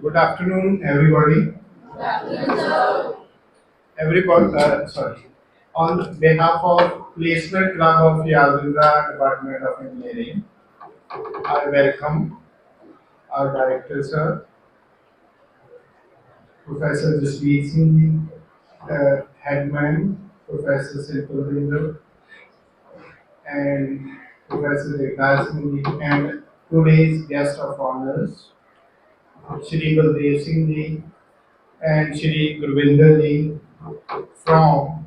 Good afternoon, everybody. Sorry. On behalf of Placement Club of Yadindra Department of Engineering, I welcome our director, sir, Professor Jasmeet Singh, headman, Professor Silpalvinder, and Professor Ekdal Singh, and today's guest of honors, Shri Baldev Singh Ji and Shri Gurvinder Ji from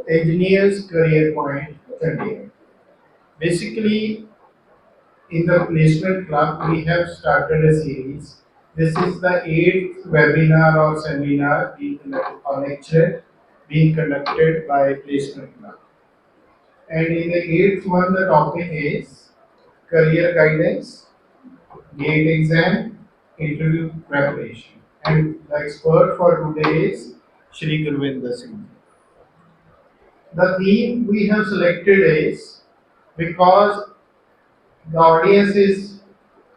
Engineers Career Point, Chandigarh. Basically, in the Placement Club, we have started a series. This is the eighth webinar or seminar or lecture being conducted by Placement Club. And in the eighth one, the topic is career guidance, GATE exam, interview preparation. And the expert for today is Shri Gurvinder Singh. The theme we have selected is because the audience is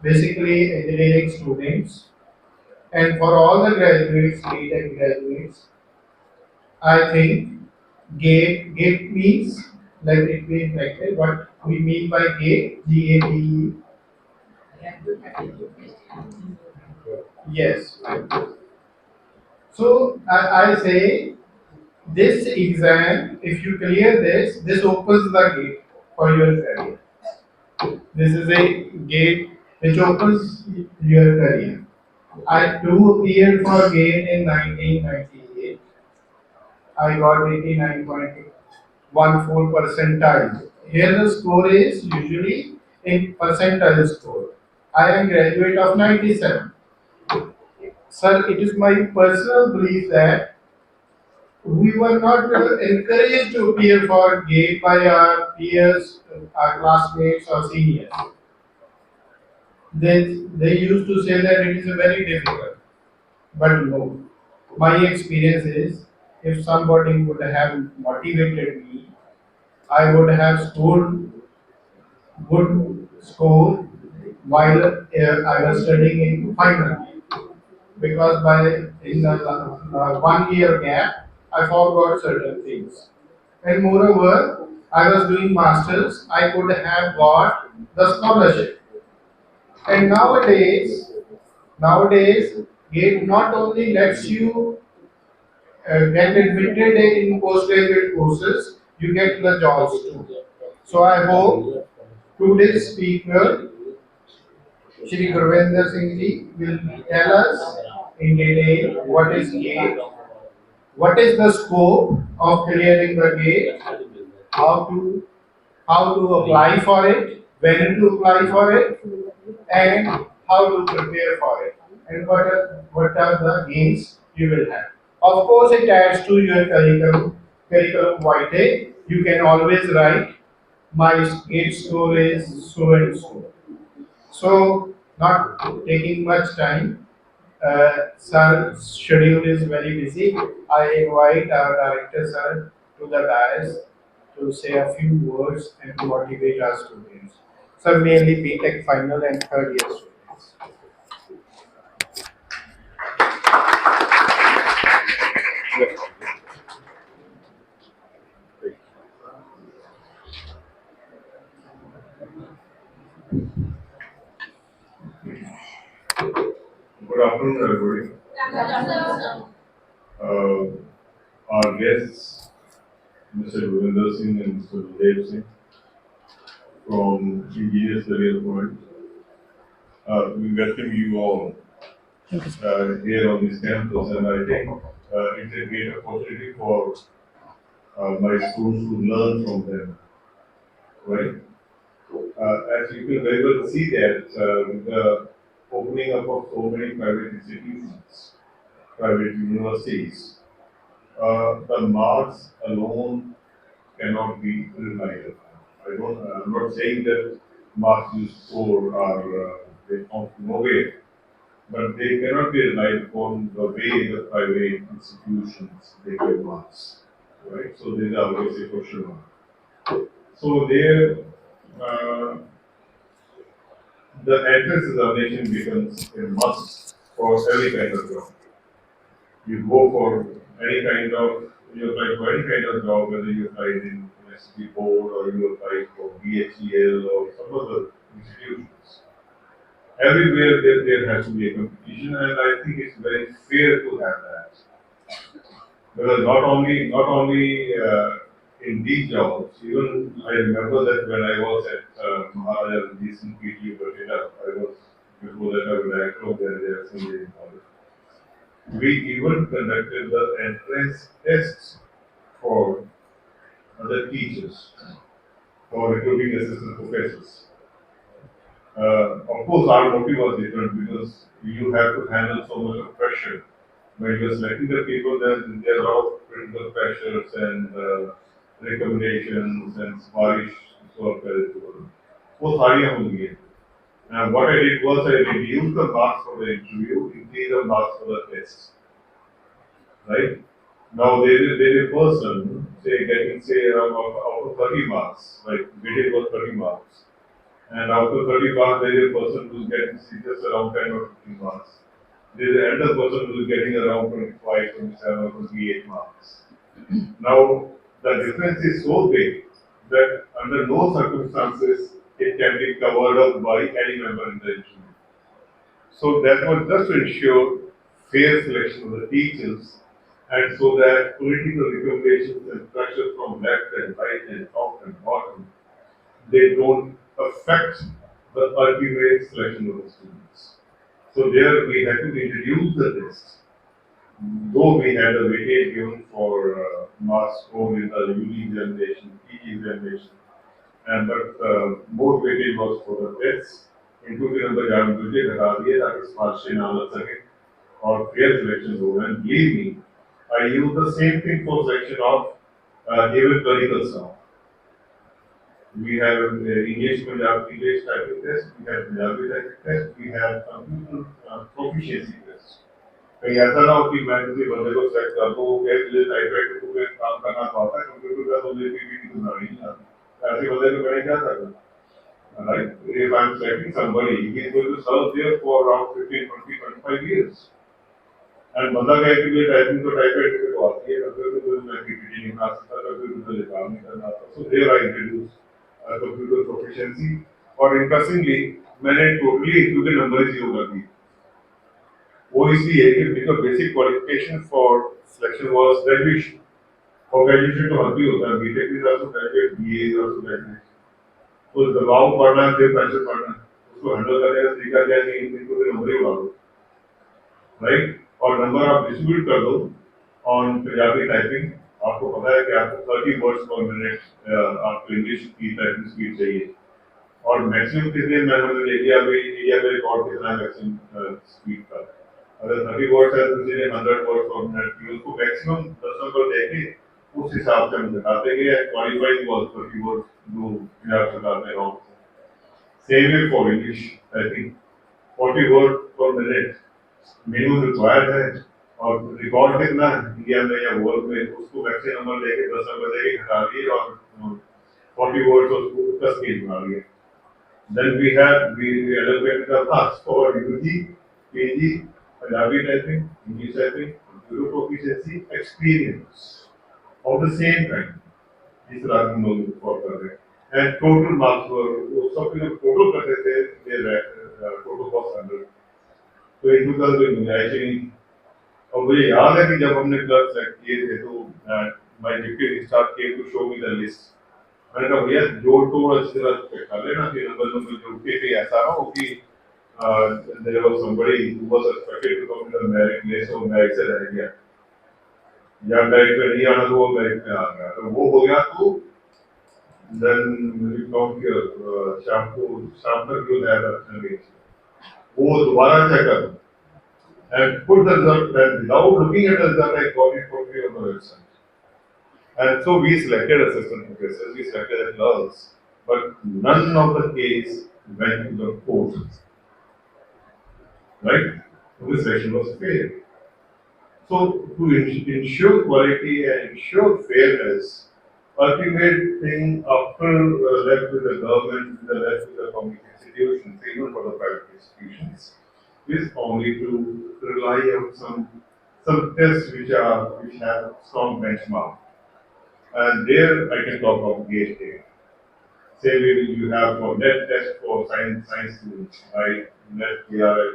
basically engineering students, and for all the graduates, BTech graduates, I think GATE means, let it be corrected, what we mean by GATE, GATE. Yes. So I say this exam, if you clear this opens the gate for your career. This is a gate which opens your career. I too appeared for GATE in 1998. I got 89.14 percentile. Here the score is usually in percentile score. I am graduate of 97. Sir, it is my personal belief that we were not encouraged to appear for GATE by our peers, our classmates or seniors. They used to say that it is very difficult. But no, my experience is if somebody would have motivated me, I would have scored good score while I was studying in final year. Because by in the 1 year gap, I forgot certain things. And moreover, I was doing masters, I could have got the scholarship. And nowadays, GATE not only lets you get admitted in postgraduate courses, you get the jobs too. So I hope today's speaker, Shri Gurvinder Singh Ji, will tell us in detail what is GATE, what is the scope of clearing the GATE, how to how to apply for it, when to apply for it, and how to prepare for it, and what are the gains you will have. Of course, it adds to your curriculum vitae. You can always write my GATE score is so and so. So, not taking much time. Sir's schedule is very busy. I invite our director, sir, to the dais to say a few words and to motivate our students. Sir, mainly BTech final and third year students. Good afternoon, everybody. Our guests, Mr. Gurvinder Singh and Mr. Baldev Singh from Engineers Career Point. We welcome you all here on this campus, and I think it's a great opportunity for my students to learn from them, right? As you can very well see that with the opening up of so many private institutions, private universities, the marks alone cannot be relied upon. I'm not saying that marks you score are they count nowhere, but they cannot be relied upon the way the private institutions they give marks, right? So there is always a question mark. So there, uh, the entrance examination becomes a must for every kind of job. You go for any kind of, you apply for any kind of job, whether you apply in SC board or you apply for BHEL or some other institutions. Everywhere there has to be a competition, and I think it's very fair to have that. Because not only in these jobs, even I remember that when I was at Maharaja recent PTU Bhatina, I was before that I was director of the engineering college. We even conducted the entrance tests for other teachers, for recruiting assistant professors. Of course, our motive was different because you have to handle so much of pressure. When you're selecting the people, then there are a lot of critical pressures and recommendations and siparish so वो सारियां होंगी. And what I did was I reduced the marks for the interview, increased the marks for the test. Right? Now there is a person say getting say out of 30 marks, like weighted was 30 marks. And out of 30 marks, there is a person who's getting just around 10 or 15 marks. There is another person who is getting around 25, 27 or 28 marks. Now, the difference is so big that under no circumstances it can be covered up by any member in the interview. So that was just to ensure fair selection of the teachers and so that political recommendations and pressure from left and right and top and bottom, they don't affect the ultimate selection of the students. So there we had to introduce the test. Though we had a weightage given for marks scored in the UG examination, PG examination, and but more weightage was for the tests. इनको फिर हम बाजार में दूसरे घटा दिए ताकि sponsorship ना लग सके और fair selection हो. And believe me, I use the same thing for selection of even clerical staff. We have English typing test, we have Punjabi typing test, we have computer proficiency test. कहीं ऐसा ना हो कि मैं किसी बंदे को सेलेक्ट कर दूँ, क्या मुझे टाइपराइटर पे काम करना तो आता है, कंप्यूटर का तो मुझे पीपीटी बनाना नहीं आता. ऐसे बंदे को मैंने क्या करना? Right? If I'm selecting somebody, he is going to serve there for around 15, 20, 25 years. And बंदा कहे कि मुझे टाइपिंग तो टाइपराइटर पे तो आती है, कंप्यूटर पे मैं पीपीटी नहीं बना सकता, कंप्यूटर पे लिखा नहीं करना आता. So there I introduced computer proficiency. और interestingly, मैंने totally included number 0 कर दी. वो इसलिए कि because basic qualification for selection was graduation. और graduation तो हर भी होता है, BTech is also graduate, BA is also graduate. तो दबाव पढ़ना है, फिर प्रेशर पढ़ना है, उसको हैंडल करने का तरीका क्या है, इनको फिर नंबर ही उड़ा दो, राइट? और नंबर आप डिस्ट्रीब्यूट कर दो ऑन पंजाबी टाइपिंग. आपको पता है कि आपको 30 वर्ड्स पर मिनट आपको इंग्लिश की टाइपिंग स्पीड चाहिए और मैक्सिमम कितने मैंने देखिए अभी इंडिया में रिकॉर्ड कितना है मैक्सिमम स्पीड का. अगर 30 वर्ड्स है तो इसलिए 100 वर्ड्स पर मिनट की उसको मैक्सिमम 10 नंबर देके उस हिसाब से हम दिखाते गए. क्वालिफाइंग वाज 30 वर्ड्स जो पंजाब सरकार ने launch. Same way for English typing 40 word पर मिनट मिनिमम रिक्वायर्ड है और रिकॉर्ड कितना इंडिया में या वर्ल्ड में उसको मैक्सिमम नंबर लेके 10 नंबर लेके घटा दिए और 40 वर्ड्स उसको उसका स्केल बना लिया. Then we allocated the marks for UG, PG, Punjabi typing, English typing, computer proficiency, experience of the same kind. इस तरह हम लोग फॉर कर रहे हैं. And total marks were वो सब लोग टोटल करते थे ये टोटल कॉस्ट 100. तो एक दूसरा कोई गुंजाइश नहीं. और मुझे याद है कि जब हमने क्लर्क सेलेक्ट किए थे तो my deputy staff came to show me the list. मैंने कहा भैया जोड़ तोड़ अच्छी तरह चेक कर लेना कि नंबर जोड़ के भी ऐसा ना हो कि there was somebody who was expected to come to the merit list और merit से रह गया या merit पे नहीं आना तो वो merit पे आ गया. तो वो हो गया तो then we come here शाम तक जो है वो दोबारा चेक कर and put the result and without looking at the result I got it for free on the website. And so we selected assistant professors, we selected the clerks, but none of the case went to the court. Right? So the selection was fair. So to ensure quality and ensure fairness, ultimate thing after left with the government, left with the public institutions, even for the private institutions, is only to rely on some tests which have strong benchmark. And there I can talk of GATE here. Say you have for net test for science students, right? Net KRF,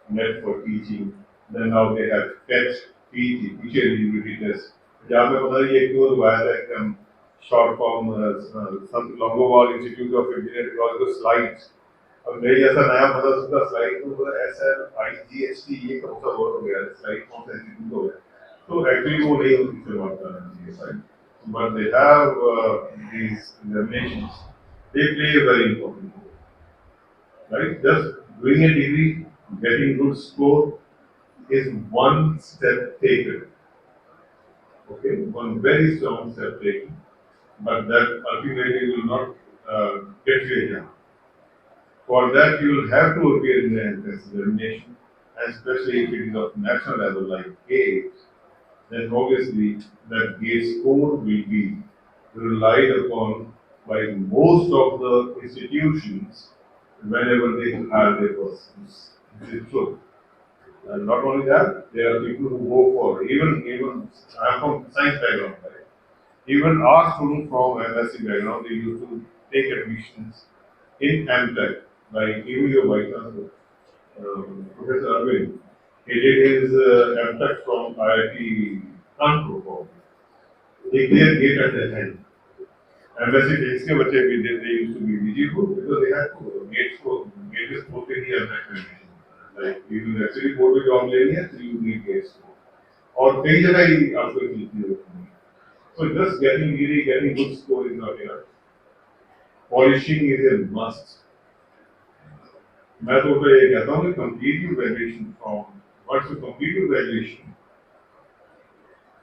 net for teaching. Then now they have test PG, teacher eligibility test. जहाँ पे पता नहीं एक दो हुआ है कि हम short form some Longowal Institute of Engineering Technology slides. अब मेरी ऐसा नया पता उसका स्लाइड तो बोला SLIGHT ये कौन सा वर्ड हो गया स्लाइड कौन सा इंस्टीट्यूट हो गया तो एक्चुअली वो नहीं होती फिर बात कर रहे हैं but they have these examinations. They play a very important role, right? Just doing a degree, getting good score is one step taken. Okay, one very strong step taken, but that ultimately will not get you a job. For that, you will have to appear in the entrance examination, especially if it is of national level like GATE, then obviously that GATE score will be relied upon by most of the institutions whenever they hire their persons. This is true. And not only that, there are people who go for even I'm from science background, right? Even our students from MSc background, they used to take admissions in MTech, like even your vice chancellor, Professor Arvind. He did his MTech from IIT Kanpur. They cleared GATE at the end. MSc physics के बच्चे भी they used to be eligible because they had to GATE is supposed to be MTech. Like you will actually go to job लेनी है, so you need GATE score. और कई जगह ही आपको चीजें होती हैं. So just getting good score is not enough. Polishing is a must. मैं तो ये कहता हूँ कि completive graduation from once you complete your graduation,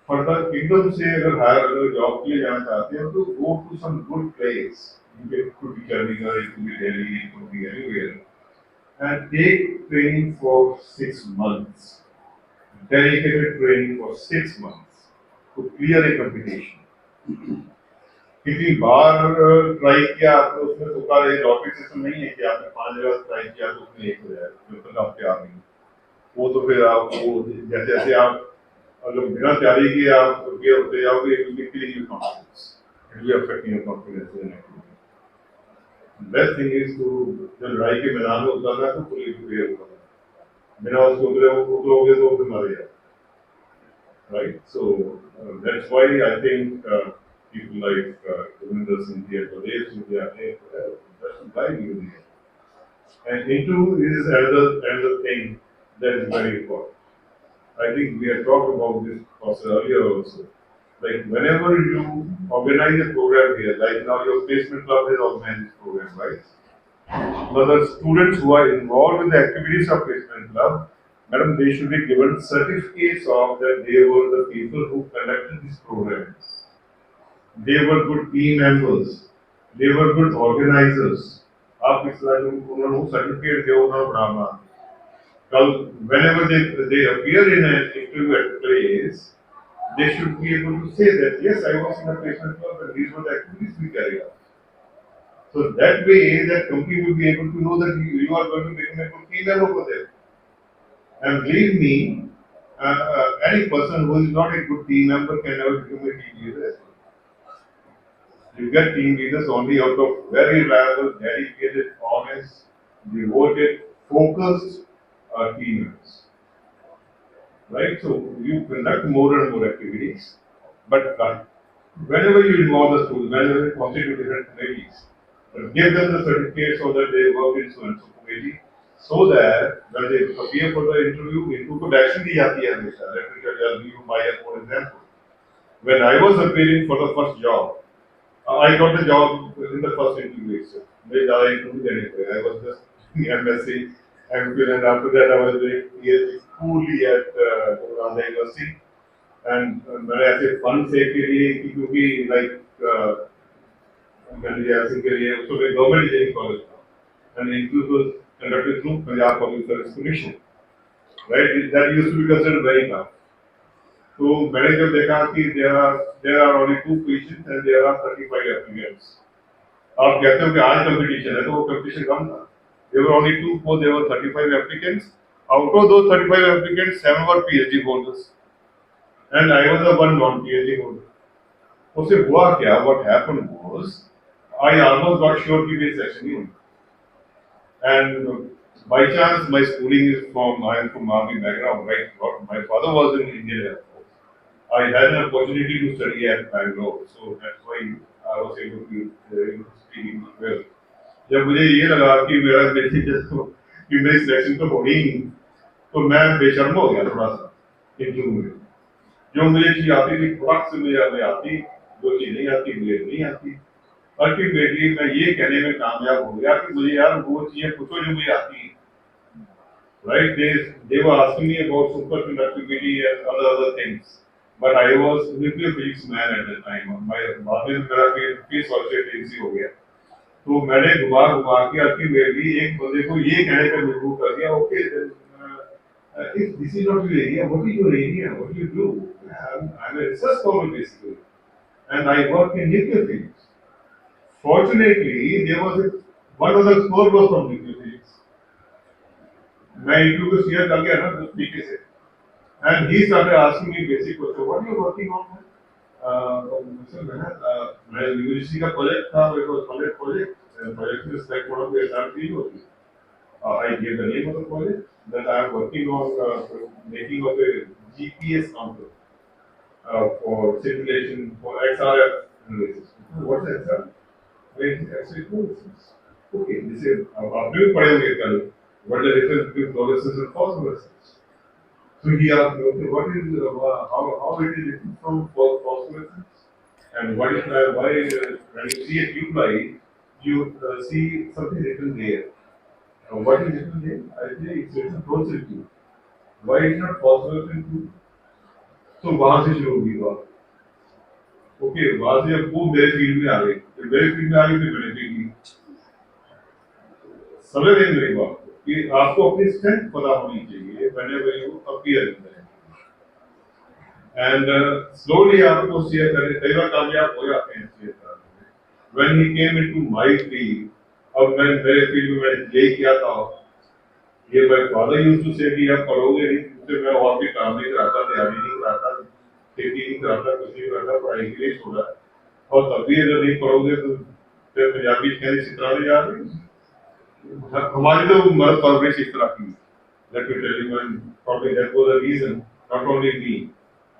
further एकदम से अगर जॉब के लिए जाना चाहते हैं तो go to some good place. It could be Chandigarh, it could be Delhi, it could be anywhere, and take training for 6 months. Dedicated training for 6 months to clear a competition. किसी बार try किया आपने उसमें तो का एक office system नहीं है कि आपने 5 जगह ट्राई किया तो उसमें एक हो जाए जब तक आप तैयार नहीं वो तो फिर आप वो जैसे जैसे आप अगर बिना तैयारी के आप ये होते जाओगे it will kill your confidence it will affect your confidence in activity best thing is to जब लड़ाई के मैदान में उतरना है तो फुली प्रिपेयर होना बिना उसको उतरोगे तो फिर मर जाओगे right so that's why I think people like Ravinder Singh here, Pradesh Singh here, that's guide you there. And into is another thing that is very important. I think we have talked about this also earlier also. Like whenever you organize a program here, like now your placement club has organized this program, right? So the students who are involved in the activities of placement club, madam, they should be given certificates of that they were the people who conducted this program. They were good team members. They were good organizers. आप इस तरह उन्होंने certificate दिया उन्होंने बनाना. कल whenever they appear in an interview at place, they should be able to say that yes, I was in a placement club and these were the activities we carried out. So that way, that company will be able to know that you are going to become a good team member for them. And believe me, any person who is not a good team member can never become a team leader. You get team leaders only out of very reliable, dedicated, honest, devoted, focused team members. Right? So you conduct more and more activities, but whenever you involve the students, whenever you constitute different committees, give them the certificate so that they work in so and so committee, so that when they appear for the interview, इनको तो direction दी जाती है हमेशा. Let me tell you my own example. When I was appearing for the first job, I got the job in the first interview itself. I was just MSc, MPhil, and after that I was doing PhD fully at Nalanda University. And when I say fun से के लिए क्योंकि like Singh के लिए उसको मैं government engineering college था, and interview was conducted through Punjab Public Service Commission. Right, that used to be considered very tough. तो मैंने जब देखा कि there are only 2 positions and there are 35 applicants. आप कहते हो कि आज कंपटीशन है तो वो कंपटीशन कम था. There were only 2 posts, there were 35 applicants Out of those 35 applicants, 7 were PhD holders, and I was the one non-PhD holder. उससे हुआ क्या? What happened was, I almost got sure कि मेरी selection नहीं होगी. And by chance, my schooling is from, I am from army background, right? My father was in Indian Air Force. I had an opportunity to study at Bangalore, so that's why I was able to speak English well. जब मुझे ये लगा कि मेरी selection तो होनी ही नहीं, तो मैं बेशर्म हो गया थोड़ा सा इंटरव्यू में. जो मुझे चीज आती थी फटाक से मुझे हमें आती, जो चीज नहीं आती मुझे नहीं आती. अल्टीमेटली मैं ये कहने में कामयाब हो गया कि मुझे यार वो चीजें पूछो जो मुझे आती है. Right? They were asking me about superconductivity and other things, but I was nuclear physics man at the time. बाद में मेरा फिर सॉल्यूशन एजेंसी हो गया. तो मैंने घुमा घुमा के अल्टीमेटली एक बंदे को ये कहने पर मजबूर कर दिया, okay if this is not your area, what is your area? What do you do? I'm a research scholar basically, and I work in nuclear physics. Fortunately, there was one other score was from nuclear physics. मैं interview को share कर गया ना उस तरीके से, and he started asking me basic question, what are you working on? मैं university का प्रोजेक्ट था, it was project project is like one of the SRP होती. I gave the name of the project that I am working on making of a GPS counter for simulation for XRF analysis. What's XRF? X-ray fluorescence. Okay, this is आपने भी पढ़े होंगे कल. What is the difference between fluorescence and phosphorescence? So he asked me, okay, what is how it is different from phosphorescence, and what is why when you see a tube light, you see something written there. What is written there? I say it's written fluorescent tube. Why is not phosphorescent tube? So वहाँ से शुरू हुई बात. Okay, वहाँ से अब वो मेरे फील्ड में आ गई. मेरे फील्ड में आ गई फिर मैंने फील्ड की. समझ रहे मेरी बात कि आपको अपनी स्ट्रेंथ पता होनी चाहिए whenever you appear in there. And slowly आपको शेयर करने कई बार कामयाब हो जाते हैं शेयर करने. When he came into my field, अब मैं मेरे फील्ड में मैंने यही किया था. ये my father used to say कि आप पढ़ोगे नहीं, उससे मैं और भी काम नहीं कराता, तैयारी नहीं कराता, खेती नहीं कराता, कुछ नहीं कराता, पढ़ाई के लिए छोड़ा. और तब भी अगर नहीं पढ़ोगे तो फिर पंजाबी कहने सितराने जा रहे हैं. हमारी तो मर्द परवरिश इस तरह की. Let me tell you, and probably that was the reason. Not only me,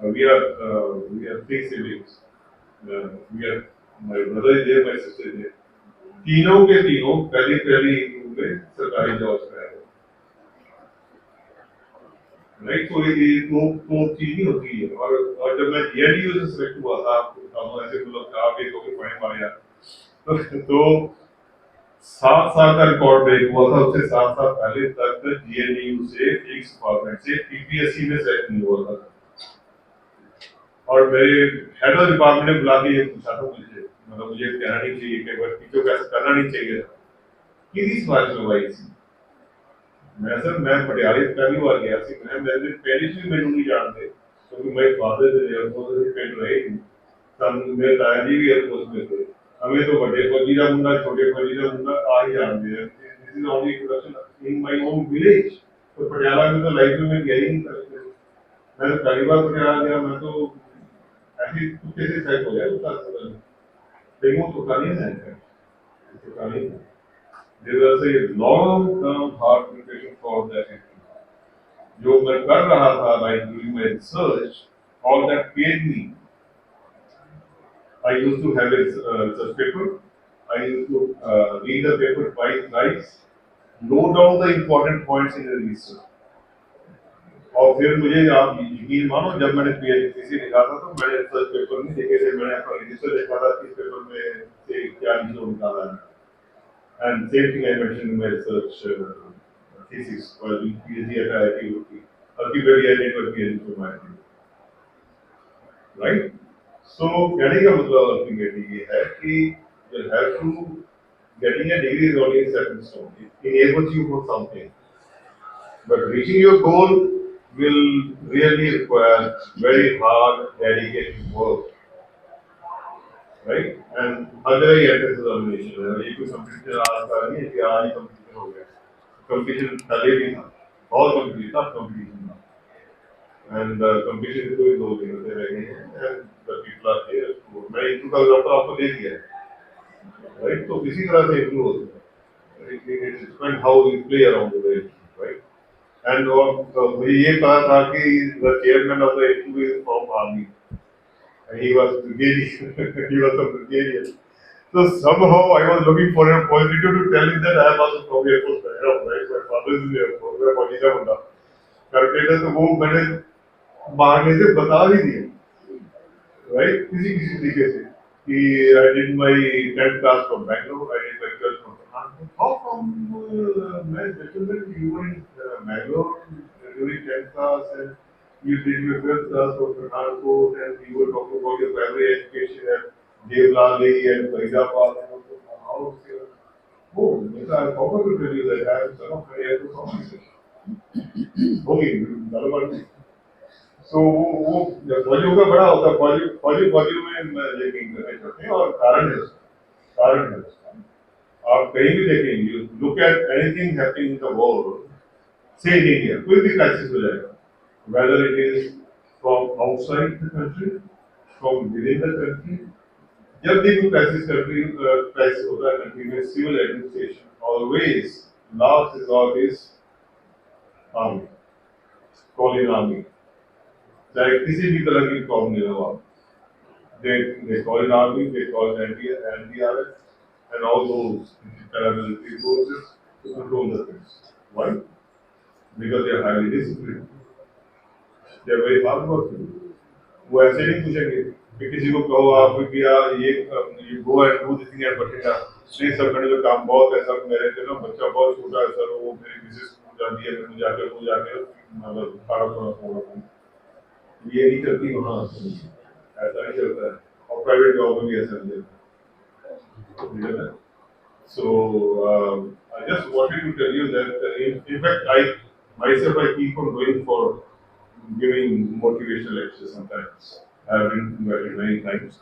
we are 3 siblings. My brother is there, my sister is there. तीनों के तीनों पहली में सरकारी जॉब में आए. राइट, तो ये तो चीज नहीं होती है. और जब मैं DLU से सिलेक्ट हुआ था, आपको ऐसे मतलब आप एक होकर पढ़ने वाले तो 7 साल का रिकॉर्ड ब्रेक हुआ था. उससे 7 साल पहले तक GNU से फिजिक्स डिपार्टमेंट से PPSC में सेलेक्ट नहीं हुआ था. और मेरे हेड ऑफ डिपार्टमेंट ने बुला के ये पूछा था मुझे, मतलब मुझे कहना नहीं चाहिए कि बस टीचर को ऐसा करना नहीं चाहिए था कि इस बात में भाई मैं पटियाले पहली बार गया सी. मैं पहली से मैंने नहीं जानते क्योंकि मेरे फादर से एयरफोर्स से पेट रहे थे. तब मेरे दादाजी भी एयरफोर्स में थे. हमें तो बड़े फौजी का मुंडा छोटे फौजी का मुंडा आ ही जानते हैं. This is only introduction in my own village. तो पटियाला में तो लाइफ में मैं गया ही नहीं था. मैं तो पहली बार पटियाला गया. मैं तो ऐसी कुत्ते से सेट हो गया उसका. लेकिन वो तो नहीं है, तो नहीं. There was a long-term hard preparation for that. जो मैं कर रहा था by doing my research, all that paid me. I used to have a research paper. I used to read the paper twice, note down the important points in the research. और फिर मुझे आप यकीन मानो, जब मैंने PhD लिखा था तो मैंने रिसर्च पेपर नहीं देखे थे. मैंने अपना रिसर्च देखा था कि इस पेपर में से क्या निचोड़ निकाला है. And same thing I mentioned in my research thesis for doing PhD at IIT Roorkee. Ultimately, I did my PhD for my field. Right? So, कहने का मतलब ultimately ये है कि you have to getting a degree is only a stepping stone. It enables you for something. But reaching your goal will really require very hard, dedicated work. Right? And other entrance examination, ये कोई competition आता नहीं है कि आज competition हो गया. Competition पहले भी था. All competition, tough competition now. And competition is going low again, and the people are here. So, मैं इंटरव्यू का डॉक्टर आपको दे दिया है, right? तो इसी तरह से इंटरव्यू होता है. It depends how you play around with it, right? And मुझे ये कहा था कि the chairman of the interview is from army, and he was Bulgarian. He was from Bulgaria. So somehow I was looking for a opportunity to tell him that I am also from Air Force, right? My father is in the Air Force, मैं फौजी का बंदा करके था, तो वो मैंने मारने से बता भी दिया, right? किसी किसी तरीके से कि I did my 10th class from Bangalore, I did my 12th from Kanpur. How come my gentleman you were in Bangalore during 10th class and you did your 12th class from Kanpur and you were talking about your primary education at Devlali and Faridabad. How? Oh, yes, I forgot to tell you that I am son of a Air Force officer. Okay, Dalawadi. So वो फौजियों का बड़ा होता है, फौजियों में लेकिन करने चाहते हैं और कारण है उसका. आप कहीं भी देखेंगे, look at anything happening in the world, say in India, कोई भी crisis हो जाएगा, whether it is from outside the country, from within the country, जब भी कोई crisis होता है country में, civil administration always last resort is army, call in army. चाहे किसी भी तरह की प्रॉब्लम ले लो आप, they call it army, they call it NDRF, and all those paramilitary forces to control the things. Why? Because they are highly disciplined. They are very hardworking. वो ऐसे नहीं पूछेंगे कि किसी को कहो आप कि ये go and do this thing and बटेगा. नहीं सर, मैंने जो काम बहुत है सर, मेरे जो बच्चा बहुत छोटा है सर, वो मेरी मिसेस स्कूल जाती है, मैं जाकर मतलब खाना थोड़ा ये नहीं चलती वहाँ, ऐसा नहीं चलता है, और प्राइवेट जॉब में भी ऐसा नहीं चलता है. So I just wanted to tell you that in fact I myself I keep on going for giving motivational lectures sometimes. I have been invited many times.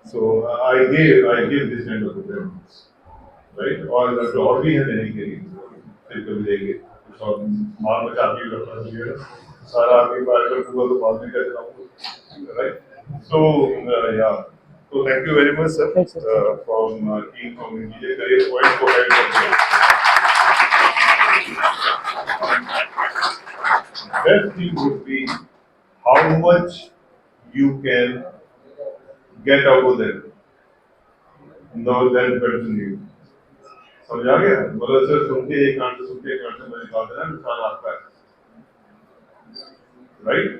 So I give this kind of programs, right? और भी है देने के लिए, फिर कभी देंगे. So माल में काफी लगता है, सारा आदमी बाहर हुआ तो बाद में कैसे लाऊंगा, right? So yeah. So thank you very much, sir, from team from India Career Point for helping. Best thing would be how much you can get out of them. No, then depends on you. समझ आ गया? मतलब sir सुनते एक कान से मैं निकाल देना नुकसान आपका है, right?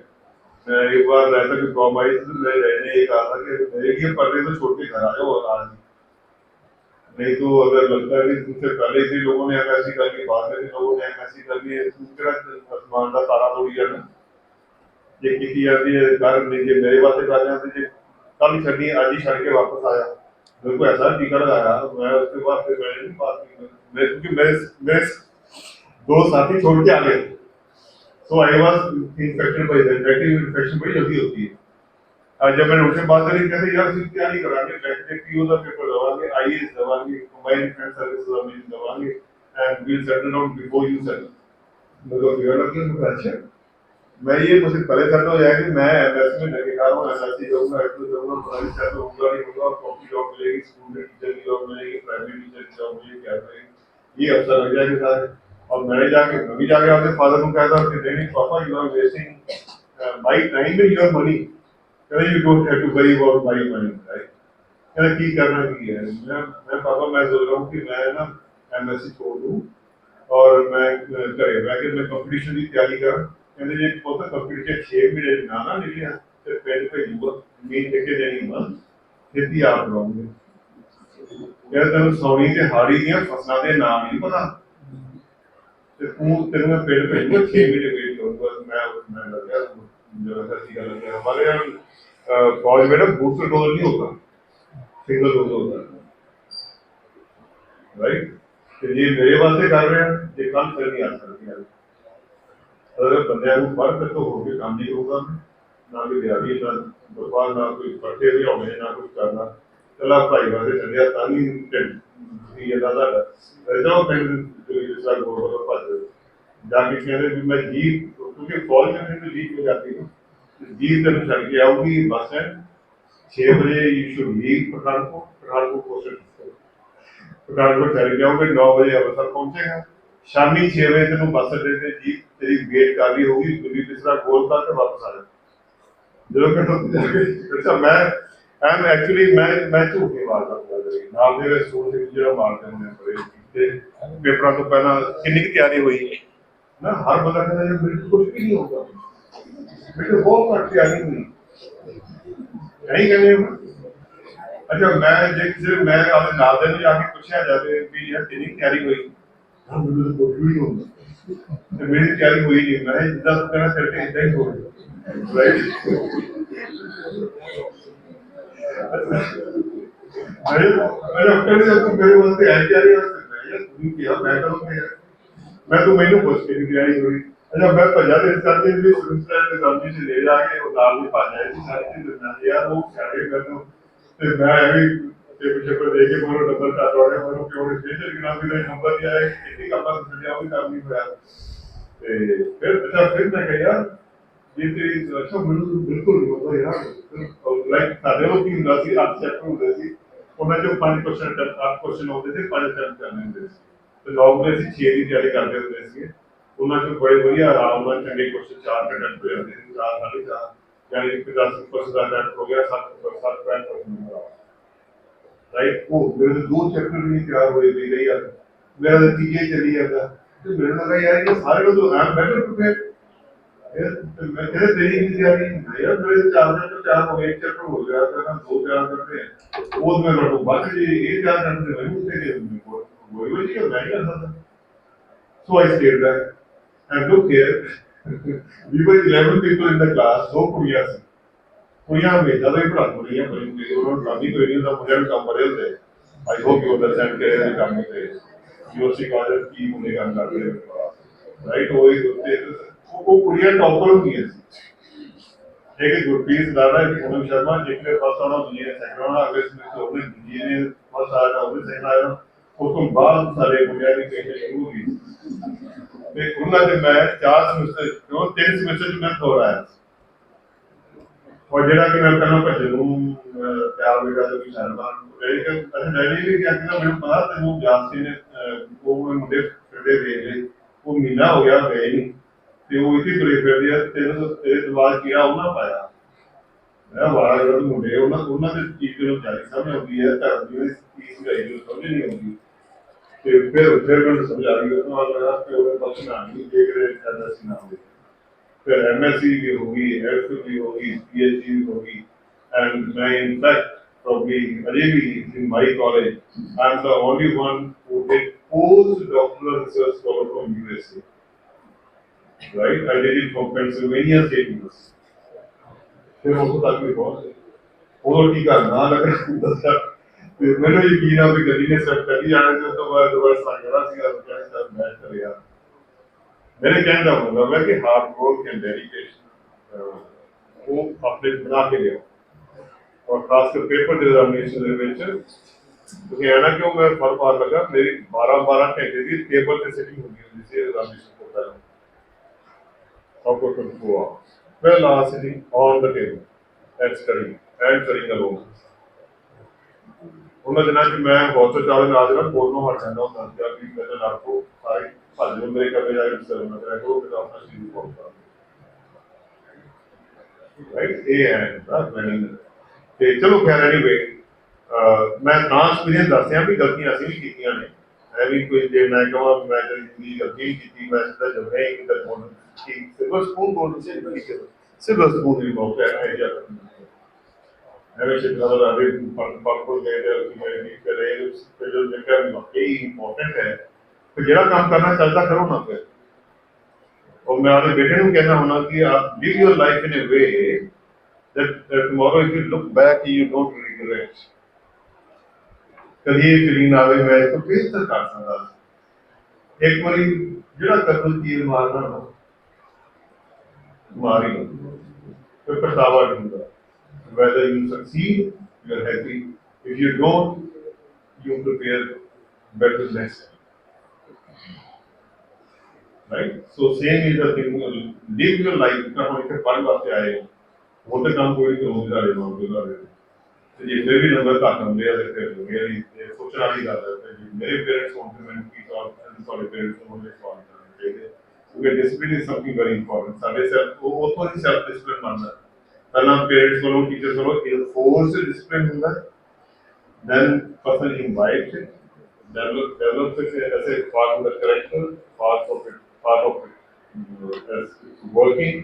एक बार ऐसा कोई कॉम्प्रोमाइज मैंने ये कहा था कि मेरे लिए पढ़ने से छोड़ के घर आए और आज नहीं तो अगर लगता है कि तुमसे पहले से लोगों ने ऐसी कर ली, बाद में लोगों ने ऐसी कर ली, दूसरा आसमान का तारा थोड़ी है ना, ये किसी आदमी कारण नहीं कि मेरे बातें कर रहे थे, कल छड़ी आज ही छड़ के वापस आया, मेरे को ऐसा टीका लगाया, मैं उसके बाद फिर मैंने नहीं बात की, क्योंकि मेरे दो साथी छोड़ के आ गए. So I was infected by that. Bacterial infection बड़ी जल्दी होती है. आज जब मैंने उनसे बात करी, कहते यार सिर्फ क्या नहीं करांगे, बैक्टीरिया का पेपर दवाएंगे, आईएएस दवाएंगे, कंबाइंड डिफेंस सर्विस दवाएंगे, and we'll settle down before you settle. मेरे को फिर लग गया, मुझे अच्छा, मैं ये मुझे पहले सेटल हो जाएगी, मैं एमएससी में लगे कार्य हूँ, एमएससी करूँगा, एटलो करूँगा, पढ़ाई सेटल होगा नहीं होगा, कॉपी जॉब मिलेगी, स्कूल में टीचर की जॉब मिलेगी, प्राइमरी टीचर की जॉब मिलेगी, क्या मिलेगी, ये अवसर लग जाएंगे सारे. और मैं जाके अपने फादर को कहता हूँ कि नहीं पापा, you are wasting my time and your money, कहते you don't have to worry about my money, right? कहते ठीक करना की है, मैं पापा मैं सोच रहा हूँ कि मैं ना एमएससी छोड़ दूँ और मैं कंपटीशन की तैयारी करूँ. कहते ये बहुत कंपटीशन 6 महीने ना निकले तो पहले पे युवा मेन लेके देनी मत खेती आप रहोगे. कहते हैं सोनी से हारी दिया फसला दे नाम नहीं पता, तेरे में पेड़ पे 6 महीने वेट करूंगा. मैं लग गया जबरदस्ती का लग गया. हमारे यहाँ फौज में ना बूस्टर डोज नहीं होता, सिंगल डोज होता है, राइट? तो ये मेरे वास्ते कर रहे हैं, ये काम कर नहीं आ सकती. अगर बंदे को फर्क तो होके काम नहीं होगा, ना कोई दिहाड़ी ना दोपहर ना कोई पट्टे भी होंगे ना कुछ करना. चला भाई वाले चलिए तानी ये दादा ऐसा पेन जो इसका गोल पास जाके कह रहे भी मैं जीप, क्योंकि फौज में तो जीप हो जाती है, जीप तेन छड़ के आऊगी बस स्टैंड 6 बजे, you should leave Pathankot Pathankot छड़ के आओगे 9 बजे अमृतसर पहुंचेगा, शामी 6 बजे तेन बस अड्डे से जीप तेरी वेट कर रही होगी, दिल्ली पिछड़ा गोल करके वापस आ जाए। जो मैं अच्छा मैं एक्चुअली मैं झूठ नहीं मारदा नाल दे स्कूल ਦੇ ਜਿਹੜਾ ਮਾਰਦੇ ਹੁੰਦੇ ਬੜੇ ਤੇ ਪੇਪਰਾਂ ਤੋਂ ਪਹਿਲਾਂ ਕਿੰਨੀ ਕੁ ਤਿਆਰੀ ਹੋਈ ना, हर बंदा कहता है मेरे को कुछ भी नहीं होगा, मेरे को बहुत घट तैयारी हुई नहीं कहने हो। अच्छा मैं जे मैं अपने नालदे ਨੂੰ ਜਾ ਕੇ ਪੁੱਛਿਆ ਜਾਵੇ ਵੀ ਯਾਰ ਕਿੰਨੀ ਤਿਆਰੀ ਹੋਈ, ਹਾਂ ਮੈਨੂੰ ਤਾਂ ਕੁਝ ਵੀ ਨਹੀਂ ਹੁੰਦਾ ਤੇ ਮੇਰੀ ਤਿਆਰੀ ਹੋਈ ਨਹੀਂ, ਮੈਂ ਜਿੱਦਾਂ ਤੂੰ ਕਹਿਣਾ ਫਿਰ ਤੇ ਇਦਾਂ ਹੀ ਹੋ ਗਿਆ ਰਾਈਟ। मैं डॉक्टर ने तो मेरे वास्ते ऐ तैयारी कर सकता है यार, तू किया मैं करूंगा यार, मैं तो मैंने पूछ के तैयारी हुई। अच्छा मैं भजा दे करके भी सुरक्षा के गांधी से ले जाके वो दाल भी पा जाए थी सारी चीज ना यार, वो सारे कर दो ते मैं अभी ते पीछे पर देखे मोर नंबर का दौड़े मोर क्यों स्पेशल ग्राम में नंबर दिया है कितनी का बात सुन जाओ काम नहीं होया ते फिर अच्छा फिर मैं कह यार ये तेरी अच्छा मुझे बिल्कुल नहीं होता यार, लाइक सारे लोग की ਹੁੰਦਾ ਸੀ 8 ਚੈਪਟਰ ਹੁੰਦੇ ਸੀ, ਉਹਨਾਂ ਚੋਂ 5% 8 ਕੁਐਸਚਨ ਆਉਂਦੇ ਸੀ, 5 ਅਟੈਂਪਟ ਕਰਨੇ ਹੁੰਦੇ ਸੀ ਤੇ ਲੋਕ ਦੇ ਅਸੀਂ 6 ਦੀ ਤਿਆਰੀ ਕਰਦੇ ਹੁੰਦੇ ਸੀ, ਉਹਨਾਂ ਚੋਂ ਬੜੇ ਵਧੀਆ ਆਰਾਮ ਨਾਲ ਚੰਗੇ ਕੁਐਸਚਨ 4 ਅਟੈਂਪਟ ਹੋ ਜਾਂਦੇ ਸੀ, 4 ਸਾਢੇ 4 ਯਾਨੀ ਕਿ 10% ਦਾ ਅਟੈਂਪਟ ਹੋ ਗਿਆ 7 ਰਾਈਟ। ਉਹ ਮੇਰੇ ਦੋ ਚੈਪਟਰ ਵੀ ਨਹੀਂ ਤਿਆਰ ਹੋਏ ਵੀ ਨਹੀਂ ਯਾਰ, ਮੇਰਾ ਨਤੀਜੇ ਚਲੀ ਜਾਂਦਾ ਤੇ ਮੈਨੂੰ ਲੱਗਾ ਯਾਰ ਇਹ ਸਾਰੇ ਲੋਕ ਤਾਂ ਆਮ ਬੈਠੇ ਪ੍ਰਿਪੇਅਰ मैं कह तेरी की तैयारी नहीं यार, मेरे 4 हो गए, 1 चैप्टर हो गया तो ना 2 4 करते हैं वो मैं बैठो बाकी ये 4 करते हैं मैं उसके लिए वही चीज मैं कर सकता। So I stayed that and look here we were 11 people in the class, दो कुड़ियां सी, कुड़ियां हमेशा तो ही पढ़ाती रही हैं, बड़ी उन्होंने काफी कोई नहीं होता, मुझे भी काम बड़े होते हैं। आई होप यू अंडरस्टैंड के ये काम होते यूनिवर्सिटी कॉलेज की मुझे काम करते हैं राइट। वो कुड़ियां टॉपर होती हैं, एक गुरप्रीत दादा एक पूनम शर्मा, एक ने फर्स्ट आना दूसरे ने सेकंड आना, अगले सेमेस्टर में दूसरे ने फर्स्ट आना उसने सेकंड आया, ਉਸ ਤੋਂ ਬਾਅਦ ਸਾਰੇ ਮੁੰਡਿਆਂ ਦੀ ਟ੍ਰੇਨਿੰਗ ਸ਼ੁਰੂ ਹੋ ਗਈ ਤੇ ਉਹਨਾਂ ਦੇ ਮੈਂ 4 ਸਮੈਸਟਰ ਕਿਉਂ 3 ਸਮੈਸਟਰ ਚ ਮੈਂ ਥੋੜਾ ਆਇਆ और ਜਿਹੜਾ ਕਿ ਮੈਂ ਪਹਿਲਾਂ ਭੱਜਣ ਨੂੰ ਤਿਆਰ ਹੋ ਗਿਆ ਤੇ ਸ਼ਰਮਾਨ ਇਹ ਕਿ ਅਸੀਂ ਡੈਡੀ ਵੀ ਕਿਹਾ ਕਿ ਮੈਨੂੰ ਪਤਾ ਤੈਨੂੰ ਵਿਆਸ ਨੇ ਉਹ ਮੁੰਡੇ ਫਿਰਦੇ ਵੇਖ ਲਏ, ਉਹ ਮਹੀਨਾ ਹੋ ਗਿਆ ਗਏ ਨਹੀਂ ਤੇ ਉਹ ਇਸੇ ਤੁਰੇ ਫਿਰਦੇ ਆ, ਤੇਰੇ ਦਿਮਾਗ ਕੀ ਆ ਉਹਨਾਂ ਪਾਇਆ ਮੈਂ ਵਾਲਾ ਜਿਹੜਾ ਮੁੰਡੇ ਉਹਨਾਂ ਦੇ ਚੀਜ਼ ਨੂੰ ਜਾਰੀ ਸਮਝ ਆਉਂਦੀ ਹੈ, ਧਰਮ ਦੀ ਚੀਜ਼ ਗਈ ਨੂੰ ਸਮਝ ਨਹੀਂ ਆਉਂਦੀ ਤੇ ਫਿਰ ਮੈਨੂੰ ਸਮਝ ਆ ਗਈ, ਉਹਨਾਂ ਦਾ ਕਿ ਉਹ ਬਸ ਨਾ ਨਹੀਂ ਦੇਖ ਰਹੇ ਐਸਾ ਸੀ ਨਾ ਹੋਵੇ। फिर MSc भी होगी, LPhil भी होगी, PhD भी होगी, and मैं in fact probably अजय भी in my college I am the only one who did postdoctoral research scholar from USA, right? I did it from Pennsylvania State University. फिर उसको तक भी पहुंचे वो ठीक है ना लगा फिर मैंने यकीन आ भी गली ने सेट कर दिया जाने तो दोबारा सागरा सी क्या मैं कर यार मेरे कहने का मतलब है कि हार्ड वर्क एंड डेडिकेशन वो अपने बना के लिया और खासकर पेपर एग्जामिनेशन तो कहना क्यों मैं फल पार लगा मेरी 12 घंटे की टेबल पे सिटिंग होगी जिससे एग्जामिनेशन को पहले और को हुआ मैं last sitting on the table and studying alone ਉਹਨਾਂ ਦਿਨਾਂ ਚ ਮੈਂ ਬਹੁਤ ਚਾਲੇ ਨਾਲ ਜਿਹੜਾ ਬੋਲਣੋਂ ਹਟ ਜਾਂਦਾ ਹੁੰਦਾ ਸੀ ਕਿ ਮੈਂ ਨਾਲ ਕੋ ਸਾਰੀ ਭੱਜ ਮੇਰੇ ਕਦੇ ਜਾ ਕੇ ਸਰਵ ਨਾ ਕਰਿਆ ਕਰੋ ਕਿ ਆਪਣਾ ਸ਼ੀਲ ਫੋਲੋ ਕਰੋ ਰਾਈਟ। ਇਹ ਹੈ ਮੈਨਿੰਗ ਤੇ ਚਲੋ ਖੈਰ ਐਨੀਵੇ ਮੈਂ ਤਾਂ ਐਕਸਪੀਰੀਅੰਸ ਦੱਸਿਆ ਵੀ ਗਲਤੀਆਂ ਅਸੀਂ ਵੀ ਕੀਤੀਆਂ ਨੇ, ਐ ਵੀ ਕੋਈ ਜੇ ਮੈਂ ਕਹਾਂ ਮੈਂ ਤੇਰੀ ਜ਼ਿੰਦਗੀ ਗਲਤੀ ਨਹੀਂ ਕੀਤੀ, ਮੈਂ ਸਿੱਧਾ ਜਮੇ ਹੀ ਕਿਤੇ ਬੋਲ ਕਿ ਸਿਲਵਰ ਸਪੂਨ ਬੋਲ ਸੀ ਸਿਲਵਰ ਸਪੂਨ ਵੀ ਬਹੁਤ ਹੈ ਜਾਂ ਐਵੇਂ ਸ਼ਿਕਵਾ ਦਾ ਵੀ ਪਰਪਲ ਗਏ ਤੇ ਅਸੀਂ ਨਹੀਂ ਕਰੇ ਤੇ ਜੋ ਜੇਕਰ ਵਾਕਈ ਇੰਪੋਰਟੈਂਟ ਹੈ ਤੇ ਜਿਹੜਾ ਕੰਮ ਕਰਨਾ ਚੱਲਦਾ ਕਰੋ ਨਾ ਫਿਰ। और मैं अपने बेटे को कहना होना कि आप live your life in a way that tomorrow if you look back you don't regret। कभी ये फीलिंग आवे मैं तो बेहतर कर सकता एक बारी ਜਿਹੜਾ ਕਦਮ ਤੀਰ ਮਾਰਨਾ ਨਾ ਮਾਰੀ ਫਿਰ ਪਛਤਾਵਾ ਨਹੀਂ ਹੁੰਦਾ। Whether you succeed you are happy, if you don't you prepare better next time। right? So same is the thing. Live your life. इतना हम इतने पढ़ वास्ते आए हैं, होते काम कोई नहीं होता है ना। तो ये फिर भी नंबर का नंबर है, फिर मेरी सोचना नहीं करता है कि मेरे पेरेंट्स कॉम्प्लीमेंट की तो सॉरी पेरेंट्स को मुझे सवाल करना चाहिए। क्योंकि discipline is something very important. साढ़े सेल्फ वो तो ही सेल्फ डिसिप्लिन मानना है। पहला पेरेंट्स को टीचर्स को फोर्स डिसिप्लिन होगा, then person imbibes it, develops it as a part of the character, part of it as working,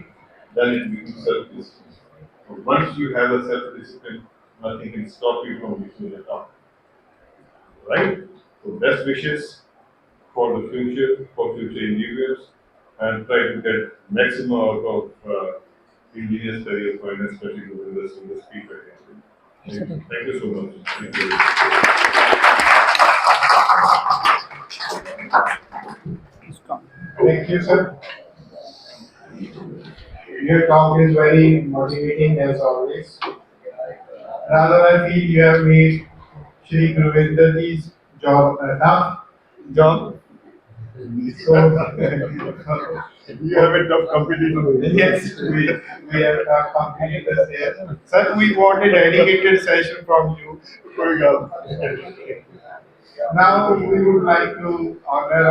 then it becomes self-discipline. So once you have a self-discipline, nothing can stop you from reaching the top. Right? So best wishes for the future, for future individuals, and try to get maximum out of engineers career point, especially in this field. Thank you so much. Thank you. Thank you, sir. Your talk is very motivating as always. Rather, I feel you have made Shri Guruvinder ji's job a tough job. So, You have a tough competition. yes, we have tough competitors here. Sir, we want a dedicated session from you. Now, we would like to honor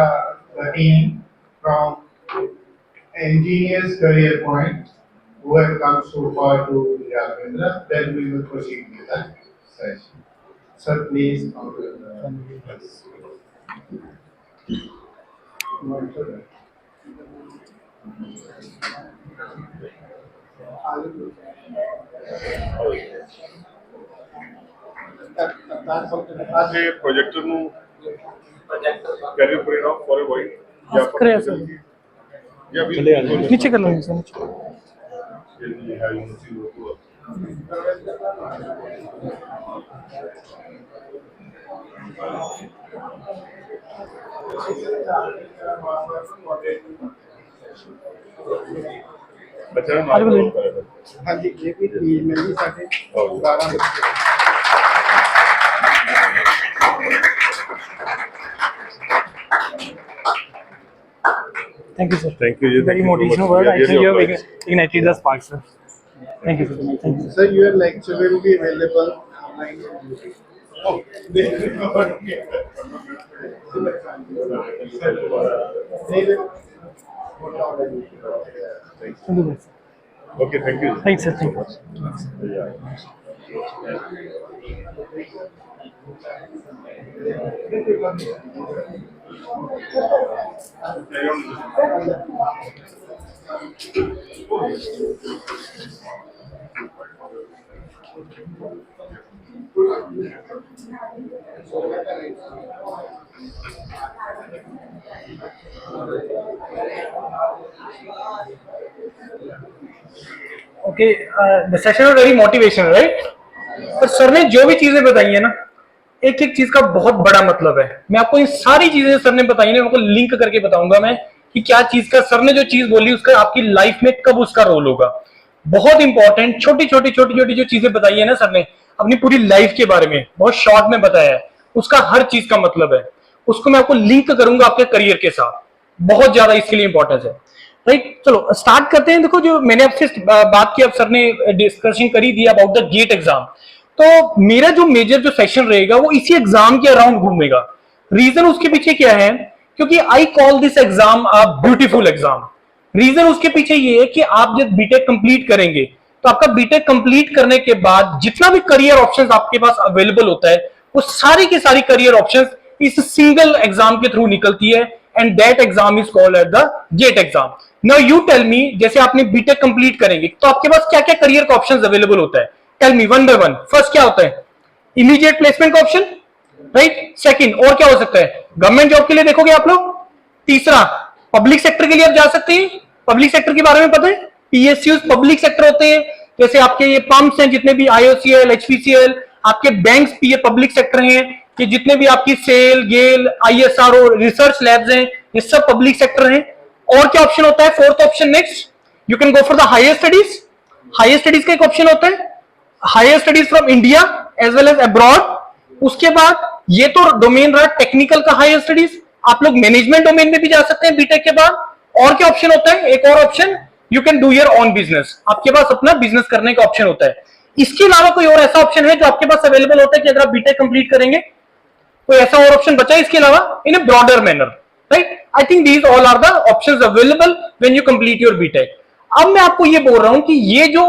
the team from Engineers Career Point who have come so far to Yadvendra. Then we will proceed with the session. Sir, please honor the आज ये projector नु career परिणाम for a white या करें sir. या भी नीचे कर लो सर, नीचे। ये है यूनिवर्सिटी वो बच्चा हाँ जी, ये भी चीज में भी साढ़े 12 बच्चे। Thank you, sir. Thank you. Very motivational word. I think you have ignited the spark, sir. Thank you, sir. Thank you. Sir, your lecture will be available online. Oh, Thank you, sir. Okay, thank you. Thanks, sir. Thank you. Yeah. Okay, the session was very motivational, right? पर sir ने जो भी चीजें बताई है ना, एक एक चीज का बहुत बड़ा मतलब है। मैं आपको इन सारी चीजें सर ने बताई ना, आपको लिंक करके बताऊंगा मैं कि क्या चीज का सर ने जो चीज बोली उसका आपकी लाइफ में कब उसका रोल होगा। बहुत इंपॉर्टेंट छोटी छोटी जो चीजें बताई है ना सर ने अपनी पूरी लाइफ के बारे में बहुत शॉर्ट में बताया है, उसका हर चीज का मतलब है। उसको मैं आपको लिंक करूंगा आपके करियर के साथ, बहुत ज्यादा इसके लिए इंपॉर्टेंस है। राइट, चलो स्टार्ट करते हैं। देखो, जो मैंने आपसे बात की, अब सर ने डिस्कशन करी दी अबाउट द गेट एग्जाम, तो मेरा जो मेजर जो सेशन रहेगा वो इसी एग्जाम के अराउंड घूमेगा। रीजन उसके पीछे क्या है, क्योंकि I call this exam a beautiful exam. Reason उसके पीछे ये है कि आप जब बीटेक कंप्लीट करेंगे तो आपका बीटेक कंप्लीट करने के बाद जितना भी करियर ऑप्शंस आपके पास अवेलेबल होता है वो सारी की सारी करियर ऑप्शंस इस सिंगल एग्जाम के थ्रू निकलती है, and that exam is called at the GATE exam. Now you tell me, जैसे आपने बीटेक कंप्लीट करेंगे तो आपके पास क्या क्या करियर का ऑप्शंस अवेलेबल होता है? Tell me one by one. First क्या होता है? इमीडिएट प्लेसमेंट का ऑप्शन, राइट। सेकंड, और क्या हो सकता है? गवर्नमेंट जॉब के लिए देखोगे आप लोग। तीसरा, पब्लिक सेक्टर के लिए आप जा सकते हैं। पब्लिक सेक्टर के बारे में पता है? पीएसयूज पब्लिक सेक्टर होते हैं, जैसे आपके ये पंप्स हैं, जितने भी आईओसीएल, एचपीसीएल, आपके बैंक्स भी ये पब्लिक सेक्टर हैं, कि जितने भी आपकी सेल, गेल, आईएसआरओ, रिसर्च लैब्स हैं, ये सब पब्लिक सेक्टर हैं। और क्या ऑप्शन होता है? Fourth option, next you can go for the higher studies. Higher studies का एक ऑप्शन होता है, higher studies from India as well as abroad. उसके बाद ये तो डोमेन रहा टेक्निकल का हायर स्टडीज, आप लोग मैनेजमेंट डोमेन में भी जा सकते हैं बीटेक के बाद। और क्या ऑप्शन होता है? एक और option, you can do your own business, आपके पास अपना बिजनेस करने का ऑप्शन होता है। इसके अलावा कोई और ऐसा ऑप्शन है जो आपके पास अवेलेबल होता है कि अगर आप बीटेक कंप्लीट करेंगे? कोई ऐसा और ऑप्शन बचा है इसके अलावा in a broader manner, right? I think these all are the options available when you complete your BTech. अब मैं आपको ये बोल रहा हूं कि ये जो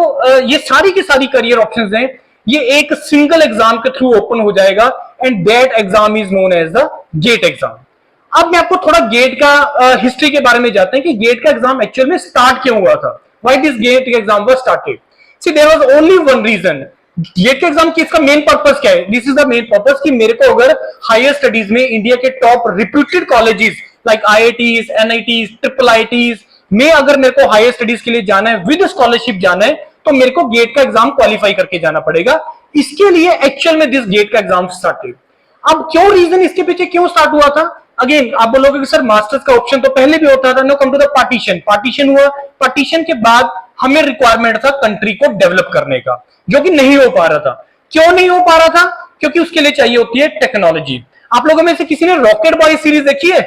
ये सारी की सारी करियर ऑप्शंस हैं, ये एक सिंगल एग्जाम के थ्रू ओपन हो जाएगा, and that exam is known as the GATE exam. अब मैं आपको थोड़ा गेट का हिस्ट्री के बारे में जाते हैं कि गेट का एग्जाम एक्चुअल में स्टार्ट क्यों हुआ था, why this GATE exam was started. See there was only one reason. GATE के एग्जाम की इसका मेन पर्पस क्या है? This is the main purpose कि मेरे को अगर हायर स्टडीज में इंडिया के top reputed colleges like IITs, NITs, triple ITs में अगर मेरे को हायर स्टडीज के लिए जाना है, विद स्कॉलरशिप जाना है, तो मेरे को गेट का एग्जाम क्वालिफाई करके जाना पड़ेगा। इसके लिए एक्चुअल में दिस गेट का एग्जाम स्टार्टेड। अब क्यों रीजन इसके पीछे क्यों स्टार्ट हुआ था? अगेन आप बोलोगे कि सर मास्टर्स का ऑप्शन तो पहले भी होता था। No, come to the partition. Partition हुआ, पार्टीशन के बाद हमें रिक्वायरमेंट था कंट्री को डेवलप करने का, जो कि नहीं हो पा रहा था। क्यों नहीं हो पा रहा था? क्योंकि उसके लिए चाहिए होती है टेक्नोलॉजी। आप लोगों में से किसी ने रॉकेट बॉयज सीरीज देखी है?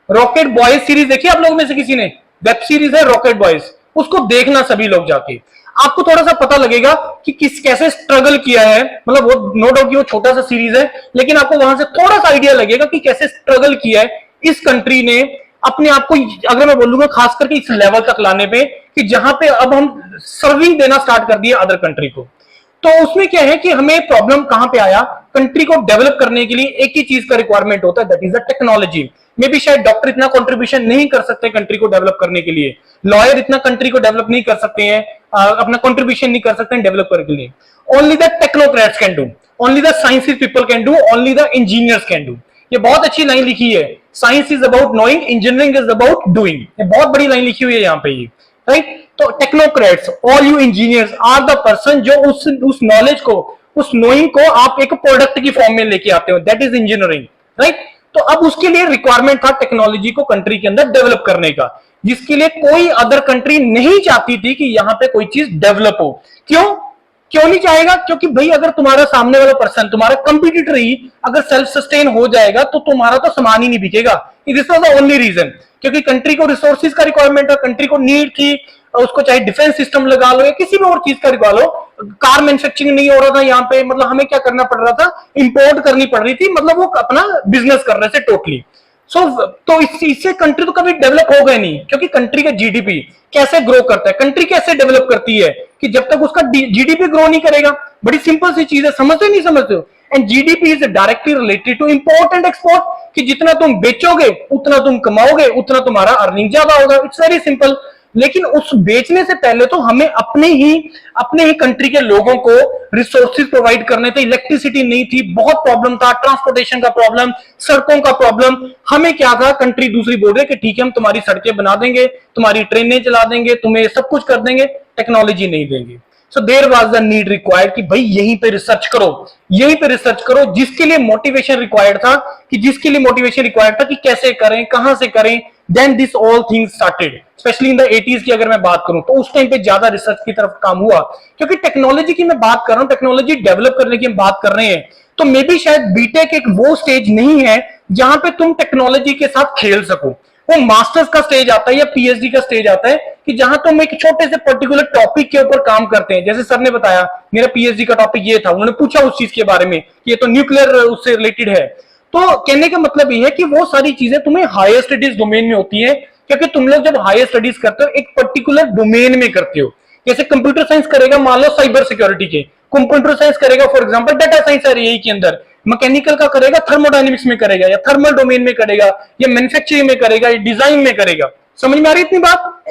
रॉकेट बॉयज सीरीज देखी है आप लोगों में से किसी ने? वेब सीरीज है रॉकेट बॉयज, उसको देखना सभी लोग जाके, आपको थोड़ा सा पता लगेगा कि किस कैसे स्ट्रगल किया है। मतलब वो नो डाउट कि वो छोटा सा सीरीज है, लेकिन आपको वहां से थोड़ा सा आइडिया लगेगा कि कैसे स्ट्रगल किया है इस कंट्री ने अपने आप को, अगर मैं बोलूंगा खास करके इस लेवल तक लाने पे कि जहां पे अब हम सर्विंग देना स्टार्ट कर दिए अदर कंट्री को। तो उसमें क्या है कि हमें प्रॉब्लम कहां पे आया? कंट्री को डेवलप करने के लिए एक ही चीज का रिक्वायरमेंट होता है, that is the technology. May be शायद डॉक्टर इतना कंट्रीब्यूशन नहीं कर सकते कंट्री को डेवलप करने के लिए, लॉयर इतना कंट्री को डेवलप नहीं कर सकते हैं, अपना कंट्रीब्यूशन नहीं कर सकते हैं डेवलप करने के लिए। Only the technocrats can do, only the science people can do, only the engineers can do. ये बहुत अच्छी लाइन लिखी है, science is about knowing, engineering is about doing. ये बहुत बड़ी लाइन लिखी हुई है यहाँ पे ये, राइट? तो technocrats, all you engineers are the person जो उस नॉलेज को, उस नोइंग को आप एक प्रोडक्ट की फॉर्म में लेके आते हो, दैट इज इंजीनियरिंग, राइट? तो अब उसके लिए रिक्वायरमेंट था टेक्नोलॉजी को कंट्री के अंदर डेवलप करने का, जिसके लिए कोई अदर कंट्री नहीं चाहती थी कि यहां पे कोई चीज डेवलप हो। क्यों क्यों नहीं चाहेगा? क्योंकि भाई अगर तुम्हारा सामने वाला पर्सन, तुम्हारा कंपटीटर ही अगर सेल्फ सस्टेन हो जाएगा तो तुम्हारा तो सामान ही नहीं बिकेगा। This was the only reason, क्योंकि कंट्री को रिसोर्सेज का रिक्वायरमेंट है, कंट्री को नीड थी, उसको चाहे डिफेंस सिस्टम लगा लो या किसी भी और चीज का लगा लो। कार मैन्युफैक्चरिंग नहीं हो रहा था यहाँ पे, मतलब हमें क्या करना पड़ रहा था? इंपोर्ट करनी पड़ रही थी, मतलब वो अपना बिजनेस कर रहे थे टोटली। तो इससे कंट्री तो कभी डेवलप होगा नहीं, क्योंकि कंट्री का जीडीपी कैसे ग्रो करता है, कंट्री कैसे डेवलप करती है कि जब तक उसका जीडीपी ग्रो नहीं करेगा। बड़ी सिंपल सी चीज है, समझते नहीं समझते हो? And GDP is directly related to import and export, कि जितना तुम बेचोगे उतना तुम कमाओगे, उतना तुम्हारा अर्निंग ज्यादा होगा। It's very simple. लेकिन उस बेचने से पहले तो हमें अपने ही कंट्री के लोगों को रिसोर्सेज प्रोवाइड करने थे। इलेक्ट्रिसिटी नहीं थी, बहुत प्रॉब्लम था, ट्रांसपोर्टेशन का प्रॉब्लम, सड़कों का प्रॉब्लम। हमें क्या था, कंट्री दूसरी बोल रही कि ठीक है हम तुम्हारी सड़कें बना देंगे, तुम्हारी ट्रेनें चला देंगे, तुम्हें सब कुछ कर देंगे, टेक्नोलॉजी नहीं देंगे। So there was the need required कि भाई यहीं पे रिसर्च करो, यहीं पे रिसर्च करो, जिसके लिए मोटिवेशन रिक्वायर्ड था, कि कैसे करें, कहां से करें। Then this all things started, specially in the 80s की अगर मैं बात करूं तो उस टाइम पे ज्यादा रिसर्च की तरफ काम हुआ, क्योंकि टेक्नोलॉजी की मैं बात कर रहा हूं, टेक्नोलॉजी डेवलप करने की हम बात कर रहे हैं। तो मे बी शायद बीटेक एक वो स्टेज नहीं है जहां पे तुम टेक्नोलॉजी के साथ खेल सको। वो मास्टर्स का स्टेज आता है या पीएचडी का स्टेज आता है कि जहां तुम एक छोटे से पर्टिकुलर टॉपिक के ऊपर काम करते हैं। जैसे सर ने बताया मेरा पीएचडी का टॉपिक ये था, उन्होंने पूछा उस चीज के बारे में कि ये तो न्यूक्लियर उससे रिलेटेड है। तो कहने का मतलब ये है कि वो सारी चीजें तुम्हें हायर स्टडीज डोमेन में होती है, क्योंकि तुम लोग जब हायर स्टडीज करते हो एक पर्टिकुलर डोमेन में करते हो। जैसे कंप्यूटर साइंस करेगा मान लो साइबर सिक्योरिटी के, कंप्यूटर साइंस करेगा फॉर एग्जांपल डाटा साइंस है यही के अंदर, मैकेनिकल का करेगा थर्मोडायनेमिक्स में करेगा, या थर्मल डोमेन में करेगा, या मैन्युफैक्चरिंग में करेगा, या डिजाइन में करेगा। समझ में आ रही इतनी बात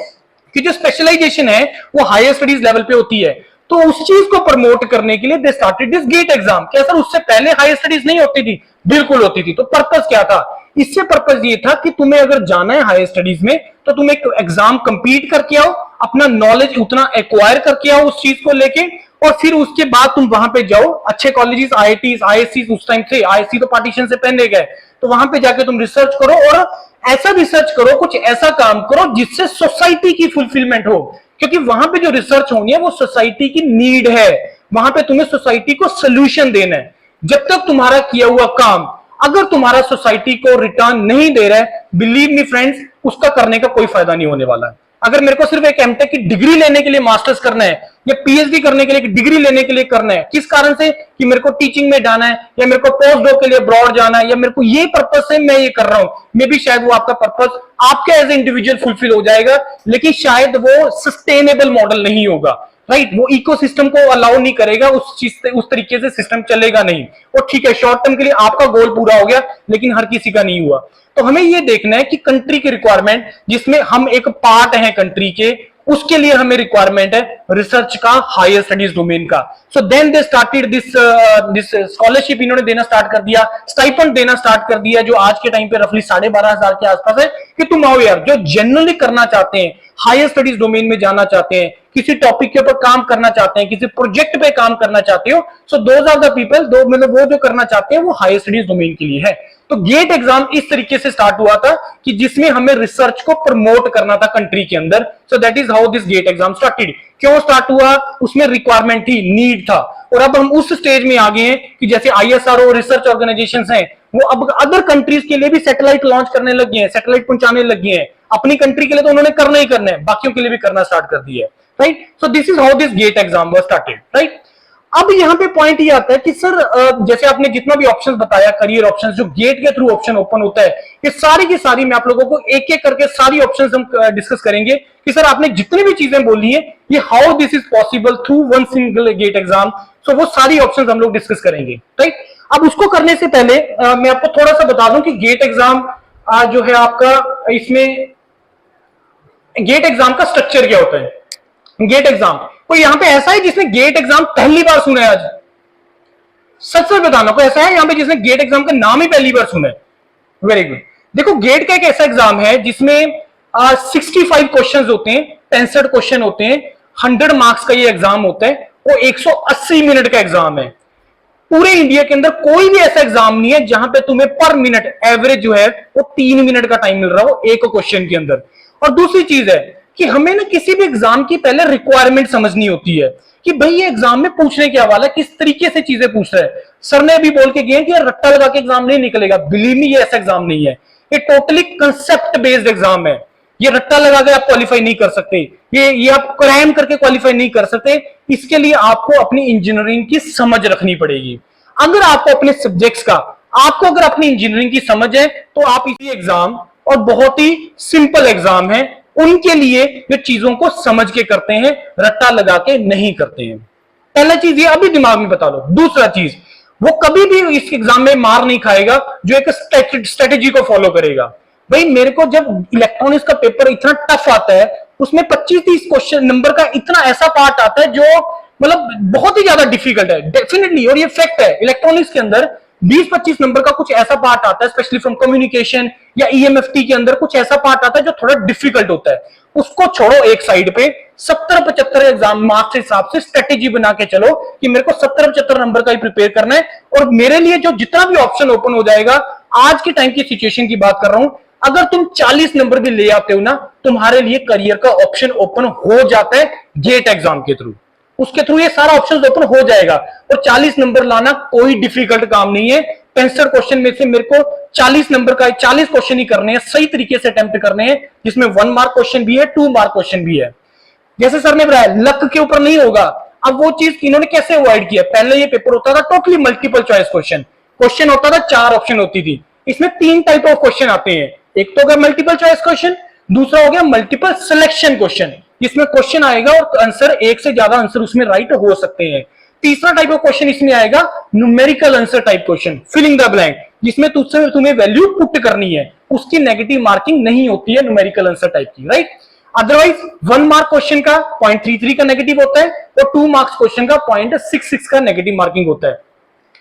कि जो स्पेशलाइजेशन है वो हायर स्टडीज लेवल पे होती है। तो उस चीज को प्रमोट करने के लिए they started this GATE exam. क्या सर उससे पहले हायर स्टडीज नहीं होती थी? बिल्कुल होती थी। तो पर्पस क्या था इससे? पर्पस ये था कि तुम्हें अगर जाना है हायर स्टडीज में तो तुम एक एग्जाम कंप्लीट करके आओ, अपना नॉलेज उतना एक्वायर करके आओ उस चीज को लेके, और फिर उसके बाद तुम वहां पे जाओ अच्छे कॉलेजेस, आईआईटीज, आईएससी, उस टाइम से आईएससी तो पार्टीशन से पहले गए, तो वहां पे जाके तुम रिसर्च करो, और ऐसा रिसर्च करो, कुछ ऐसा काम करो जिससे सोसाइटी की फुलफिलमेंट हो। क्योंकि वहां पे जो रिसर्च होनी है वो सोसाइटी की नीड है, वहां पे तुम्हें सोसाइटी को सोल्यूशन देना है। जब तक तुम्हारा किया हुआ काम अगर तुम्हारा सोसाइटी को रिटर्न नहीं दे रहा है, बिलीव मी फ्रेंड्स, उसका करने का कोई फायदा नहीं होने वाला है। अगर मेरे को सिर्फ एक एमटेक की डिग्री लेने के लिए मास्टर्स करना है या पीएचडी करने के लिए डिग्री लेने के लिए करना है, किस कारण से कि मेरे को टीचिंग में जाना है या मेरे को पोस्ट डॉक के लिए अब्रॉड जाना है या मेरे को ये पर्पस से मैं ये कर रहा हूं, मे बी शायद वो आपका पर्पस आपके एज ए इंडिविजुअल फुलफिल हो जाएगा, लेकिन शायद वो सस्टेनेबल मॉडल नहीं होगा, राइट? वो इकोसिस्टम को अलाउ नहीं करेगा, उस चीज से उस तरीके से सिस्टम चलेगा नहीं। और ठीक है, शॉर्ट टर्म के लिए आपका गोल पूरा हो गया, लेकिन हर किसी का नहीं हुआ। तो हमें ये देखना है कि कंट्री की रिक्वायरमेंट, जिसमें हम एक पार्ट हैं कंट्री के, उसके लिए हमें रिक्वायरमेंट है रिसर्च का, हायर स्टडीज डोमेन का। So then they started this scholarship, इन्होंने देना स्टार्ट कर दिया, स्टाइपेंड देना स्टार्ट कर दिया, जो आज के टाइम पे रफली 12,500 के आसपास है, कि तुम आओ यार, जो जनरली करना चाहते हैं, हायर स्टडीज डोमेन में जाना चाहते हैं, किसी टॉपिक के ऊपर काम करना चाहते हैं, किसी प्रोजेक्ट पे काम करना चाहते हो, so those are the people, दो मतलब वो जो करना चाहते हैं वो हायर स्टडीज डोमेन के लिए है। तो गेट एग्जाम इस तरीके से स्टार्ट हुआ था कि जिसमें हमें रिसर्च को प्रमोट करना था कंट्री के अंदर। So that is how this GATE exam started. क्यों स्टार्ट हुआ? उसमें रिक्वायरमेंट थी, नीड था। और अब हम उस स्टेज में आ गए हैं कि जैसे आईएसआरओ रिसर्च ऑर्गेनाइजेशंस हैं, वो अब अदर कंट्रीज के लिए भी सैटेलाइट लॉन्च करने लगे हैं, सैटेलाइट पहुंचाने लगे हैं। अपनी कंट्री के लिए तो उन्होंने करना ही करना है, बाकियों के लिए भी करना स्टार्ट कर दिया है, right? So this is how this GATE exam was started, right? अब यहाँ पे पॉइंट ये आता है कि सर जैसे आपने जितना भी ऑप्शंस बताया, करियर ऑप्शंस, जो गेट के थ्रू ऑप्शन ओपन होता है, ये सारी की सारी मैं आप लोगों को एक एक करके सारी ऑप्शंस हम डिस्कस करेंगे कि सर आपने जितनी भी चीजें बोली है, ये how this is possible through one single GATE exam. So वो सारी ऑप्शंस हम लोग डिस्कस करेंगे, राइट? अब उसको करने से पहले मैं आपको थोड़ा सा बता दूं कि गेट एग्जाम जो है आपका, इसमें गेट एग्जाम का स्ट्रक्चर क्या होता है। गेट एग्जाम कोई यहां पे ऐसा है जिसने गेट एग्जाम पहली बार सुना है? आज सच सच बताना, कोई ऐसा है यहां पे जिसने गेट एग्जाम का नाम ही पहली बार सुना है? Very good. देखो, गेट का एक ऐसा एग्जाम है जिसमें 65 क्वेश्चन होते हैं, 65 क्वेश्चन होते हैं, 100 मार्क्स का ये एग्जाम होता है, वो 180 मिनट का एग्जाम है। पूरे इंडिया के अंदर कोई भी ऐसा एग्जाम नहीं है जहां पे तुम्हें पर मिनट एवरेज जो है वो 3 मिनट का टाइम मिल रहा हो एक क्वेश्चन के अंदर। और दूसरी चीज है कि हमें ना किसी भी एग्जाम की पहले रिक्वायरमेंट समझनी होती है कि भाई ये एग्जाम में पूछने क्या वाला है, किस तरीके से चीजें पूछ रहा है। सर ने अभी बोल के गए कि यार रट्टा लगा के एग्जाम नहीं निकलेगा, बिलीव मी ये ऐसा एग्जाम नहीं है, ये टोटली कंसेप्ट बेस्ड एग्जाम है। ये रट्टा लगा के आप क्वालिफाई नहीं कर सकते, ये आप क्रैम करके क्वालिफाई नहीं कर सकते। इसके लिए आपको अपनी इंजीनियरिंग की समझ रखनी पड़ेगी। अगर आपको अपने सब्जेक्ट्स का, आपको अगर अपनी इंजीनियरिंग की समझ है तो आप इसी एग्जाम, और बहुत ही सिंपल एग्जाम है, उनके लिए जो चीजों को समझ के करते हैं, रट्टा लगा के नहीं करते हैं। पहला चीज ये अभी दिमाग में बता लो। दूसरा चीज, वो कभी भी इस एग्जाम में मार नहीं खाएगा जो एक स्ट्रेटेजी को फॉलो करेगा। भाई मेरे को जब इलेक्ट्रॉनिक्स का पेपर इतना टफ आता है, उसमें 25-30 क्वेश्चन नंबर का इतना ऐसा पार्ट आता है जो मतलब बहुत ही ज्यादा डिफिकल्ट है डेफिनेटली, और ये फैक्ट है। इलेक्ट्रॉनिक्स के अंदर 20-25 नंबर का कुछ ऐसा पार्ट आता है, स्पेशली फ्रॉम कम्युनिकेशन या ईएमएफटी के अंदर कुछ ऐसा पार्ट आता है जो थोड़ा डिफिकल्ट होता है। उसको छोड़ो एक साइड पे, 70-75 एग्जाम मार्क्स के हिसाब से स्ट्रेटेजी बना के चलो कि मेरे को 70-75 नंबर का ही प्रिपेयर करना है। और मेरे लिए जो जितना भी ऑप्शन ओपन हो जाएगा, आज के टाइम की सिचुएशन की बात कर रहा हूं, अगर तुम 40 नंबर भी ले आते हो ना, तुम्हारे लिए करियर का ऑप्शन ओपन हो जाता है गेट एग्जाम के थ्रू। उसके थ्रू ये सारा ऑप्शन ओपन हो जाएगा। और 40 नंबर लाना कोई डिफिकल्ट काम नहीं है। 65 क्वेश्चन में से मेरे को 40 नंबर का 40 क्वेश्चन ही करने हैं, सही तरीके से अटेम्प्ट करने हैं, जिसमें 1 मार्क क्वेश्चन भी है, 2 मार्क क्वेश्चन भी है। जैसे सर ने बताया लक के ऊपर नहीं होगा। अब वो चीज इन्होंने कैसे अवॉइड किया? पहले ये पेपर होता था टोटली मल्टीपल चॉइस क्वेश्चन होता था, 4 ऑप्शन होती थी। इसमें 3 टाइप ऑफ क्वेश्चन आते हैं। एक तो हो गया मल्टीपल चॉइस क्वेश्चन, दूसरा हो गया मल्टीपल सिलेक्शन क्वेश्चन, जिसमें क्वेश्चन आएगा और आंसर, एक से ज्यादा आंसर उसमें राइट हो सकते हैं। तीसरा टाइप ऑफ क्वेश्चन इसमें आएगा numerical answer type question, filling the blank, जिसमें तुझसे तुम्हें वैल्यू पुट करनी है, उसकी नेगेटिव मार्किंग नहीं होती है न्यूमेरिकल आंसर टाइप की, राइट? अदरवाइज 1 मार्क क्वेश्चन का 0.33 का नेगेटिव होता है और 2 मार्क्स क्वेश्चन का 0.66 का नेगेटिव मार्किंग होता है।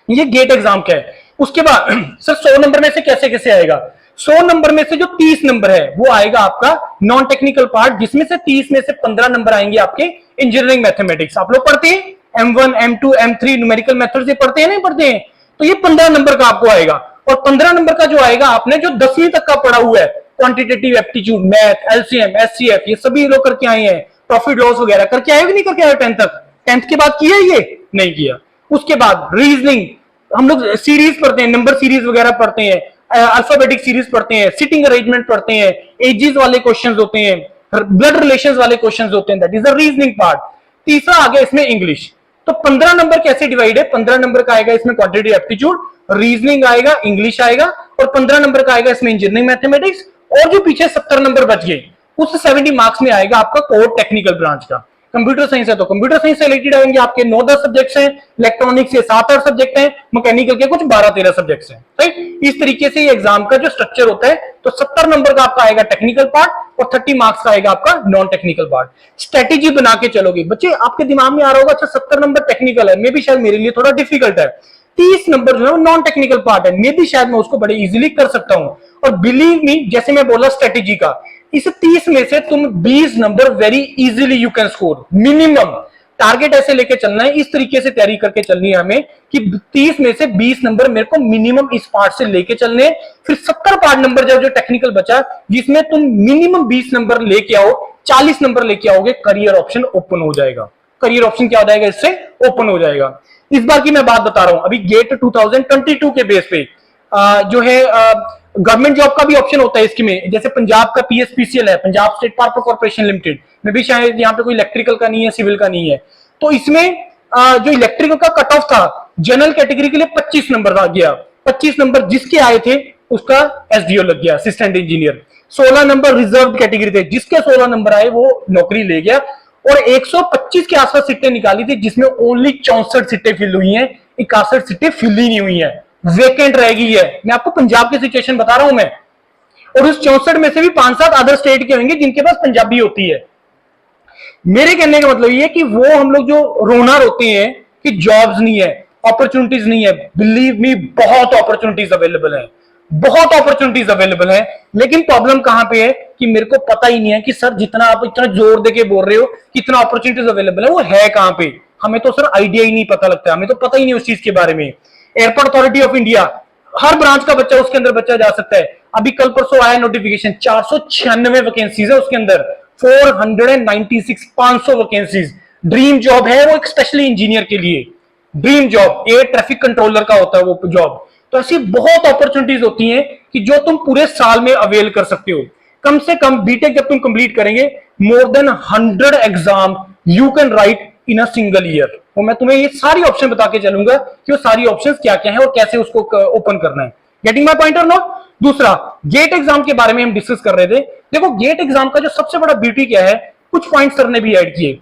ये गेट एग्जाम का है। उसके बाद सर 100 नंबर में से कैसे कैसे आएगा? 100 नंबर में से जो 30 नंबर है वो आएगा आपका नॉन टेक्निकल पार्ट, जिसमें से 30 में से 15 नंबर आएंगे आपके इंजीनियरिंग मैथमेटिक्स। आप लोग पढ़ते हैं M1, M2, M3 numerical methods ये पढ़ते हैं नहीं पढ़ते हैं? तो ये 15 नंबर का आपको आएगा। और 15 नंबर का जो आएगा, आपने जो 10वीं तक का पढ़ा हुआ है, quantitative aptitude, math, LCM, HCF, ये सभी लोग करके आए हैं, प्रॉफिट लॉस वगैरह करके आए, नहीं करके आए 10th तक? 10th के बाद किया ये नहीं किया। उसके बाद रीजनिंग, हम लोग सीरीज पढ़ते हैं, नंबर सीरीज वगैरह पढ़ते हैं, अल्फाबेटिक सीरीज पढ़ते हैं, सिटिंग अरेंजमेंट पढ़ते हैं, एजेस वाले क्वेश्चंस होते हैं, ब्लड रिलेशंस वाले क्वेश्चंस होते हैं, that is the reasoning part. तीसरा आ गया इसमें इंग्लिश। तो 15 नंबर कैसे डिवाइड है? 15 नंबर का आएगा इसमें क्वांटिटी एप्टीट्यूड, रीजनिंग आएगा, इंग्लिश आएगा, और 15 नंबर का आएगा इसमें इंजीनियरिंग मैथमेटिक्स, और जो पीछे 70 नंबर बच गए उस 70 मार्क्स में आएगा आपका कोर टेक्निकल ब्रांच का। कंप्यूटर साइंस है तो कंप्यूटर साइंस से रिलेटेड आएंगे आपके 9-10 सब्जेक्ट्स हैं, इलेक्ट्रॉनिक्स से 7-8 सब्जेक्ट हैं, मैकेनिकल के कुछ 12-13 सब्जेक्ट्स हैं, राइट। इस तरीके से ये एग्जाम का जो स्ट्रक्चर होता है, तो 70 नंबर का आपका आएगा टेक्निकल पार्ट और 30 मार्क्स का आएगा आपका नॉन टेक्निकल पार्ट। स्ट्रेटेजी बना के चलोगे बच्चे, आपके दिमाग में आ रहा होगा अच्छा 70 नंबर टेक्निकल है, मे भी शायद मेरे लिए थोड़ा डिफिकल्ट है, 30 नंबर जो है नॉन टेक्निकल पार्ट है, मे भी शायद मैं उसको बड़े इजीली कर सकता हूं। और बिलीव मी, जैसे मैं बोला स्ट्रेटेजी का, इस 30 में से तुम 20 number very easily you can score. Minimum target ऐसे लेके चलना है, इस तरीके से तैयारी करके चलनी है हमें कि 30 में से 20 नंबर मेरे को मिनिमम इस पार्ट से लेके चलने। फिर 70 पार्ट नंबर जो टेक्निकल बचा, जिसमें तुम मिनिमम 20 नंबर लेके आओ, 40 नंबर लेके आओगे, करियर ऑप्शन ओपन हो जाएगा। करियर ऑप्शन क्या हो जाएगा? इससे ओपन हो जाएगा। इस बार की मैं बात बता रहा हूं, अभी गेट 2022 के बेस पे जो है गवर्नमेंट जॉब का भी ऑप्शन होता है इसमें। जैसे पंजाब का पीएसपीसीएल है, Punjab state power corporation limited में भी शायद यहाँ पे कोई इलेक्ट्रिकल का नहीं है, सिविल का नहीं है, तो इसमें जो इलेक्ट्रिकल का कट ऑफ था जनरल कैटेगरी के लिए 25 नंबर आ गया। 25 नंबर जिसके आए थे उसका एसडीओ लग गया, assistant engineer. 16 number reserve category थे, जिसके 16 नंबर आए वो नौकरी ले गया। और 125 के आसपास सीटें निकाली थी, जिसमें ओनली 64 सीटें फिल हुई हैं, 61 सीटें फिल ही नहीं हुई हैं, वेकेंट रह गई है। मैं आपको पंजाब की सिचुएशन बता रहा हूं मैं, और उस 64 में से भी 5-7 अदर स्टेट के होंगे जिनके पास पंजाबी होती है। मेरे कहने का मतलब ये कि वो हम लोग जो रोना रोते हैं कि जॉब्स नहीं है, अपॉर्चुनिटीज नहीं है, बिलीव मी बहुत अपॉर्चुनिटीज अवेलेबल है, बहुत अपॉर्चुनिटीज अवेलेबल है। लेकिन प्रॉब्लम कहां पे है कि मेरे को पता ही नहीं है कि सर जितना आप इतना जोर देके बोल रहे हो कितना अपॉर्चुनिटीज अवेलेबल है, वो है कहां पे। हमें तो सर आइडिया ही नहीं पता लगता, हमें तो पता ही नहीं उस चीज के बारे में। Airport authority of India, her branch का बच्चा उसके अंदर बच्चा जा सकता है। अभी कल परसों आया नोटिफिकेशन, 496 वैकेंसीज है उसके अंदर, 496 500 वैकेंसीज। ड्रीम जॉब है वो, एक स्पेशली इंजीनियर के लिए dream job, air traffic controller का होता है वो जॉब। तो ऐसी बहुत अपॉर्चुनिटीज होती हैं कि जो तुम पूरे साल में अवेल कर सकते हो। कम से कम बीटेक जब तुम कंप्लीट करेंगे, more than 100 exam you can right in a single year. तो मैं तुम्हें ये सारी ऑप्शन बता के चलूंगा कि वो सारी ऑप्शंस क्या क्या है और कैसे उसको ओपन करना है। गेटिंग माय पॉइंट और नॉट? दूसरा, गेट एग्जाम के बारे में हम डिस्कस कर रहे थे। देखो गेट एग्जाम का जो सबसे बड़ा ब्यूटी क्या है, कुछ पॉइंट सर ने भी ऐड किए,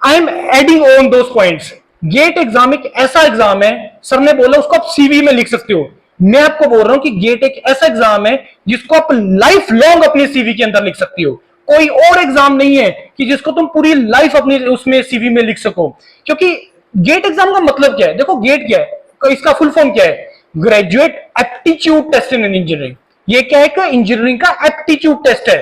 I am adding on those points. GATE exam एक ऐसा एग्जाम है, सर ने बोला उसको आप सीवी में लिख सकते हो। मैं आपको बोल रहा हूं कि गेट एक ऐसा एग्जाम है जिसको आप लाइफ लॉन्ग अपने सीवी के अंदर लिख सकते हो। कोई और एग्जाम नहीं है कि जिसको तुम पूरी लाइफ अपनी उसमें सीवी में लिख सको। क्योंकि गेट एग्जाम का मतलब क्या है? देखो गेट क्या है, इसका फुल फॉर्म क्या है? Graduate aptitude test in engineering. ये क्या है? इंजीनियरिंग का एप्टीट्यूड टेस्ट है,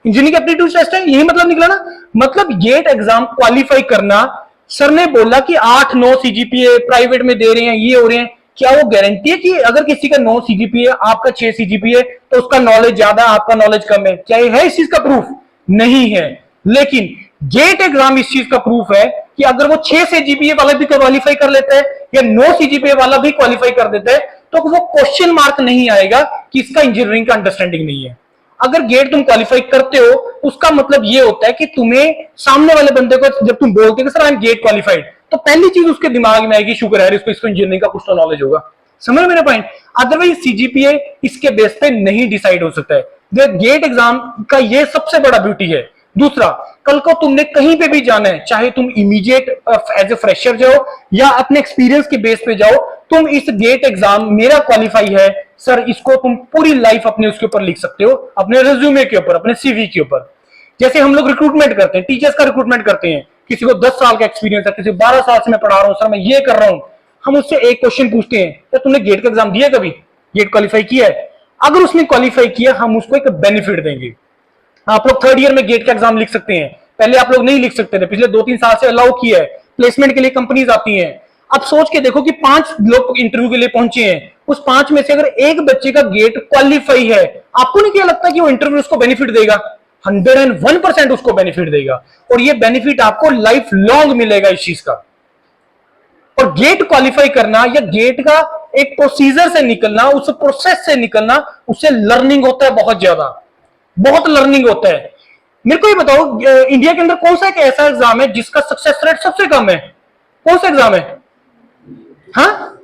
इंजीनियरिंग एप्टीट्यूड टेस्ट है, यही मतलब निकला ना। मतलब गेट एग्जाम क्वालिफाई करना, सर ने बोला कि 8-9 सीजीपीए प्राइवेट में दे रहे हैं, ये हो रहे हैं, क्या वो गारंटी है कि अगर किसी का 9 सीजीपीए, आपका 6 सीजीपीए, तो उसका नॉलेज ज्यादा, आपका नॉलेज कम है? क्या ये है इस चीज का प्रूफ? नहीं है। लेकिन गेट एग्जाम इस चीज का प्रूफ है कि अगर वो 6 सीजीपीए वाला भी क्वालिफाई कर लेता है या 9 सीजीपीए वाला भी क्वालिफाई कर देता है, तो वो क्वेश्चन मार्क नहीं आएगा कि इसका इंजीनियरिंग का अंडरस्टैंडिंग नहीं है। अगर गेट तुम क्वालिफाई करते हो, उसका मतलब ये होता है कि तुम्हें सामने वाले बंदे को जब तुम बोलते हो sir I am GATE qualified, तो पहली चीज उसके दिमाग में आएगी शुक्र है इसको इंजीनियरिंग का कुछ तो नॉलेज होगा। समझ मेरा पॉइंट? अदरवाइज सीजीपीए इसके बेस पे नहीं डिसाइड हो सकता है। गेट एग्जाम का ये सबसे बड़ा ब्यूटी है। दूसरा, कल को तुमने कहीं पे भी जाना है, चाहे तुम इमीडिएट एज ए फ्रेशर जाओ या अपने एक्सपीरियंस के बेस पे जाओ, तुम इस गेट एग्जाम मेरा क्वालिफाई है सर, इसको तुम पूरी लाइफ अपने उसके ऊपर लिख सकते हो, अपने रिज्यूमे के ऊपर, अपने सीवी के ऊपर। जैसे हम लोग रिक्रूटमेंट करते हैं, टीचर्स का रिक्रूटमेंट करते हैं, किसी को 10 साल का एक्सपीरियंस है, किसी 12 साल से मैं पढ़ा रहा हूं, सर मैं ये कर रहा हूं, हम उससे एक क्वेश्चन पूछते हैं, तो तुमने गेट का एग्जाम दिया, कभी गेट क्वालिफाई किया है? अगर उसने क्वालिफाई किया, हम उसको एक बेनिफिट देंगे। आप लोग 3rd ईयर में गेट का एग्जाम लिख सकते हैं, पहले आप लोग नहीं लिख सकते थे, पिछले 2-3 साल से अलाउ किया है। प्लेसमेंट के लिए कंपनीज आती हैं। अब सोच के देखो कि 5 लोग इंटरव्यू के लिए पहुंचे हैं, उस 5 में से अगर एक बच्चे का गेट क्वालिफाई है, आपको नहीं क्या लगता कि वो इंटरव्यू उसको बेनिफिट देगा? 101% उसको बेनिफिट देगा, और ये बेनिफिट आपको लाइफ लॉन्ग मिलेगा इस चीज का। और गेट क्वालिफाई करना या गेट का एक प्रोसीजर से निकलना, उस प्रोसेस से निकलना, उससे लर्निंग होता है बहुत ज्यादा, बहुत लर्निंग होता है। मेरे को ये बताओ इंडिया के अंदर कौन सा एक ऐसा एग्जाम है जिसका सक्सेस रेट सबसे कम है? कौन सा एग्जाम है? हाँ,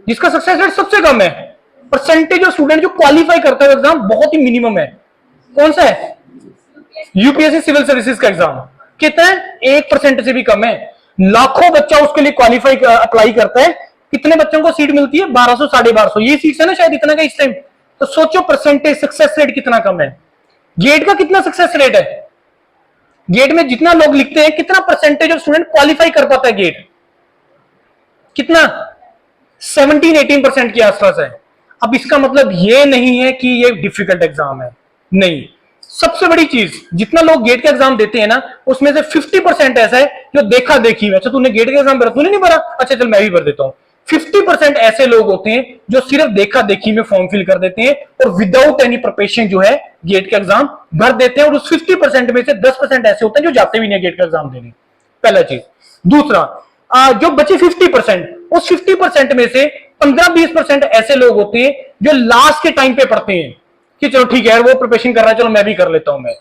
जिसका सक्सेस रेट सबसे कम है, परसेंटेज ऑफ स्टूडेंट जो क्वालिफाई करता है एग्जाम बहुत ही मिनिमम है, कौन सा है? यूपीएससी सिविल सर्विसेज का एग्जाम। कितना है? 1% से भी कम है। लाखों बच्चा उसके लिए क्वालिफाई अप्लाई करता है, कितने बच्चों को सीट मिलती है? 1200 1250, ये सीट है ना शायद इतना का इस टाइम। तो सोचो परसेंटेज सक्सेस रेट कितना कम है। गेट का कितना सक्सेस रेट है? गेट में जितना लोग लिखते हैं, कितना परसेंटेज ऑफ स्टूडेंट क्वालिफाई कर पाता है गेट? कितना? 17-18% के आसपास है। अब इसका मतलब ये नहीं है कि ये डिफिकल्ट एग्जाम है, नहीं। सबसे बड़ी चीज, जितना लोग गेट का एग्जाम देते हैं ना, उसमें से 50% ऐसा है जो देखा देखी में, अच्छा तूने गेट का एग्जाम भरा, तूने नहीं भरा, अच्छा चल मैं भी भर देता हूं। 50% ऐसे लोग होते हैं जो सिर्फ देखा देखी में फॉर्म फिल कर देते हैं और विदाउट एनी प्रिपरेशन जो है गेट का एग्जाम भर देते हैं, और उस 50% में से 10% ऐसे होते हैं जो जाते भी नहीं गेट का एग्जाम देने। पहला चीज। दूसरा, जो बचे 50%, उस 50% में से 15-20% ऐसे लोग होते हैं जो लास्ट के टाइम पे पढ़ते हैं कि चलो ठीक है वो प्रिपरेशन कर रहा है, चलो मैं भी कर लेता हूं मैं।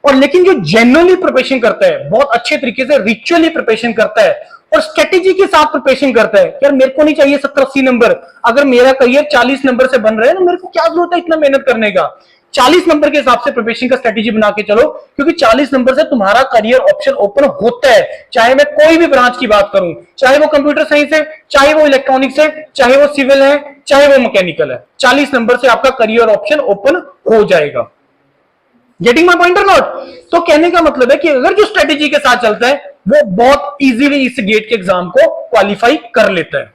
और लेकिन जो जेन्युइनली प्रिपरेशन करता है, बहुत अच्छे तरीके से रिचुअली प्रिपरेशन करता है और स्ट्रेटेजी के साथ प्रिपरेशन करता है, यार मेरे को नहीं चाहिए 70-80 नंबर, अगर मेरा करियर 40 नंबर से बन रहा है ना, मेरे को क्या जरूरत है इतना मेहनत करने का? 40 नंबर के हिसाब से प्रिपरेशन का स्ट्रेटेजी बना के चलो, क्योंकि 40 नंबर से तुम्हारा करियर ऑप्शन ओपन होता है। चाहे मैं कोई भी ब्रांच की बात करूं, चाहे वो कंप्यूटर साइंस है, चाहे वो इलेक्ट्रॉनिक्स है, चाहे वो सिविल है, चाहे वो मैकेनिकल है, 40 नंबर से आपका करियर ऑप्शन ओपन हो जाएगा। गेटिंग माय पॉइंट और नॉट? तो कहने का मतलब है कि अगर जो स्ट्रेटेजी के साथ चलता है वो बहुत इजीली इस गेट के एग्जाम को क्वालिफाई कर लेता है।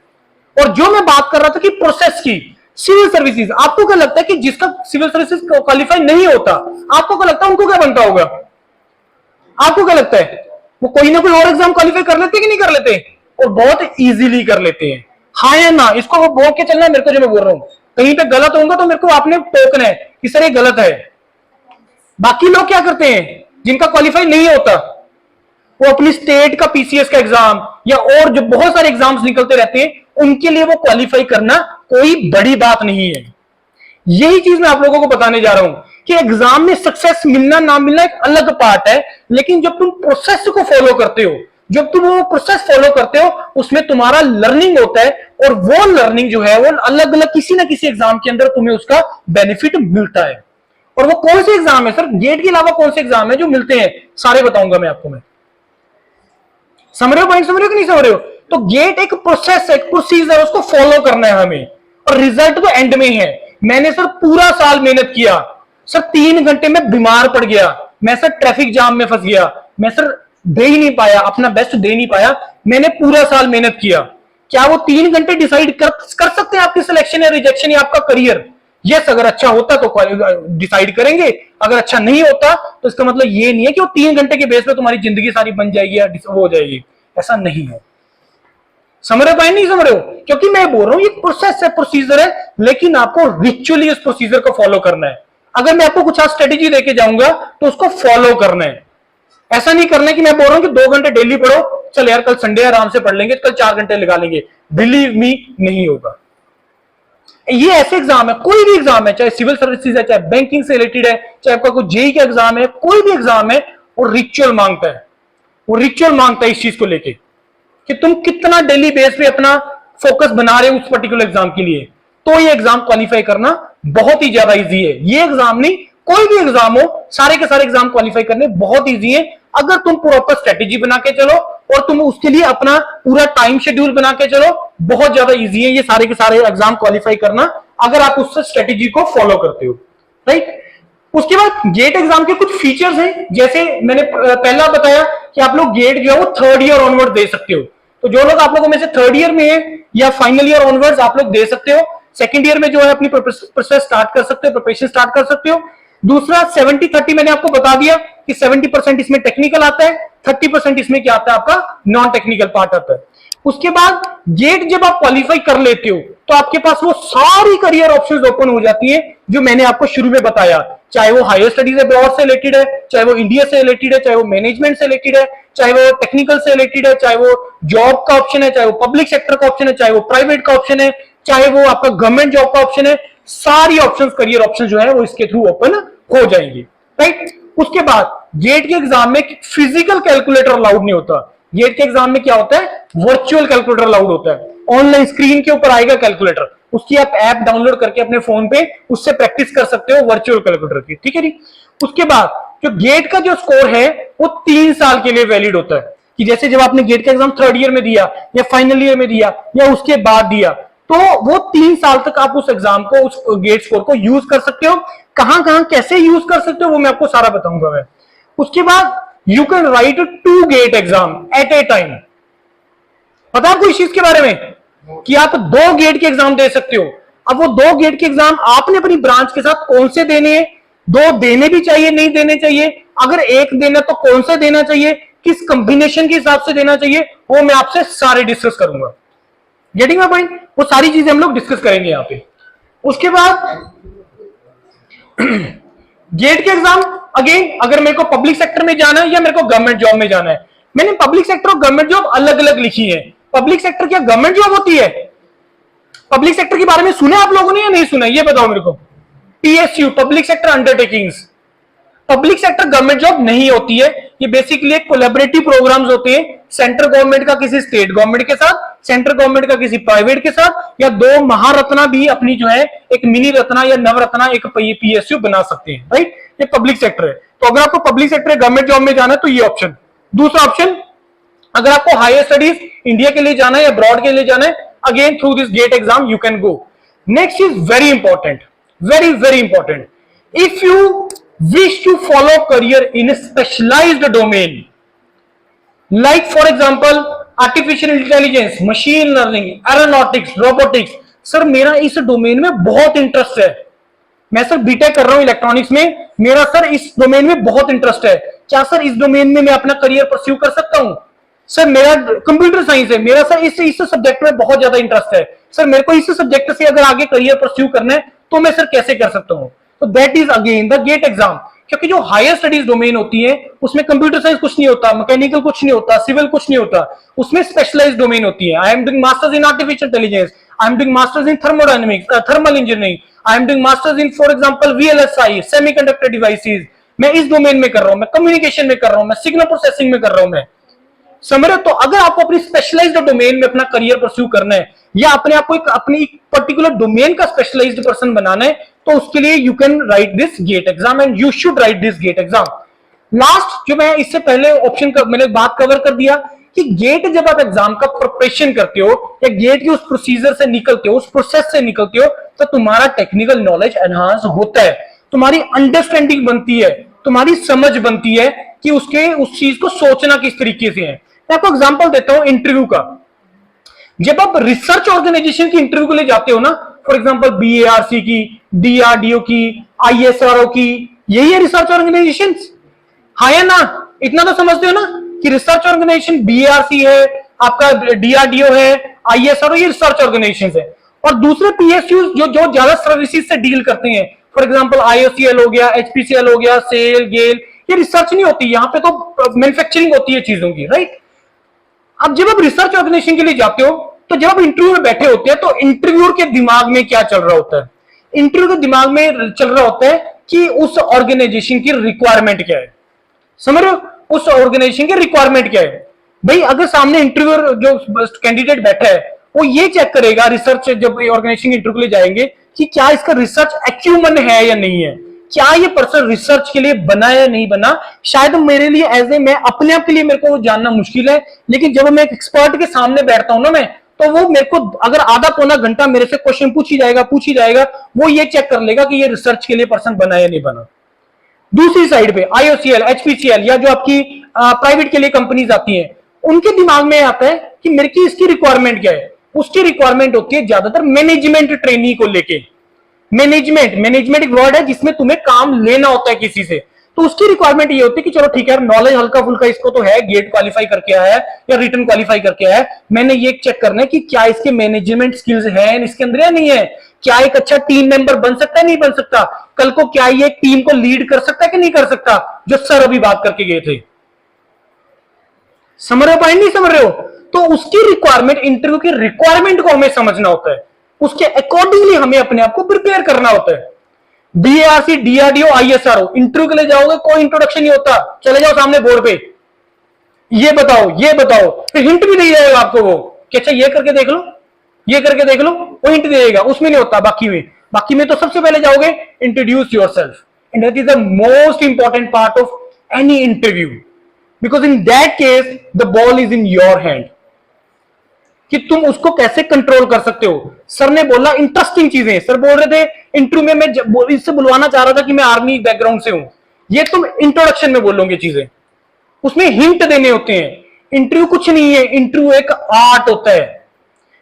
और जो मैं बात कर रहा था कि प्रोसेस की, सिविल सर्विसेज, आपको क्या लगता है कि जिसका सिविल सर्विसेज क्वालिफाई नहीं होता, आपको क्या लगता है उनको क्या बनता होगा? आपको क्या लगता है वो कोई ना कोई और एग्जाम क्वालिफाई कर लेते कि नहीं कर लेते? और बहुत इजीली कर लेते हैं। हाँ या ना? इसको वो बोल के चलना है मेरे को, जो मैं बोल रहा हूं कहीं पे गलत होगा तो मेरे को आपने टोकना है कि सर ये गलत है। बाकी लोग क्या करते हैं जिनका क्वालिफाई नहीं होता, वो अपनी स्टेट का पीसीएस का एग्जाम या और जो बहुत सारे एग्जाम्स निकलते रहते हैं, उनके लिए वो क्वालिफाई करना कोई बड़ी बात नहीं है। यही चीज मैं आप लोगों को बताने जा रहा हूं कि एग्जाम में सक्सेस मिलना ना मिलना एक अलग पार्ट है, लेकिन जब तुम प्रोसेस को फॉलो करते हो, जब तुम वो प्रोसेस फॉलो करते हो, उसमें तुम्हारा लर्निंग होता है, और वो लर्निंग जो है वो अलग अलग किसी ना किसी एग्जाम के अंदर तुम्हें उसका बेनिफिट मिलता है। और वो कौन से एग्जाम है सर? गेट के अलावा कौन से एग्जाम है जो मिलते हैं? सारे बताऊंगा मैं आपको। मैं समझ रहे हो पॉइंट? समझ रहे हो कि नहीं समझ रहे हो? तो गेट एक प्रोसेस है, एक प्रोसीजर, उसको फॉलो करना है हमें, और रिजल्ट तो एंड में ही है। मैंने सर पूरा साल मेहनत किया सर, 3 घंटे में बीमार पड़ गया, मैं सर ट्रैफिक जाम में फंस गया, मैं सर दे ही नहीं पाया, अपना बेस्ट दे नहीं पाया, मैंने पूरा साल मेहनत किया। क्या वो 3 घंटे डिसाइड कर सकते हैं आपकी सिलेक्शन या रिजेक्शन या आपका करियर? यस, अगर अच्छा होता तो डिसाइड करेंगे, अगर अच्छा नहीं होता तो इसका मतलब ये नहीं है कि वो 3 घंटे के बेस पे तुम्हारी जिंदगी सारी बन जाएगी या वो हो जाएगी, ऐसा नहीं है। समझ रहे हो नहीं समझ रहे हो? क्योंकि मैं बोल रहा हूं ये प्रोसेस है, प्रोसीजर है, लेकिन आपको रिचुअली उस प्रोसीजर को फॉलो करना है। अगर मैं आपको कुछ स्ट्रेटेजी देके जाऊंगा तो उसको फॉलो करना है। ऐसा नहीं करना है कि मैं बोल रहा हूं कि 2 घंटे डेली पढ़ो, चल यार कल संडे आराम से पढ़ लेंगे, कल 4 घंटे लगा लेंगे, बिलीव मी नहीं होगा। ये ऐसे एग्जाम है, कोई भी एग्जाम है, चाहे सिविल सर्विसेज है, चाहे बैंकिंग से रिलेटेड है, चाहे आपका कोई जेई का एग्जाम है, कोई भी एग्जाम है, वो रिचुअल मांगता है। वो रिचुअल मांगता है इस चीज को लेके कि तुम कितना डेली बेस पे अपना फोकस बना रहे हो उस पर्टिकुलर एग्जाम के लिए, तो ये एग्जाम क्वालिफाई करना बहुत ही ज्यादा इजी है। ये एग्जाम नहीं, कोई भी एग्जाम हो, सारे के सारे एग्जाम क्वालिफाई करने बहुत इजी है, अगर तुम प्रॉपर स्ट्रेटेजी बना के चलो और तुम उसके लिए अपना पूरा टाइम शेड्यूल बना के चलो, बहुत ज्यादा इजी है ये सारे के सारे एग्जाम क्वालिफाई करना, अगर आप उस स्ट्रेटेजी को फॉलो करते हो, राइट। उसके बाद गेट एग्जाम के कुछ फीचर्स हैं, जैसे मैंने पहला बताया कि आप लोग गेट जो है वो 3rd ईयर ऑनवर्ड दे सकते हो। तो जो लोग आप लोगों में से 3rd ईयर में है या फाइनल ईयर ऑनवर्ड्स आप लोग दे सकते हो। 2nd ईयर में जो है अपनी प्रोसेस स्टार्ट कर सकते हो, प्रिपरेशन स्टार्ट कर सकते हो। दूसरा 70-30 मैंने आपको बता दिया कि 70% इसमें टेक्निकल आता है, 30% इसमें क्या आता है आपका नॉन टेक्निकल पार्ट आता है। उसके बाद गेट जब आप क्वालिफाई कर लेते हो तो आपके पास वो सारी करियर ऑप्शंस ओपन हो जाती है जो मैंने आपको शुरू में बताया, चाहे वो हायर स्टडीज अब्रॉड से रिलेटेड है, चाहे वो इंडिया से रिलेटेड है, चाहे वो मैनेजमेंट से रिलेटेड है, चाहे वो टेक्निकल से रिलेटेड है, चाहे वो जॉब का ऑप्शन है, चाहे वो पब्लिक सेक्टर का ऑप्शन है, चाहे वो प्राइवेट का ऑप्शन है, चाहे वो आपका गवर्नमेंट जॉब का ऑप्शन है, सारी ऑप्शंस, करियर ऑप्शन जो है वो इसके थ्रू ओपन हो जाएंगे, राइट। उसके बाद गेट के एग्जाम में फिजिकल कैलकुलेटर अलाउड नहीं होता। गेट के एग्जाम में क्या होता है, वर्चुअल कैलकुलेटर अलाउड होता है। ऑनलाइन स्क्रीन के ऊपर आएगा कैलकुलेटर, उसकी आप ऐप डाउनलोड करके अपने फोन पे उससे प्रैक्टिस कर सकते हो वर्चुअल कैलकुलेटर की, ठीक है जी। उसके बाद जो गेट का जो स्कोर है वो 3 साल के लिए वैलिड होता है, कि जैसे जब आपने गेट का एग्जाम 3rd ईयर में दिया या फाइनल ईयर में दिया या उसके बाद दिया, तो वो 3 साल तक आप उस एग्जाम को, उस गेट स्कोर को यूज कर सकते हो। कहां कहां कैसे यूज कर सकते हो वो मैं आपको सारा बताऊंगा मैं। उसके बाद you can write 2 GATE exam at a time. पता है आपको इस चीज के बारे में कि आप 2 गेट के एग्जाम दे सकते हो। अब वो 2 गेट के एग्जाम आपने अपनी ब्रांच के साथ कौन से देने हैं, 2 देने भी चाहिए, नहीं देने चाहिए, अगर 1 देना तो कौन से देना चाहिए, किस कंबिनेशन के हिसाब से देना चाहिए, वो मैं आपसे सारे डिस्कस करूंगा। Getting my point? वो सारी चीजें हम लोग डिस्कस करेंगे यहां पे। उसके बाद गेट के एग्जाम अगेन, अगर मेरे को पब्लिक सेक्टर में जाना है या मेरे को गवर्नमेंट जॉब में जाना है, मैंने पब्लिक सेक्टर और गवर्नमेंट जॉब अलग अलग लिखी है। पब्लिक सेक्टर क्या गवर्नमेंट जॉब होती है? पब्लिक सेक्टर के बारे में सुना आप लोगों ने या नहीं सुना, ये बताओ मेरे को। PSU, public sector undertakings, public sector government job नहीं होती है। ये बेसिकली एक कोलैबोरेटिव प्रोग्राम्स होते हैं, सेंट्रल गवर्नमेंट का किसी स्टेट गवर्नमेंट के साथ, सेंट्रल गवर्नमेंट का किसी प्राइवेट के साथ, या 2 महारत्ना भी अपनी जो है एक मिनी रत्ना या नवरत्ना एक पीएसयू बना सकते हैं, राइट। ये पब्लिक सेक्टर है। तो अगर आपको पब्लिक सेक्टर गवर्नमेंट जॉब में जाना है तो ये ऑप्शन। दूसरा ऑप्शन, अगर आपको हायर स्टडीज इंडिया के लिए जाना है या अब्रॉड के लिए जाना है, again through this GATE exam you can go. Next is very important, very very important, if you wish to follow career in a specialized domain, like for example artificial intelligence, machine learning, aeronautics, robotics, sir मेरा इस domain में बहुत interest है, मैं sir BTech कर रहा हूं electronics में, मेरा सर इस डोमेन में बहुत इंटरेस्ट है, क्या सर इस डोमेन में मैं अपना करियर परस्यू कर सकता हूं? सर मेरा कंप्यूटर साइंस है, मेरा सर इस सब्जेक्ट में बहुत ज्यादा इंटरेस्ट है, सर मेरे को इस सब्जेक्ट से अगर आगे करियर परस्यू करना है तो मैं सर कैसे कर सकता हूं? तो that is again the GATE exam. क्योंकि जो हायर स्टडीज डोमेन होती है उसमें कंप्यूटर साइंस कुछ नहीं होता, मैकेनिकल कुछ नहीं होता, सिविल कुछ नहीं होता, उसमें स्पेशलाइज्ड डोमेन होती है। I am doing masters in artificial intelligence, I am doing masters in thermodynamics, thermal engineering, I am doing masters in for example VLSI, semiconductor devices, मैं इस डोमेन में कर रहा हूं, मैं कम्युनिकेशन में कर रहा हूं, मैं सिग्नल प्रोसेसिंग में कर रहा हूं, मैं समझ रहे हो? तो अगर आपको अपनी स्पेशलाइज्ड डोमेन में अपना करियर परस्यू करना है या अपने आप को अपनी पर्टिकुलर डोमेन का स्पेशलाइज्ड पर्सन बनाना है, तो उसके लिए you can write this GATE exam and you should write this GATE exam. Last जो मैं इससे पहले ऑप्शन मैंने बात कवर कर दिया कि गेट जब आप एग्जाम का प्रिपरेशन करते हो या गेट के उस प्रोसीजर से निकलते हो, उस प्रोसेस से निकलते हो, तो तुम्हारा टेक्निकल नॉलेज एनहांस होता है, तुम्हारी अंडरस्टैंडिंग बनती है, तुम्हारी समझ बनती है कि उस चीज को सोचना किस तरीके से है। मैं आपको एग्जांपल देता हूं इंटरव्यू का। जब आप रिसर्च ऑर्गेनाइजेशन की इंटरव्यू के लिए जाते हो ना, फॉर एग्जांपल बीएआरसी की, डीआरडीओ की, आईएसआरओ की, यही है रिसर्च ऑर्गेनाइजेशन, हाँ या ना? इतना तो समझते हो ना कि रिसर्च ऑर्गेनाइजेशन बीएआरसी है, आपका डीआरडीओ है, आईएसआरओ, ये रिसर्च ऑर्गेनाइजेशन है। और दूसरे पीएसयू जो ज्यादा सर्विसेज से डील करते हैं, फॉर एग्जांपल आईओसीएल हो गया, एचपीसीएल हो गया, सेल, गेल, ये रिसर्च नहीं होती, यहां पे तो मैन्युफैक्चरिंग होती है चीजों की, राइट। अब जब आप रिसर्च ऑर्गेनाइजेशन के लिए जाते हो तो जब आप इंटरव्यू में बैठे होते हैं तो इंटरव्यूअर के दिमाग में क्या चल रहा होता है? इंटरव्यू के दिमाग में चल रहा होता है कि उस ऑर्गेनाइजेशन की रिक्वायरमेंट क्या है, समझ रहे हो? उस ऑर्गेनाइजेशन की रिक्वायरमेंट क्या है भाई? अगर सामने इंटरव्यूअर जो कैंडिडेट बैठा है वो ये चेक करेगा रिसर्च, जब ऑर्गेनाइजेशन इंटरव्यू के लिए जाएंगे, कि क्या इसका रिसर्च एक्यूमन है या नहीं है, क्या ये पर्सन रिसर्च के लिए बना है या नहीं बना। शायद मेरे लिए एज ए, मैं अपने आप के लिए मेरे को जानना मुश्किल है, लेकिन जब मैं एक एक्सपर्ट के सामने बैठता हूं ना मैं, तो वो मेरे को अगर आधा पौना घंटा मेरे से क्वेश्चन पूछ ही जाएगा, वो ये चेक कर लेगा कि ये रिसर्च के लिए पर्सन बना है या नहीं बना। दूसरी साइड पे आईओसीएल, एचपीसीएल या जो आपकी प्राइवेट के लिए कंपनीज आती हैं, उनके दिमाग में आता है कि मेरे की इसकी रिक्वायरमेंट क्या है। उसकी रिक्वायरमेंट होती है ज्यादातर मैनेजमेंट ट्रेनी को लेके। मैनेजमेंट एक वर्ड है जिसमें तुम्हें काम लेना होता है किसी से, तो उसकी रिक्वायरमेंट ये होती है कि चलो ठीक है, नॉलेज हल्का फुल्का इसको तो है, गेट क्वालिफाई करके आया है या रिटर्न क्वालिफाई करके आया है, मैंने ये चेक करना है कि क्या इसके मैनेजमेंट स्किल्स हैं इसके अंदर या नहीं है, क्या एक अच्छा टीम मेंबर बन सकता है नहीं बन सकता, कल को क्या ये टीम को लीड कर सकता है कि नहीं कर सकता, जो सर अभी बात करके गए थे। समझ रहे हो पॉइंट, नहीं समझ रहे हो? तो उसकी रिक्वायरमेंट, इंटरव्यू की रिक्वायरमेंट को हमें समझना होता है, उसके अकॉर्डिंगली हमें अपने आप को प्रिपेयर करना होता है। बीएआरसी, डीआरडीओ, आईएसआरओ, इंटरव्यू के लिए जाओगे कोई इंट्रोडक्शन नहीं होता, चले जाओ सामने बोर्ड पे, ये बताओ ये बताओ, फिर हिंट भी नहीं जाएगा आपको वो कि अच्छा ये करके देख लो, ये करके देख लो, वो हिंट देगा, उसमें नहीं होता। बाकी में तो सबसे पहले जाओगे introduce yourself, and that is the most important part of any interview, because in that case the ball is in your hand, कि तुम उसको कैसे कंट्रोल कर सकते हो। सर ने बोला इंटरेस्टिंग चीजें, सर बोल रहे थे इंटरव्यू में, मैं इससे बुलवाना चाह रहा था कि मैं आर्मी बैकग्राउंड से हूं, ये तुम इंट्रोडक्शन में बोलोगे चीजें, उसमें हिंट देने होते हैं। इंटरव्यू कुछ नहीं है, इंटरव्यू एक आर्ट होता है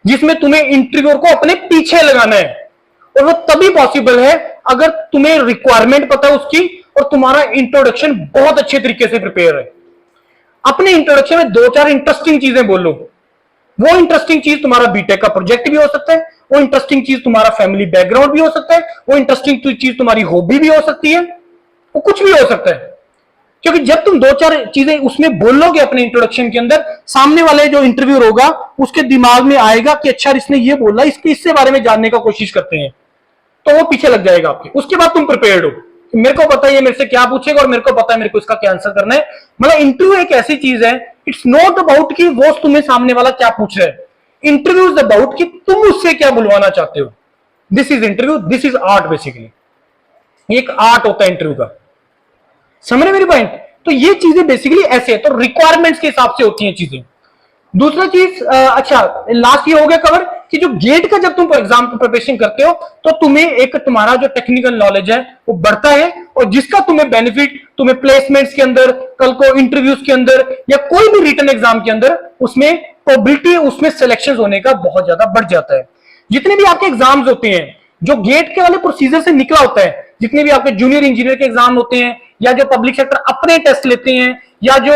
जिसमें तुम्हें इंटरव्यूअर को अपने पीछे लगाना है, और वो तभी पॉसिबल है अगर तुम्हें रिक्वायरमेंट पता है उसकी और तुम्हारा इंट्रोडक्शन बहुत अच्छे तरीके से प्रिपेयर है। अपने इंट्रोडक्शन में 2-4 इंटरेस्टिंग चीजें बोलो। वो इंटरेस्टिंग चीज तुम्हारा बीटेक का प्रोजेक्ट भी हो सकता है, वो इंटरेस्टिंग चीज तुम्हारा फैमिली बैकग्राउंड भी हो सकता है, वो इंटरेस्टिंग चीज तुम्हारी हॉबी भी हो सकती है, वो कुछ भी हो सकता है। क्योंकि जब तुम 2-4 चीजें उसमें बोलोगे अपने इंट्रोडक्शन के अंदर, सामने वाले जो इंटरव्यूअर होगा उसके दिमाग में आएगा कि अच्छा इसने ये बोला, इसके बारे में जानने का कोशिश करते हैं, तो वो पीछे लग जाएगा आपके। उसके बाद तुम प्रिपेयर्ड हो, मेरे को पता है ये मेरे से क्या पूछेगा और मेरे को पता है मेरे को इसका क्या आंसर करना है। मतलब इंटरव्यू एक ऐसी चीज है, इट्स नॉट अबाउट कि वो तुम्हें सामने वाला क्या पूछ रहा है, इंटरव्यू इज अबाउट कि तुम उससे क्या बुलवाना चाहते हो। This is interview, this is art basically, एक आर्ट होता है इंटरव्यू का। समझ रहे मेरी पॉइंट? तो ये चीजें बेसिकली ऐसे है, तो रिक्वायरमेंट्स के हिसाब से होती हैं चीजें। दूसरा चीज, अच्छा लास्ट ये हो गया कवर कि जो गेट का जब तुम एग्जाम की प्रिपरेशन करते हो तो तुम्हें एक तुम्हारा जो टेक्निकल नॉलेज है वो बढ़ता है, और जिसका तुम्हें बेनिफिट तुम्हें प्लेसमेंट्स के अंदर, कल को इंटरव्यूज के अंदर या कोई भी रिटन एग्जाम के अंदर उसमें प्रोबेबिलिटी, उसमें सिलेक्शन होने का बहुत ज्यादा बढ़ जाता है। जितने भी आपके एग्जाम्स होते हैं जो गेट के वाले प्रोसीजर से निकला होता है, जितने भी आपके जूनियर इंजीनियर के एग्जाम होते हैं या जो पब्लिक सेक्टर अपने टेस्ट लेते हैं या जो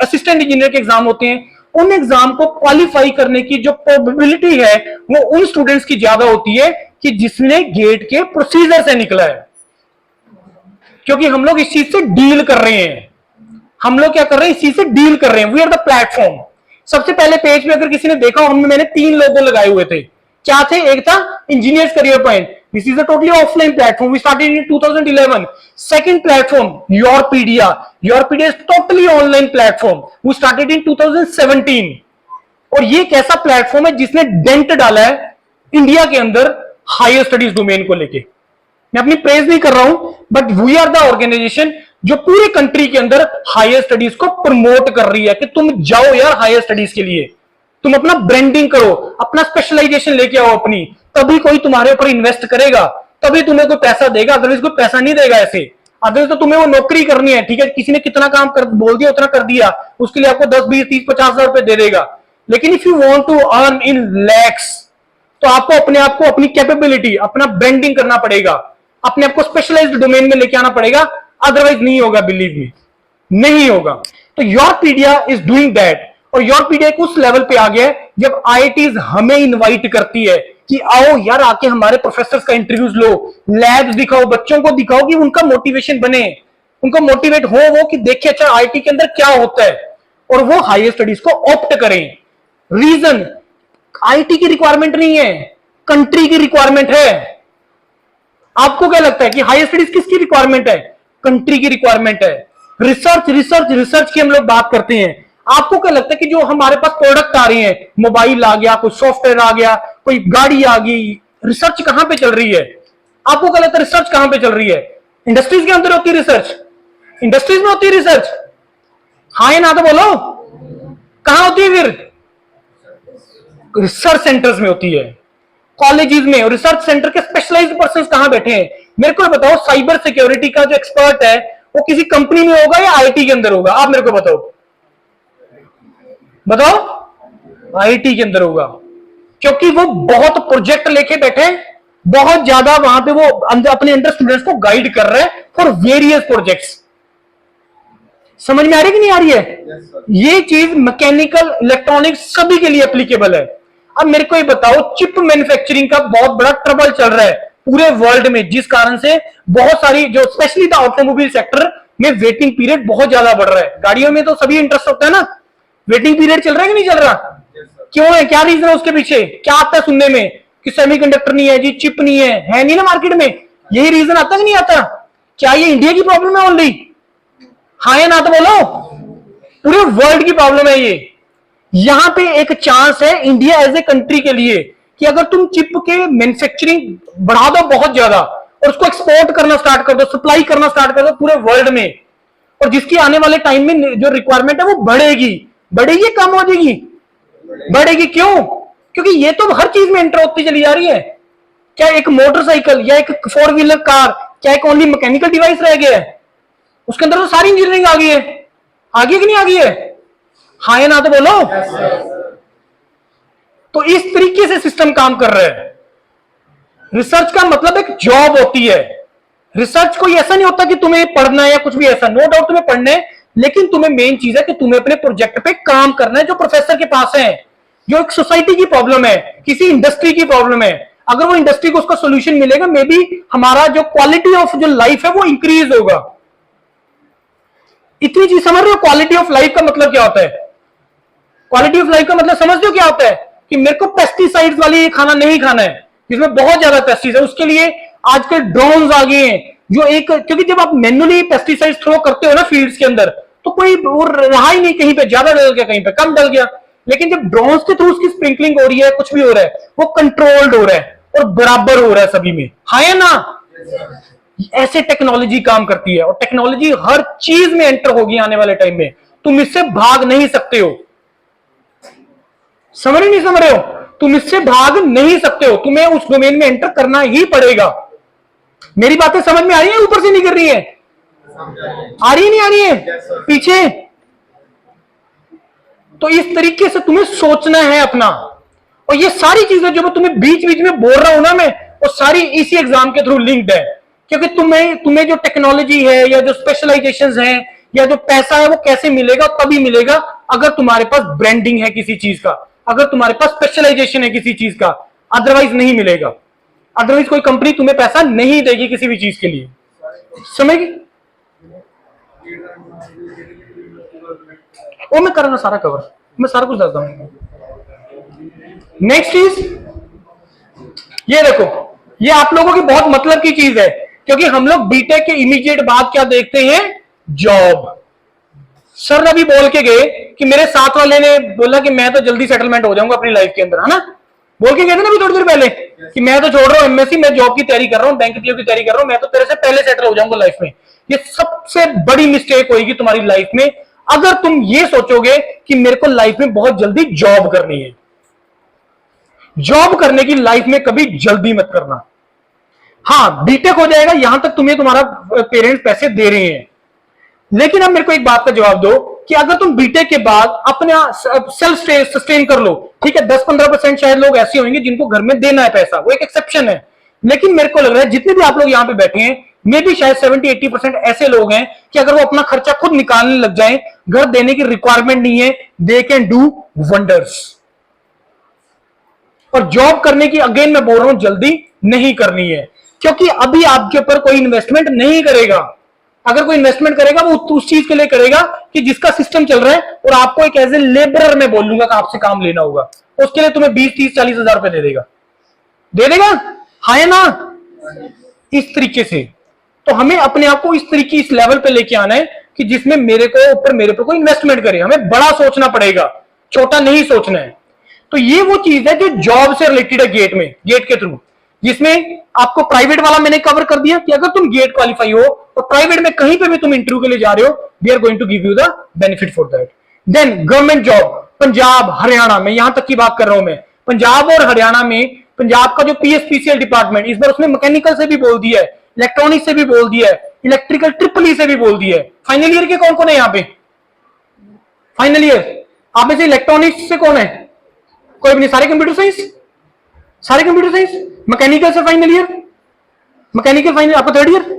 असिस्टेंट इंजीनियर के एग्जाम होते हैं, उन एग्जाम को क्वालिफाई करने की जो प्रोबेबिलिटी है वो उन स्टूडेंट्स की ज्यादा होती है कि जिसने गेट के प्रोसीजर से निकला है। क्योंकि हम लोग इस चीज से डील कर रहे हैं, हम लोग क्या कर रहे हैं, इस चीज से डील कर रहे हैं। We are the platform. सबसे पहले पेज पे अगर किसी ने देखा, मैंने 3 लोगो लगाए हुए थे, क्या थे? एक था Engineers Career Point, this is a totally offline platform, we started in 2011. Second platform Yourpedia, Yourpedia is totally online platform, we started in 2017. और ये एक ऐसा प्लेटफॉर्म है जिसने डेंट डाला है इंडिया के अंदर हायर स्टडीज डोमेन को लेके। मैं अपनी प्रेज नहीं कर रहा हूं, but we are the organization जो पूरे कंट्री के अंदर हायर स्टडीज को प्रमोट कर रही है कि तुम जाओ यार हायर स्टडीज के लिए, तुम अपना ब्रांडिंग करो, अपना स्पेशलाइजेशन लेके आओ अपनी, तभी कोई तुम्हारे ऊपर इन्वेस्ट करेगा, तभी तुम्हें कोई पैसा देगा, अदरवाइज कोई पैसा नहीं देगा ऐसे। अदरवाइज तो तुम्हें वो नौकरी करनी है, ठीक है, किसी ने कितना काम कर बोल दिया उतना कर दिया, उसके लिए आपको 10, 20, 30, 50 हजार रुपए दे देगा। लेकिन if you want to earn in lakhs, तो आपको अपने आप को, अपनी कैपेबिलिटी, अपना ब्रांडिंग करना पड़ेगा, अपने आप को स्पेशलाइज्ड डोमेन में लेके आना पड़ेगा, अदरवाइज नहीं होगा, बिलीव मी, नहीं होगा। तो योरपीडिया इज डूइंग दैट, और योरपीडिया उस लेवल पे आ गया है जब आईआईटीज हमें इनवाइट करती है कि आओ यार आके हमारे प्रोफेसर्स का इंटरव्यूज लो, लैब्स दिखाओ, बच्चों को दिखाओ कि उनका मोटिवेशन बने, उनको मोटिवेट हो वो कि देखिए अच्छा आईआईटी के अंदर क्या होता है, और वो हायर स्टडीज को ऑप्ट करें। रीजन, आईआईटी की रिक्वायरमेंट नहीं है, कंट्री की रिक्वायरमेंट है। आपको क्या लगता है कि हायर स्टडीज किसकी रिक्वायरमेंट है? कंट्री की रिक्वायरमेंट है। रिसर्च रिसर्च रिसर्च की हम लोग बात करते हैं। आपको क्या लगता है कि जो हमारे पास प्रोडक्ट आ रही है, मोबाइल आ गया, कोई सॉफ्टवेयर आ गया, कोई गाड़ी आ गई, रिसर्च कहां पे चल रही है? आपको क्या लगता है रिसर्च कहां पे चल रही है? इंडस्ट्रीज के अंदर होती है रिसर्च, इंडस्ट्रीज में होती है रिसर्च, हाँ या ना तो बोलो, कहां होती है फिर? रिसर्च सेंटर्स में होती है, कॉलेजेस में। और रिसर्च सेंटर के स्पेशलाइज्ड पर्सन कहां बैठे हैं? मेरे को बताओ, साइबर सिक्योरिटी का जो एक्सपर्ट है वो किसी कंपनी में होगा या आईटी के अंदर होगा? आप मेरे को बताओ, बताओ। आईटी के अंदर होगा, क्योंकि वो बहुत प्रोजेक्ट लेके बैठे, बहुत ज्यादा वहां पे वो अपने अंडर स्टूडेंट्स को गाइड कर रहे हैं फॉर वेरियस प्रोजेक्ट्स। समझ में आ रही कि नहीं आ रही है? ये चीज मैकेनिकल, इलेक्ट्रॉनिक्स सभी के लिए एप्लीकेबल है। अब मेरे को ये बताओ, चिप मैन्युफैक्चरिंग का बहुत बड़ा ट्रबल चल रहा है पूरे वर्ल्ड में, जिस कारण से बहुत सारी जो स्पेशली द ऑटोमोबाइल सेक्टर में वेटिंग पीरियड बहुत ज्यादा बढ़ रहा है। गाड़ियों में तो सभी इंटरेस्ट होता है ना, वेटिंग पीरियड चल रहा है कि नहीं चल रहा? क्यों है, क्या रीजन है उसके पीछे? क्या आता है सुनने में कि सेमीकंडक्टर नहीं है जी, चिप नहीं है नहीं ना मार्केट में? यही रीजन आता कि नहीं आता? क्या ये इंडिया की प्रॉब्लम है ओनली? हाँ या ना तो बोलो, पूरे वर्ल्ड की प्रॉब्लम है ये। यहां पे एक चांस है इंडिया एज ए कंट्री के लिए कि अगर तुम चिप के मैन्युफैक्चरिंग बढ़ा दो बहुत ज्यादा और उसको एक्सपोर्ट करना स्टार्ट कर दो, सप्लाई करना स्टार्ट कर दो पूरे वर्ल्ड में, और जिसकी आने वाले टाइम में जो रिक्वायरमेंट है वो बढ़ेगी, बढ़ेगी कम हो जाएगी? बढ़ेगी। क्यों? क्योंकि ये तो हर चीज में एंटर होती चली जा रही है। क्या एक मोटरसाइकिल या एक 4 व्हीलर कार क्या एक ओनली मैकेनिकल डिवाइस रह गया है? उसके अंदर तो सारी इंजीनियरिंग आ गई है। आ गई कि नहीं आ गई है? हाँ या ना तो बोलो। तो इस तरीके से सिस्टम काम कर रहा है। रिसर्च का मतलब एक जॉब होती है। रिसर्च कोई ऐसा नहीं होता कि तुम्हें पढ़ना है या कुछ भी ऐसा, नो डाउट तुम्हें पढ़ना है, लेकिन तुम्हें मेन चीज है कि तुम्हें अपने प्रोजेक्ट पे काम करना है जो प्रोफेसर के पास है। जो एक सोसाइटी की प्रॉब्लम है, किसी इंडस्ट्री की प्रॉब्लम है, अगर वो इंडस्ट्री को उसका सोल्यूशन मिलेगा, मे बी हमारा जो क्वालिटी ऑफ जो लाइफ है वो इंक्रीज होगा। इतनी चीज समझ रहे हो? क्वालिटी ऑफ लाइफ का मतलब क्या होता है? क्वालिटी ऑफ लाइफ का मतलब समझते हो क्या होता है? कि मेरे को पेस्टिसाइड्स वाली ये खाना नहीं खाना है जिसमें बहुत ज्यादा पेस्टिसाइड है। उसके लिए आजकल ड्रोन्स आ गए हैं जो एक, क्योंकि जब आप मैन्युअली पेस्टिसाइड थ्रो करते हो ना फील्ड्स के अंदर, तो कोई वो रहा ही नहीं, कहीं पे ज्यादा डल गया, कहीं पे कम डल गया। लेकिन जब ड्रोन्स के थ्रू उसकी स्प्रिंकलिंग हो रही है, कुछ भी हो रहा है, वो कंट्रोल्ड हो रहा है और बराबर हो रहा है सभी में। हाँ या ना? ऐसे टेक्नोलॉजी काम करती है और टेक्नोलॉजी हर चीज में एंटर होगी आने वाले टाइम में। तुम इससे भाग नहीं सकते हो। समझ नहीं समझ रहे हो? तुम इससे भाग नहीं सकते हो, तुम्हें उस डोमेन में एंटर करना ही पड़ेगा। मेरी बातें समझ में आ रही है? ऊपर से नहीं कर रही है? आ रही नहीं आ रही है? पीछे? तो इस तरीके से तुम्हें सोचना है अपना। और ये सारी चीजें जो मैं तुम्हें बीच बीच में बोल रहा हूं ना, मैं वो सारी इसी एग्जाम के थ्रू लिंक्ड है। क्योंकि तुम्हें जो टेक्नोलॉजी है या जो स्पेशलाइजेशंस हैं या जो पैसा है वो कैसे मिलेगा? तभी मिलेगा अगर तुम्हारे पास ब्रांडिंग है किसी चीज का, अगर तुम्हारे पास स्पेशलाइजेशन है किसी चीज का, अदरवाइज नहीं मिलेगा। अदरवाइज कोई कंपनी तुम्हें पैसा नहीं देगी किसी भी चीज के लिए। समझेगी? वो मैं करूंगा सारा कवर, मैं सारा कुछ दसता हूं। नेक्स्ट चीज ये देखो, ये आप लोगों की बहुत मतलब की चीज है, क्योंकि हम लोग बीटेक के इमीडिएट बाद क्या देखते हैं? जॉब। सर अभी बोल के गए कि मेरे साथ वाले ने बोला कि मैं तो जल्दी सेटलमेंट हो जाऊंगा अपनी लाइफ के अंदर, है ना? बोल के गए थे ना अभी थोड़ी देर पहले कि मैं तो छोड़ रहा हूं एमएससी, मैं जॉब की तैयारी कर रहा हूं, बैंक पीओ की तैयारी कर रहा हूं, मैं तो तेरे से पहले सेटल हो जाऊंगा लाइफ में। ये सबसे बड़ी मिस्टेक होगी तुम्हारी लाइफ में अगर तुम ये सोचोगे कि मेरे को लाइफ में बहुत जल्दी जॉब करनी है। जॉब करने की लाइफ में कभी जल्दी मत करना। हाँ, बीटेक हो जाएगा, यहां तक तुम्हें तुम्हारा पेरेंट्स पैसे दे रहे हैं, लेकिन अब मेरे को एक बात का जवाब दो कि अगर तुम बीटेक के बाद अपने सेल्फ सस्टेन कर लो, ठीक है, 10-15% शायद लोग ऐसे होंगे जिनको घर में देना है पैसा, वो एक एक्सेप्शन है। लेकिन मेरे को लग रहा है जितने भी आप लोग यहां पे बैठे हैं, मे भी शायद 70-80% ऐसे लोग हैं कि अगर वो अपना खर्चा खुद निकालने लग जाए, घर देने की रिक्वायरमेंट नहीं है, दे कैन डू वंडर्स। और जॉब करने की अगेन मैं बोल रहा हूं जल्दी नहीं करनी है, क्योंकि अभी आपके ऊपर कोई इन्वेस्टमेंट नहीं करेगा। अगर कोई इन्वेस्टमेंट करेगा वो उस चीज के लिए करेगा कि जिसका सिस्टम चल रहा है, और आपको एक एज ए लेबरर में बोल लूंगा कि आपसे काम लेना होगा, उसके लिए तुम्हें 20-30-40 हजार रुपए दे देगा। हाँ या ना? इस तरीके से तो हमें अपने आप को इस तरीके इस लेवल पे लेके आना है कि जिसमें मेरे पे कोई इन्वेस्टमेंट करे। हमें बड़ा सोचना पड़ेगा, छोटा नहीं सोचना है। तो ये वो चीज है जो जॉब से रिलेटेड है, गेट के थ्रू, जिसमें आपको प्राइवेट वाला मैंने कवर कर दिया कि अगर तुम गेट क्वालिफाई हो तो प्राइवेट में कहीं पे भी तुम इंटरव्यू के लिए जा रहे हो, we are going to give you the benefit for that. Then government job, Punjab Haryana में, यहां तक की बात कर रहा हूं मैं, पंजाब और हरियाणा में, पंजाब का जो पीएसपीसीएल डिपार्टमेंट, इस बार उसने मैकेनिकल से भी बोल दिया है, इलेक्ट्रॉनिक से भी बोल दिया है, इलेक्ट्रिकल ट्रिपल से भी बोल दिया है। फाइनल ईयर के कौन कौन है यहाँ पे? फाइनल ईयर आप में से इलेक्ट्रॉनिक्स से कौन है? कोई भी नहीं, सारे कंप्यूटर साइंस, सारे कंप्यूटर साइंस। मैकेनिकल से फाइनल ईयर, मैकेनिकल फाइनल, आपका थर्ड ईयर।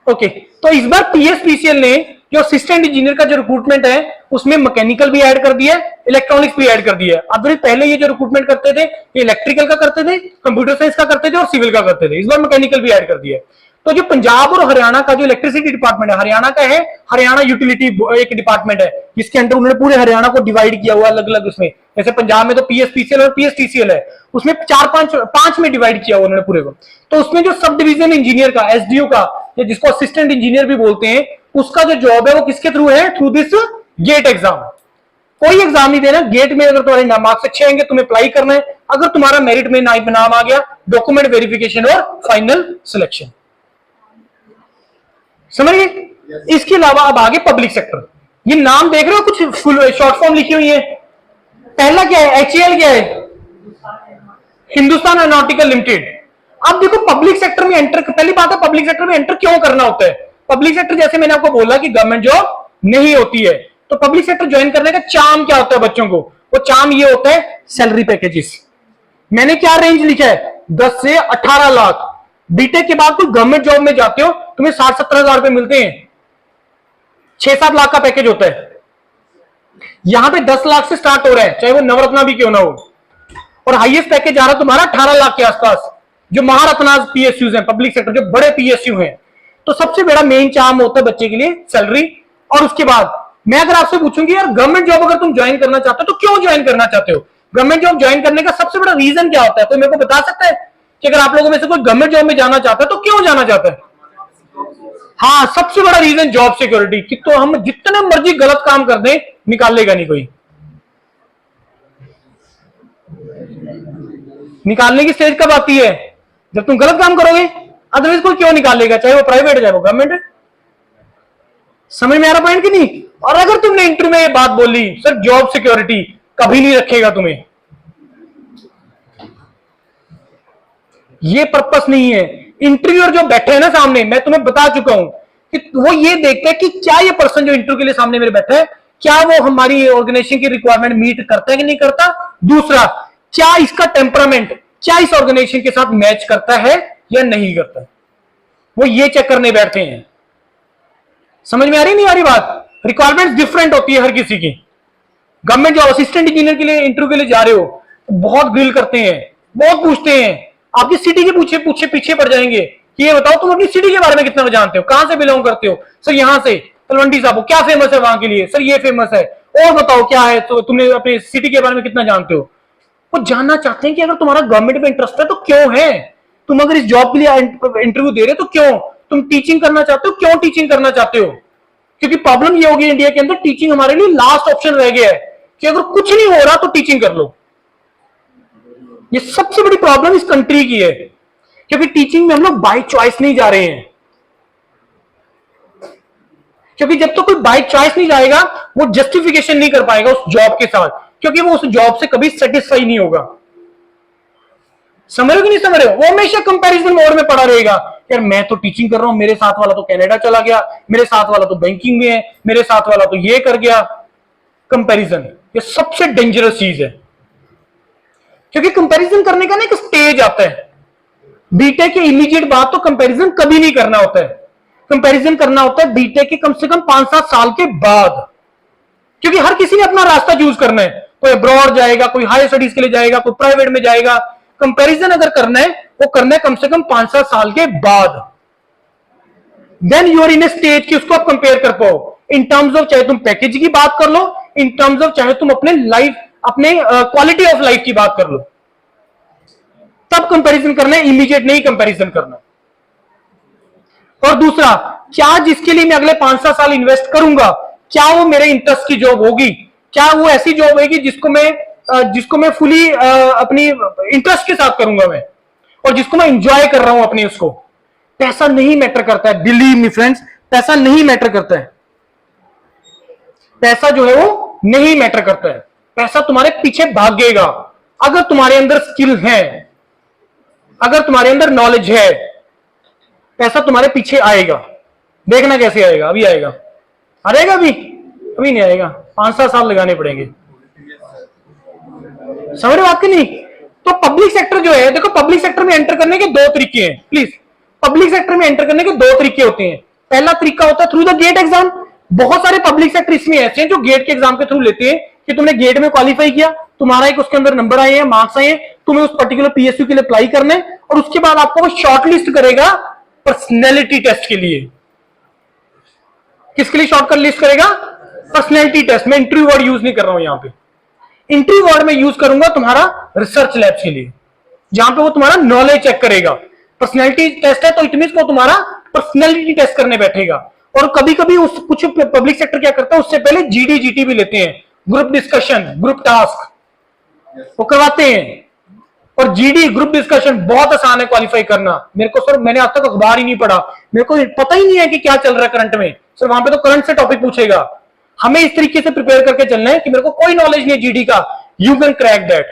ओके, तो इस बार पीएसपीसीएल ने जो असिस्टेंट इंजीनियर का जो रिक्रूटमेंट है उसमें मैकेनिकल भी ऐड कर दिया है, इलेक्ट्रॉनिक्स भी ऐड कर दिया है। अब पहले ये जो रिक्रूटमेंट करते थे ये इलेक्ट्रिकल का करते थे, कंप्यूटर साइंस का करते थे और सिविल का करते थे, इस बार मैकेनिकल भी ऐड कर दिया है। तो जो पंजाब और हरियाणा का जो इलेक्ट्रिसिटी डिपार्टमेंट है, हरियाणा का है हरियाणा यूटिलिटी एक डिपार्टमेंट है, जिसके अंदर उन्होंने पूरे हरियाणा को डिवाइड किया हुआ अलग अलग उसमें। जैसे पंजाब में तो पीएसपीसीएल और पीएसटीसीएल है, उसमें 4-5 में डिवाइड किया हुआ उन्होंने पूरे को। तो उसमें जो सब डिवीजन इंजीनियर का, एसडीओ का, या जिसको असिस्टेंट इंजीनियर भी बोलते हैं, उसका जो जॉब है वो किसके थ्रू है? Through this GATE exam. कोई एग्जाम नहीं देना, गेट में अगर तुम्हारे मार्क्स अच्छे आएंगे तुम्हें अप्लाई करना है, अगर तुम्हारा मेरिट में नाम आ गया, डॉक्यूमेंट वेरिफिकेशन और फाइनल सिलेक्शन। समझ गए? इसके अलावा अब आगे पब्लिक सेक्टर। ये नाम देख रहे हो, कुछ फुल शॉर्ट फॉर्म लिखी हुई है। पहला क्या है? HAL क्या है? Hindustan aeronautical limited. अब देखो पब्लिक सेक्टर में एंटर, पहली बात है पब्लिक सेक्टर में एंटर क्यों करना होता है। पब्लिक सेक्टर जैसे मैंने आपको बोला कि गवर्नमेंट जॉब नहीं होती है, तो पब्लिक सेक्टर ज्वाइन करने का चार्म क्या होता है बच्चों को? वो चार्म ये होता है सैलरी पैकेजेस। मैंने क्या रेंज लिखा है? 10 से 18 लाख। बीटेक के बाद कोई गवर्नमेंट जॉब में जाते हो तुम्हें 60-70 हजार रुपए मिलते हैं, 6-7 लाख का पैकेज होता है। यहां पे 10 लाख से स्टार्ट हो रहा है, चाहे वो नवरत्ना भी क्यों ना हो, और हाईएस्ट पैकेज आ रहा तुम्हारा 18 लाख के आसपास, जो महारत्ना पीएसयूज हैं, पब्लिक सेक्टर जो बड़े पीएसयू हैं। तो सबसे बड़ा मेन चार्म होता है बच्चे के लिए सैलरी। और उसके बाद मैं अगर आपसे पूछूंगी यार गवर्नमेंट जॉब अगर तुम ज्वाइन करना चाहते हो तो क्यों ज्वाइन करना चाहते हो? गवर्नमेंट जॉब ज्वाइन करने का सबसे बड़ा रीजन क्या होता है? कोई मेरे को बता सकता है कि अगर आप लोगों में से कोई गवर्नमेंट जॉब में जाना चाहता है तो क्यों जाना चाहता है? हाँ, सबसे बड़ा रीजन जॉब सिक्योरिटी। कि तो हम जितने मर्जी गलत काम कर दें निकालेगा नहीं कोई। निकालने की स्टेज कब आती है? जब तुम गलत काम करोगे। अदरवाइज कोई क्यों निकालेगा, चाहे वो प्राइवेट है चाहे वो गवर्नमेंट है। समझ में आ रहा पॉइंट कि नहीं? और अगर तुमने इंटरव्यू में ये बात बोली सर जॉब सिक्योरिटी, कभी नहीं रखेगा तुम्हें। ये पर्पस नहीं है। इंटरव्यूअर जो बैठे हैं ना सामने, मैं तुम्हें बता चुका हूं कि वो ये देखते हैं कि क्या ये पर्सन जो इंटरव्यू के लिए सामने मेरे बैठा है, क्या वो हमारी ऑर्गेनाइजेशन की रिक्वायरमेंट मीट करता है कि नहीं करता। दूसरा, क्या इसका टेम्परामेंट, क्या इस ऑर्गेनाइजेशन के साथ मैच करता है या नहीं करता। वो ये चेक करने बैठते हैं। समझ में आ रही नहीं आ रही बात? रिक्वायरमेंट डिफरेंट होती है हर किसी की। गवर्नमेंट जॉब असिस्टेंट इंजीनियर के लिए इंटरव्यू के लिए जा रहे हो तो बहुत ग्रिल करते हैं, बहुत पूछते हैं, आपकी सिटी के पूछे पीछे पड़ जाएंगे कि ये बताओ तुम अपनी सिटी के बारे में कितना जानते हो, कहां से बिलोंग करते हो। सर यहां से तलवंडी साहब, क्या फेमस है वहां के लिए? सर ये फेमस है। और बताओ क्या है, तो तुमने अपनी सिटी के बारे में कितना जानते हो। वो जानना चाहते हैं कि अगर तुम्हारा गवर्नमेंट में इंटरेस्ट है तो क्यों है। तुम अगर इस जॉब के लिए इंटरव्यू दे रहे हो तो क्यों। तुम टीचिंग करना चाहते हो, क्यों टीचिंग करना चाहते हो। क्योंकि प्रॉब्लम ये होगी इंडिया के अंदर, टीचिंग हमारे लिए लास्ट ऑप्शन रह गया है कि अगर कुछ नहीं हो रहा तो टीचिंग कर लो। ये सबसे बड़ी प्रॉब्लम इस कंट्री की है, क्योंकि टीचिंग में हम लोग बाय चॉइस नहीं जा रहे हैं। क्योंकि जब तक तो कोई बाय चॉइस नहीं जाएगा वो जस्टिफिकेशन नहीं कर पाएगा उस जॉब के साथ, क्योंकि वो उस जॉब से कभी सेटिस्फाई नहीं होगा। समझ रहे हो कि नहीं समझ रहे हो? वो हमेशा कंपैरिजन मोड में पड़ा रहेगा। यार मैं तो टीचिंग कर रहा हूं, मेरे साथ वाला तो कनाडा चला गया, मेरे साथ वाला तो बैंकिंग में है, मेरे साथ वाला तो ये कर गया। कंपैरिजन ये सबसे डेंजरस चीज है, क्योंकि कंपैरिजन करने का ना एक स्टेज आता है। बीटेक के इमीडिएट बाद तो कंपैरिजन कभी नहीं करना होता है। कंपैरिजन करना होता है बीटेक के कम से कम 5-7 साल के बाद, क्योंकि हर किसी ने अपना रास्ता चूज करना है। कोई अब्रॉड जाएगा, कोई हायर स्टडीज के लिए जाएगा, कोई प्राइवेट में जाएगा। कंपैरिजन अगर करना है वो करना है कम से कम 5-7 साल के बाद। Then you are in a stage कि उसको आप कंपेयर कर पाओ इन टर्म्स ऑफ, चाहे तुम पैकेज की बात कर लो, इन टर्म्स ऑफ चाहे तुम अपने लाइफ, अपने क्वालिटी ऑफ लाइफ की बात कर लो, तब कंपैरिजन करना है, इमीडिएट नहीं कंपैरिजन करना। और दूसरा, क्या जिसके लिए मैं अगले 5-7 साल इन्वेस्ट करूंगा, क्या वो मेरे इंटरेस्ट की जॉब होगी, क्या वो ऐसी जॉब होगी जिसको मैं फुली अपनी इंटरेस्ट के साथ करूंगा मैं, और जिसको मैं इंजॉय कर रहा हूं अपनी उसको। पैसा नहीं मैटर करता है, बिलीव मी फ्रेंड्स, पैसा नहीं मैटर करता है। पैसा जो है वो नहीं मैटर करता है। पैसा तुम्हारे पीछे भागेगा अगर तुम्हारे अंदर स्किल है, अगर तुम्हारे अंदर नॉलेज है, पैसा तुम्हारे पीछे आएगा। देखना कैसे आएगा, अभी आएगा, आएगा अभी नहीं आएगा, 5-7 साल लगाने पड़ेंगे। समझ रहे बात की नहीं? तो पब्लिक सेक्टर जो है, देखो पब्लिक सेक्टर में एंटर करने के 2 तरीके हैं। प्लीज, पब्लिक सेक्टर में एंटर करने के 2 तरीके होते हैं। पहला तरीका होता है थ्रू द गेट एग्जाम। बहुत सारे पब्लिक सेक्टर इसमें ऐसे हैं जो गेट के एग्जाम के थ्रू लेते हैं कि तुमने गेट में क्वालिफाई किया, तुम्हारा एक उसके अंदर नंबर आए हैं, मार्क्स आए हैं, तुम्हें उस पर्टिकुलर पीएसयू के लिए अप्लाई करना है, और उसके बाद आपको वो शॉर्टलिस्ट करेगा पर्सनैलिटी टेस्ट के लिए। किसके लिए शॉर्टकट लिस्ट करेगा? Personality test. मैं इंटरव्यू वर्ड यूज नहीं कर रहा हूं यहां पे। इंटरव्यू वर्ड में यूज करूंगा तुम्हारा रिसर्च लैब्स के लिए, जहां पे वो तुम्हारा नॉलेज चेक करेगा। पर्सनैलिटी टेस्ट है तो इट मींस वो तुम्हारा पर्सनैलिटी टेस्ट करने बैठेगा। और कभी कभी उस कुछ पब्लिक सेक्टर क्या करता है, उससे पहले जीडी जीटी भी लेते हैं, ग्रुप डिस्कशन, ग्रुप टास्क वो करवाते हैं। और जीडी ग्रुप डिस्कशन बहुत आसान है क्वालिफाई करना। मेरे को सर, मैंने आज तक अखबार ही नहीं पढ़ा, मेरे को पता ही नहीं है कि क्या चल रहा है करंट में। सर वहां पे तो करंट से टॉपिक पूछेगा। हमें इस तरीके से प्रिपेयर करके चलना है कि मेरे को कोई नॉलेज नहीं है जीडी का, you can crack that.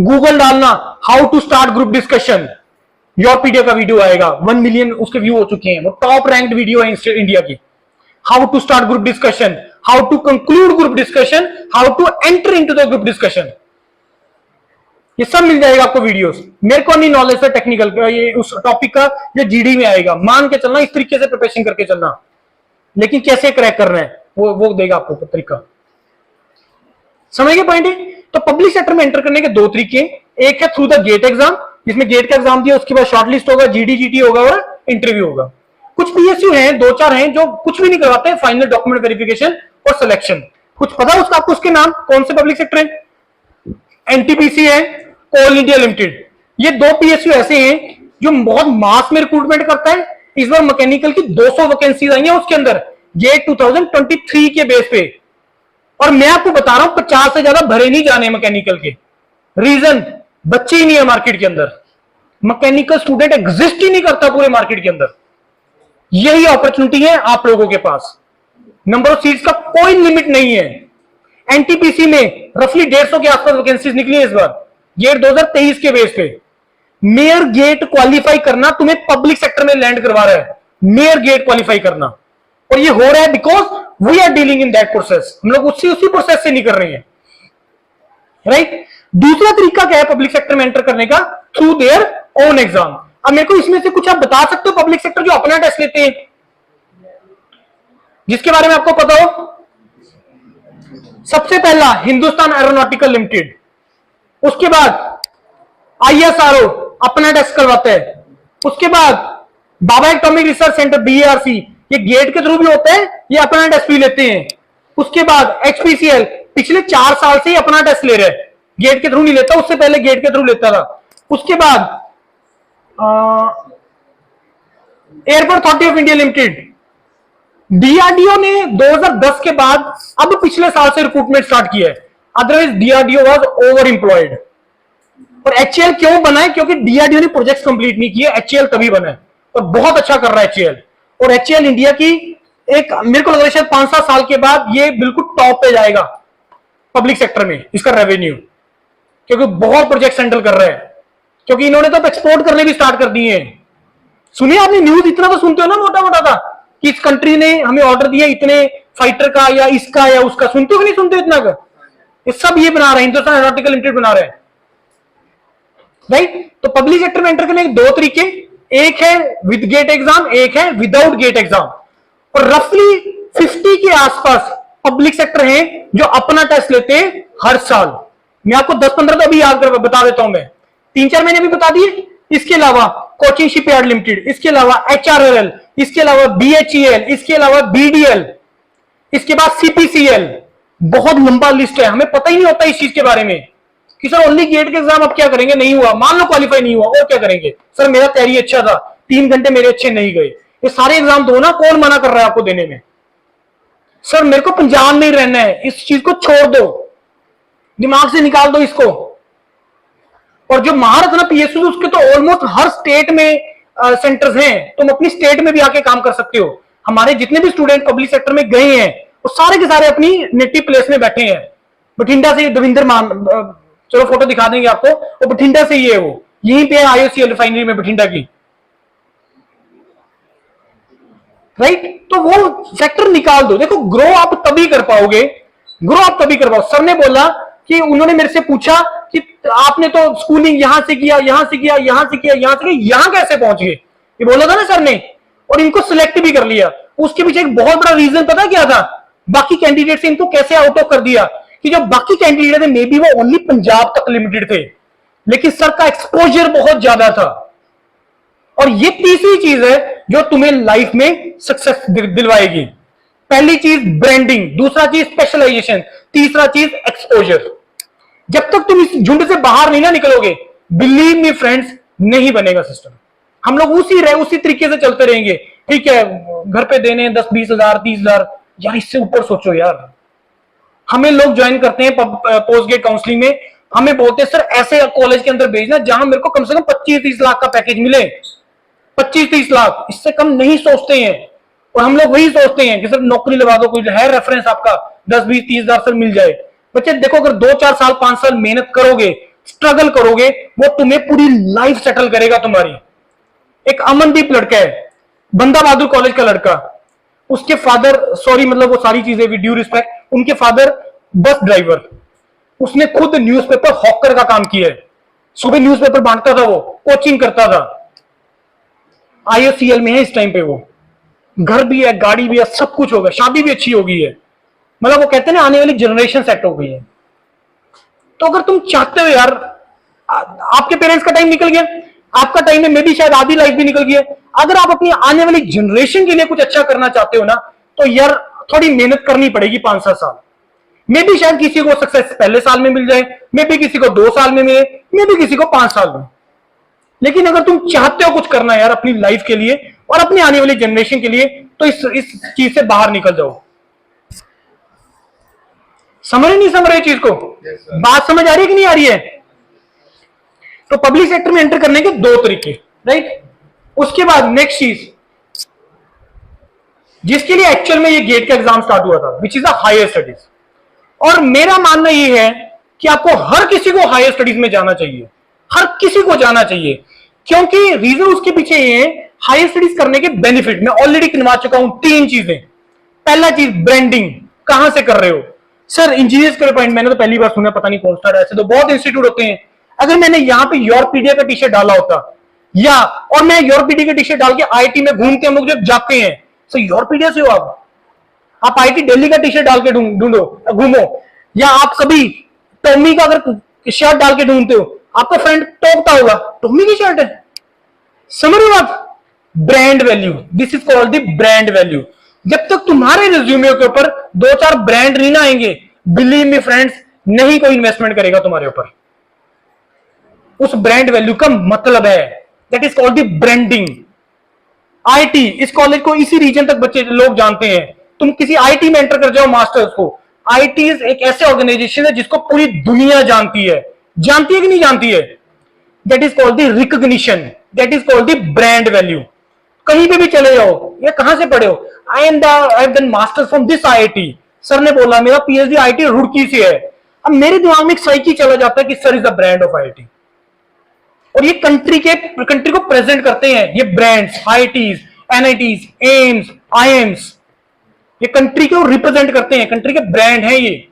Google डालना how to start group discussion, Yourpedia का वीडियो आएगा, 1 मिलियन उसके व्यू हो चुके हैं, वो टॉप रैंक्ड वीडियो है इंडिया की। How to start group discussion, how to conclude group discussion, how to enter into the group discussion, ये सब मिल जाएगा आपको वीडियोस। मेरे को नहीं नॉलेज है टेक्निकल का, ये उस टॉपिक का, ये जीडी में आएगा। मान के चलना, इस तरीके से प्रिपरेशन करके चलना, लेकिन कैसे क्रैक करना है वो देगा आपको तरीका। समझ गए पॉइंट? तो पब्लिक सेक्टर में एंटर करने के 2 तरीके, एक है थ्रू द गेट एग्जाम, जिसमें गेट का एग्जाम दिया, उसके बाद शॉर्टलिस्ट होगा, जीडी जीटी होगा और इंटरव्यू होगा। कुछ पीएसयू हैं, 2-4 हैं जो कुछ भी नहीं करवाते, फाइनल डॉक्यूमेंट वेरिफिकेशन और सिलेक्शन। कुछ पता उसका आपको, उसके नाम कौन से पब्लिक सेक्टर है? एनटीपीसी है, कोल इंडिया लिमिटेड। ये 2 पीएसयू ऐसे हैं जो बहुत मास में रिक्रूटमेंट करता है। इस बार मैकेनिकल की 200 वैकेंसीज आई हैं उसके अंदर, गेट 2023 के बेस पे। और मैं आपको बता रहा हूं 50 से ज्यादा भरे नहीं जाने मैकेनिकल के। रीजन, बच्चे ही नहीं है मार्केट के अंदर, मैकेनिकल स्टूडेंट एग्जिस्ट ही नहीं करता पूरे मार्केट के अंदर। यही अपॉर्चुनिटी है आप लोगों के पास। नंबर ऑफ सीट्स का कोई लिमिट नहीं है। एनटीपीसी में रफली 150 के आसपास वैकेंसीज निकली है इस बार, गेट 2023 के बेस पे। मेयर गेट क्वालिफाई करना तुम्हें पब्लिक सेक्टर में लैंड करवा रहा है, मेयर गेट क्वालिफाई करना। और ये हो रहा है because we are dealing in that process. हम लोग उसी प्रोसेस से नहीं कर रहे हैं, राइट? दूसरा तरीका क्या है पब्लिक सेक्टर में एंटर करने का? Through their own exam. अब मेरे को इसमें से कुछ आप बता सकते हो पब्लिक सेक्टर जो अपना टेस्ट लेते हैं, जिसके बारे में आपको पता हो? सबसे पहला हिंदुस्तान एरोनॉटिकल लिमिटेड, उसके बाद आईएसआरओ अपना टेस्ट करवाता है, उसके बाद बाबा एटॉमिक रिसर्च सेंटर बीएआरसी, ये गेट के थ्रू भी होते हैं, ये अपना टेस्ट भी लेते हैं। उसके बाद एचपीसीएल पिछले 4 साल से ही अपना टेस्ट ले रहे हैं, गेट के थ्रू नहीं लेता, उससे पहले गेट के थ्रू लेता था। उसके बाद airport authority of India limited, DRDO ने 2010 के बाद अब पिछले साल से रिक्रूटमेंट स्टार्ट किया है, otherwise DRDO was over employed. और एचएएल क्यों बना है? क्योंकि डीआरडीओ ने प्रोजेक्ट्स कंप्लीट नहीं किए, एचएएल तभी बना है और बहुत अच्छा कर रहा है एचएएल। और एचएएल इंडिया की एक, मेरे को लग रहा है शायद 5-7 साल के बाद ये बिल्कुल टॉप पे जाएगा पब्लिक सेक्टर में, इसका रेवेन्यू, क्योंकि बहुत प्रोजेक्ट हैंडल कर रहा है। क्योंकि इन्होंने तो एक्सपोर्ट करने भी स्टार्ट कर दिए हैं। सुनिए आपने न्यूज, इतना तो सुनते हो ना मोटा मोटा था कि इस कंट्री ने हमें ऑर्डर दिया इतने फाइटर का या इसका या उसका, सुनते हो कि नहीं सुनते इतना का? ये सब ये बना रहे हैं, हिंदुस्तान एरोनॉटिकल लिमिटेड बना रहे हैं, राइट? तो पब्लिक सेक्टर में एंटर करने के 2 तरीके, एक है विद गेट एग्जाम, एक है विदाउट गेट एग्जाम। और रफली 50 के आसपास पब्लिक सेक्टर हैं जो अपना टेस्ट लेते हैं हर साल। मैं आपको 10-15 तो अभी याद कर बता देता हूं, मैं 3-4 महीने भी बता दिए। इसके अलावा कोचिंग शिपयार्ड लिमिटेड, इसके अलावा एचआरएल, इसके अलावा बीएचईएल, इसके अलावा बीडीएल, इसके बाद सीपीसीएल। बहुत लंबा लिस्ट है, हमें पता ही नहीं होता इस चीज के बारे में कि सर ओनली गेट के एग्जाम अब क्या करेंगे, नहीं हुआ, मान लो क्वालिफाई नहीं हुआ और क्या करेंगे? सर मेरा तैयारी अच्छा था, 3 घंटे मेरे अच्छे नहीं गए। ये सारे एग्जाम दो ना, कौन मना कर रहा है आपको देने में? सर मेरे को पंजाब में ही रहना है, इस चीज को छोड़ दो, दिमाग से निकाल दो इसको। और जो महारत्न पीएसयू उसके तो ऑलमोस्ट हर स्टेट में सेंटर्स हैं, तुम अपनी स्टेट में भी आके काम कर सकते हो। हमारे जितने भी स्टूडेंट पब्लिक सेक्टर में गए हैं वो सारे के सारे अपनी नेटिव प्लेस में बैठे हैं। बठिंडा से दविंदर मान, चलो फोटो दिखा देंगे आपको, वो बठिंडा से ही है, वो यहीं पे आईओसीएल रिफाइनरी में बठिंडा की, राइट? तो वो सेक्टर निकाल दो। देखो ग्रो आप तभी कर पाओगे, ग्रो आप तभी कर पाओ। सर ने बोला कि उन्होंने मेरे से पूछा कि आपने तो स्कूलिंग यहां से किया, यहां से किया, यहां से किया, यहां से किया, यहां कैसे पहुंच गए? ये बोला था ना सर ने, और इनको सिलेक्ट भी कर लिया। उसके पीछे एक बहुत बड़ा रीजन पता क्या था? बाकी कैंडिडेट से इनको कैसे आउट ऑफ कर दिया कि जो बाकी कैंडिडेट थे मे बी वो ओनली पंजाब तक लिमिटेड थे, लेकिन सर का एक्सपोजर बहुत ज्यादा था। और ये तीसरी चीज है जो तुम्हें लाइफ में सक्सेस दिलवाएगी। पहली चीज ब्रांडिंग, दूसरा चीज स्पेशलाइजेशन, तीसरा चीज एक्सपोजर। जब तक तुम इस झुंड से बाहर नहीं ना निकलोगे, बिलीव मी फ्रेंड्स, नहीं बनेगा सिस्टम। हम लोग उसी तरीके से चलते रहेंगे। ठीक है, घर पे देने 10-20 हजार 30 हजार, यार इससे ऊपर सोचो यार। हमें लोग ज्वाइन करते हैं पोस्ट ग्रेड काउंसलिंग में, हमें बोलते हैं सर ऐसे कॉलेज के अंदर भेजना जहां मेरे को कम से कम 25-30 लाख का पैकेज मिले। 25-30 लाख, इससे कम नहीं सोचते हैं। और हम लोग वही सोचते हैं कि सर नौकरी लगा दो, कोई है रेफरेंस आपका, 10-20-30 हजार सर मिल जाए। बच्चे देखो, अगर 2-4 साल 5 साल मेहनत करोगे, स्ट्रगल करोगे, वो तुम्हें पूरी लाइफ सेटल करेगा तुम्हारी। एक अमनदीप लड़का है, बंदा बहादुर कॉलेज का लड़का, उसके फादर, सॉरी मतलब वो सारी चीजें विद ड्यू रिस्पेक्ट, उनके फादर बस ड्राइवर, उसने खुद न्यूज़पेपर हॉकर का काम किया है। सुबह न्यूज़पेपर बांटता था, वो कोचिंग करता था। IOCL में है इस टाइम पे, वो घर भी है, गाड़ी भी है, सब कुछ होगा, शादी भी अच्छी हो गई है। मतलब वो कहते हैं ना, आने वाली जनरेशन सेट हो गई है। तो अगर तुम चाहते हो यार, आपके पेरेंट्स का टाइम निकल गया, आपका टाइम है, मे भी शायद आधी लाइफ भी निकल गई है। अगर आप अपनी आने वाली जनरेशन के लिए कुछ अच्छा करना चाहते हो ना, तो यार थोड़ी मेहनत करनी पड़ेगी 5-7 साल। मे भी शायद किसी को सक्सेस पहले साल में मिल जाए, मे भी किसी को 2 साल में मिले, मे भी किसी को 5 साल में। लेकिन अगर तुम चाहते हो कुछ करना यार अपनी लाइफ के लिए और अपनी आने वाली जनरेशन के लिए, तो इस चीज से बाहर निकल जाओ। समझ नहीं समझ रहे चीज को? बात समझ आ रही है कि नहीं आ रही है? तो पब्लिक सेक्टर में एंटर करने के 2 तरीके, राइट। उसके बाद नेक्स्ट चीज, जिसके लिए एक्चुअल में ये गेट का एग्जाम स्टार्ट हुआ था, which is the higher studies. और मेरा मानना ये है कि आपको हर किसी को हायर स्टडीज में जाना चाहिए, हर किसी को जाना चाहिए। क्योंकि रीजन उसके पीछे ये है, हायर स्टडीज करने के बेनिफिट मैं ऑलरेडी गिनवा चुका हूं 3 चीजें। पहला चीज ब्रांडिंग, कहां से कर रहे हो सर? इंजीनियर्स के पॉइंट मैंने तो पहली बार सुना, पता नहीं कौन सा, ऐसे तो बहुत इंस्टीट्यूट होते हैं। अगर मैंने यहां पे यूरोपीडिया का टी शर्ट डाला होता, या और मैं यूरोपीडिया का टी शर्ट डाल के IIT में घूमते हम लोग जब जाते हैं, सर यूरोपीडिया से हो आप IIT दिल्ली का टी शर्ट डाल के ढूंढो घूमो, या आप कभी टॉमी का अगर शर्ट डाल के ढूंढते हो, आपका फ्रेंड टोकता होगा टॉमी की शर्ट है। समझ रहे हो आप? Brand value, this is called the brand value. जब तक तुम्हारे रिज्यूमे के ऊपर 2-4 ब्रांड नहीं ना आएंगे, बिलीव मी फ्रेंड्स, नहीं कोई इन्वेस्टमेंट करेगा तुम्हारे ऊपर। उस ब्रांड वैल्यू का मतलब है, that is called the branding. IIT, इस कॉलेज को इसी रीजन तक बच्चे लोग जानते हैं। तुम किसी IIT में एंटर कर जाओ मास्टर्स को, IIT एक ऐसे ऑर्गेनाइजेशन है जिसको पूरी दुनिया जानती है कि नहीं जानती है? That is called the recognition, that is called the brand value. कहीं पे भी चले जाओ, ये कहां से पढ़े हो? I have done masters from this IIT। Sir ने बोला मेरा PhD IIT रुड़की से है। अब मेरे दिमाग में एक साइकी चला जाता है कि sir is the brand of IIT। और ये कंट्री को प्रेजेंट करते हैं, ये brands, IITs, NITs, AIIMS, IIMs, ये कंट्री को रिप्रेजेंट करते हैं, कंट्री के ब्रांड हैं ये।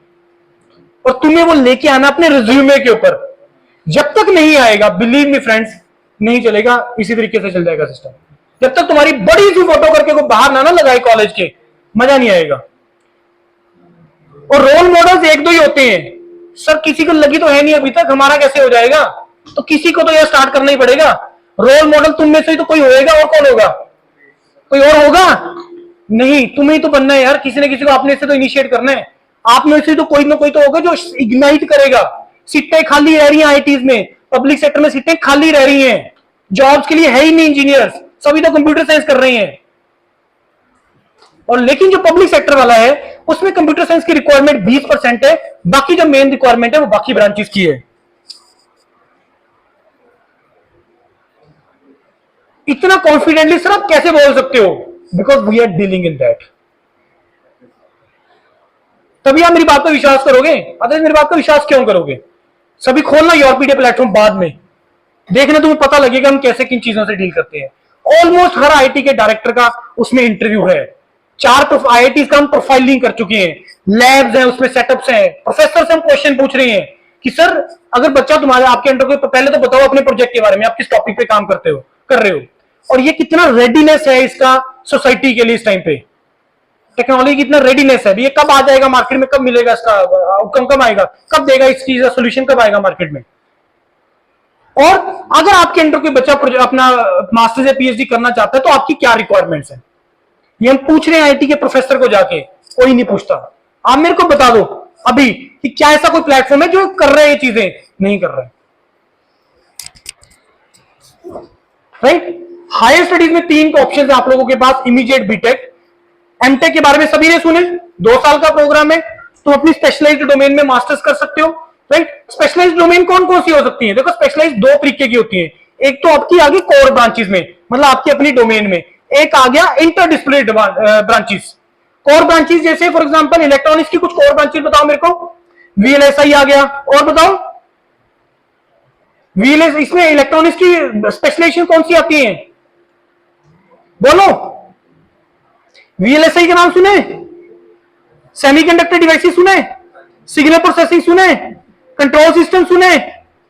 और तुम्हें वो लेके आना अपने रिज्यूमे के ऊपर। जब तक नहीं आएगा, बिलीव मी फ्रेंड्स, नहीं चलेगा, इसी तरीके से चल जाएगा सिस्टम। जब तक तुम्हारी बड़ी सी फोटो करके को बाहर ना लगाए कॉलेज के, मजा नहीं आएगा। और रोल मॉडल्स 1-2 ही होते हैं। सर किसी को लगी तो है नहीं अभी तक, हमारा कैसे हो जाएगा? तो किसी को तो यह स्टार्ट करना ही पड़ेगा। रोल मॉडल तुम में से ही तो कोई होएगा, और कौन होगा? कोई और होगा? नहीं, तुम्हें तो बनना है यार। किसी न किसी को आपने से तो इनिशिएट करना है। आप में से तो कोई ना कोई तो होगा जो इग्नाइट करेगा। सीटें खाली रह रही हैं IITs में, पब्लिक सेक्टर में सीटें खाली रह रही हैं, जॉब्स के लिए है ही नहीं इंजीनियर्स, सभी तो कंप्यूटर साइंस कर रहे हैं। और लेकिन जो पब्लिक सेक्टर वाला है उसमें कंप्यूटर साइंस की रिक्वायरमेंट 20% है, बाकी जो मेन रिक्वायरमेंट है वो बाकी ब्रांचेस की है। इतना कॉन्फिडेंटली सर आप कैसे बोल सकते हो? Because we are dealing in that. तभी आप मेरी बात पर विश्वास करोगे, अदरवाइज मेरी बात पर विश्वास क्यों करोगे? सभी खोलना यूरोपीडिया प्लेटफॉर्म, बाद में देखना तुम्हें पता लगेगा हम कैसे किन चीजों से डील करते हैं। ऑलमोस्ट हर IIT के डायरेक्टर का उसमें इंटरव्यू है। 4 IITs का हम प्रोफाइलिंग कर चुके हैं, लैब्स हैं, उसमें सेटअप्स हैं, प्रोफेसर से हम क्वेश्चन पूछ रहे हैं कि सर अगर बच्चा तुम्हारे आपके अंडर को, पहले तो बताओ अपने प्रोजेक्ट के बारे में, आप किस टॉपिक पे काम कर रहे हो, और ये कितना रेडीनेस है इसका सोसाइटी के लिए इस टाइम पे, टेक्नोलॉजी कितना रेडीनेस है, ये कब आ जाएगा मार्केट में, कब मिलेगा इसका आउटकम, कब आएगा, कब देगा इस चीज का सोल्यूशन, कब आएगा मार्केट में। और अगर आपके अंडर कोई बच्चा अपना मास्टर्स या पीएचडी करना चाहता है तो आपकी क्या रिक्वायरमेंट्स है, ये हम पूछ रहे हैं आईटी के प्रोफेसर को जाके, कोई नहीं पूछता। आप मेरे को बता दो अभी कि क्या ऐसा कोई प्लेटफॉर्म है जो कर रहे हैं ये चीजें? नहीं कर रहे, राइट। हायर स्टडीज में 3 ऑप्शन है आप लोगों के पास, इमीडिएट बीटेक। एमटेक के बारे में सभी ने सुने, 2 साल का प्रोग्राम है, तुम अपनी स्पेशलाइज्ड डोमेन में मास्टर्स कर सकते हो, राइट। स्पेशलाइज्ड डोमेन कौन कौन सी हो सकती है? देखो स्पेशलाइज्ड 2 तरीके की होती है, एक तो आपकी आगे कोर ब्रांचेस में, मतलब आपकी अपनी डोमेन में, एक आ गया इंटरडिसिप्लिनरी ब्रांचेस। कोर ब्रांचेस जैसे फॉर एग्जांपल इलेक्ट्रॉनिक्स की कुछ कोर ब्रांचेस बताओ मेरे को। वीएलएसआई आ गया, और बताओ वीएलएस, इसमें इलेक्ट्रॉनिक्स की स्पेशलाइजेशन कौन सी आती है? बोलो। वीएलएसआई के नाम सुने? सेमीकंडक्टर डिवाइसेस सुने? सिग्नल प्रोसेसिंग सुने? कंट्रोल सिस्टम सुने?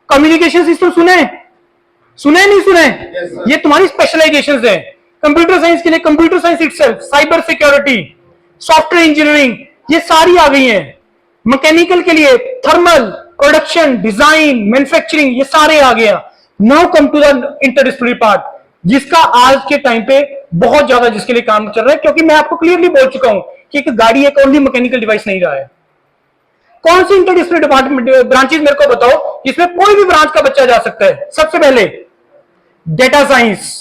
कम्युनिकेशन सिस्टम सुने? सुने नहीं सुने? ये तुम्हारी स्पेशलाइजेशंस है। कंप्यूटर साइंस के लिए computer science itself, cyber security, software engineering, ये सारी आ गई हैं। मैकेनिकल के लिए थर्मल, प्रोडक्शन, डिजाइन, मैन्युफैक्चरिंग, ये सारे आ गया। Now come to the interdisciplinary part, जिसका आज के टाइम पे बहुत ज्यादा जिसके लिए काम चल रहा है, क्योंकि मैं आपको क्लियरली बोल चुका हूं कि एक गाड़ी एक ओनली मैकेनिकल डिवाइस नहीं रहा है। कौन सी इंटरडिसिप्लिनरी डिपार्टमेंट ब्रांचेस मेरे को बताओ जिसमें कोई भी ब्रांच का बच्चा जा सकता है? सबसे पहले डेटा साइंस,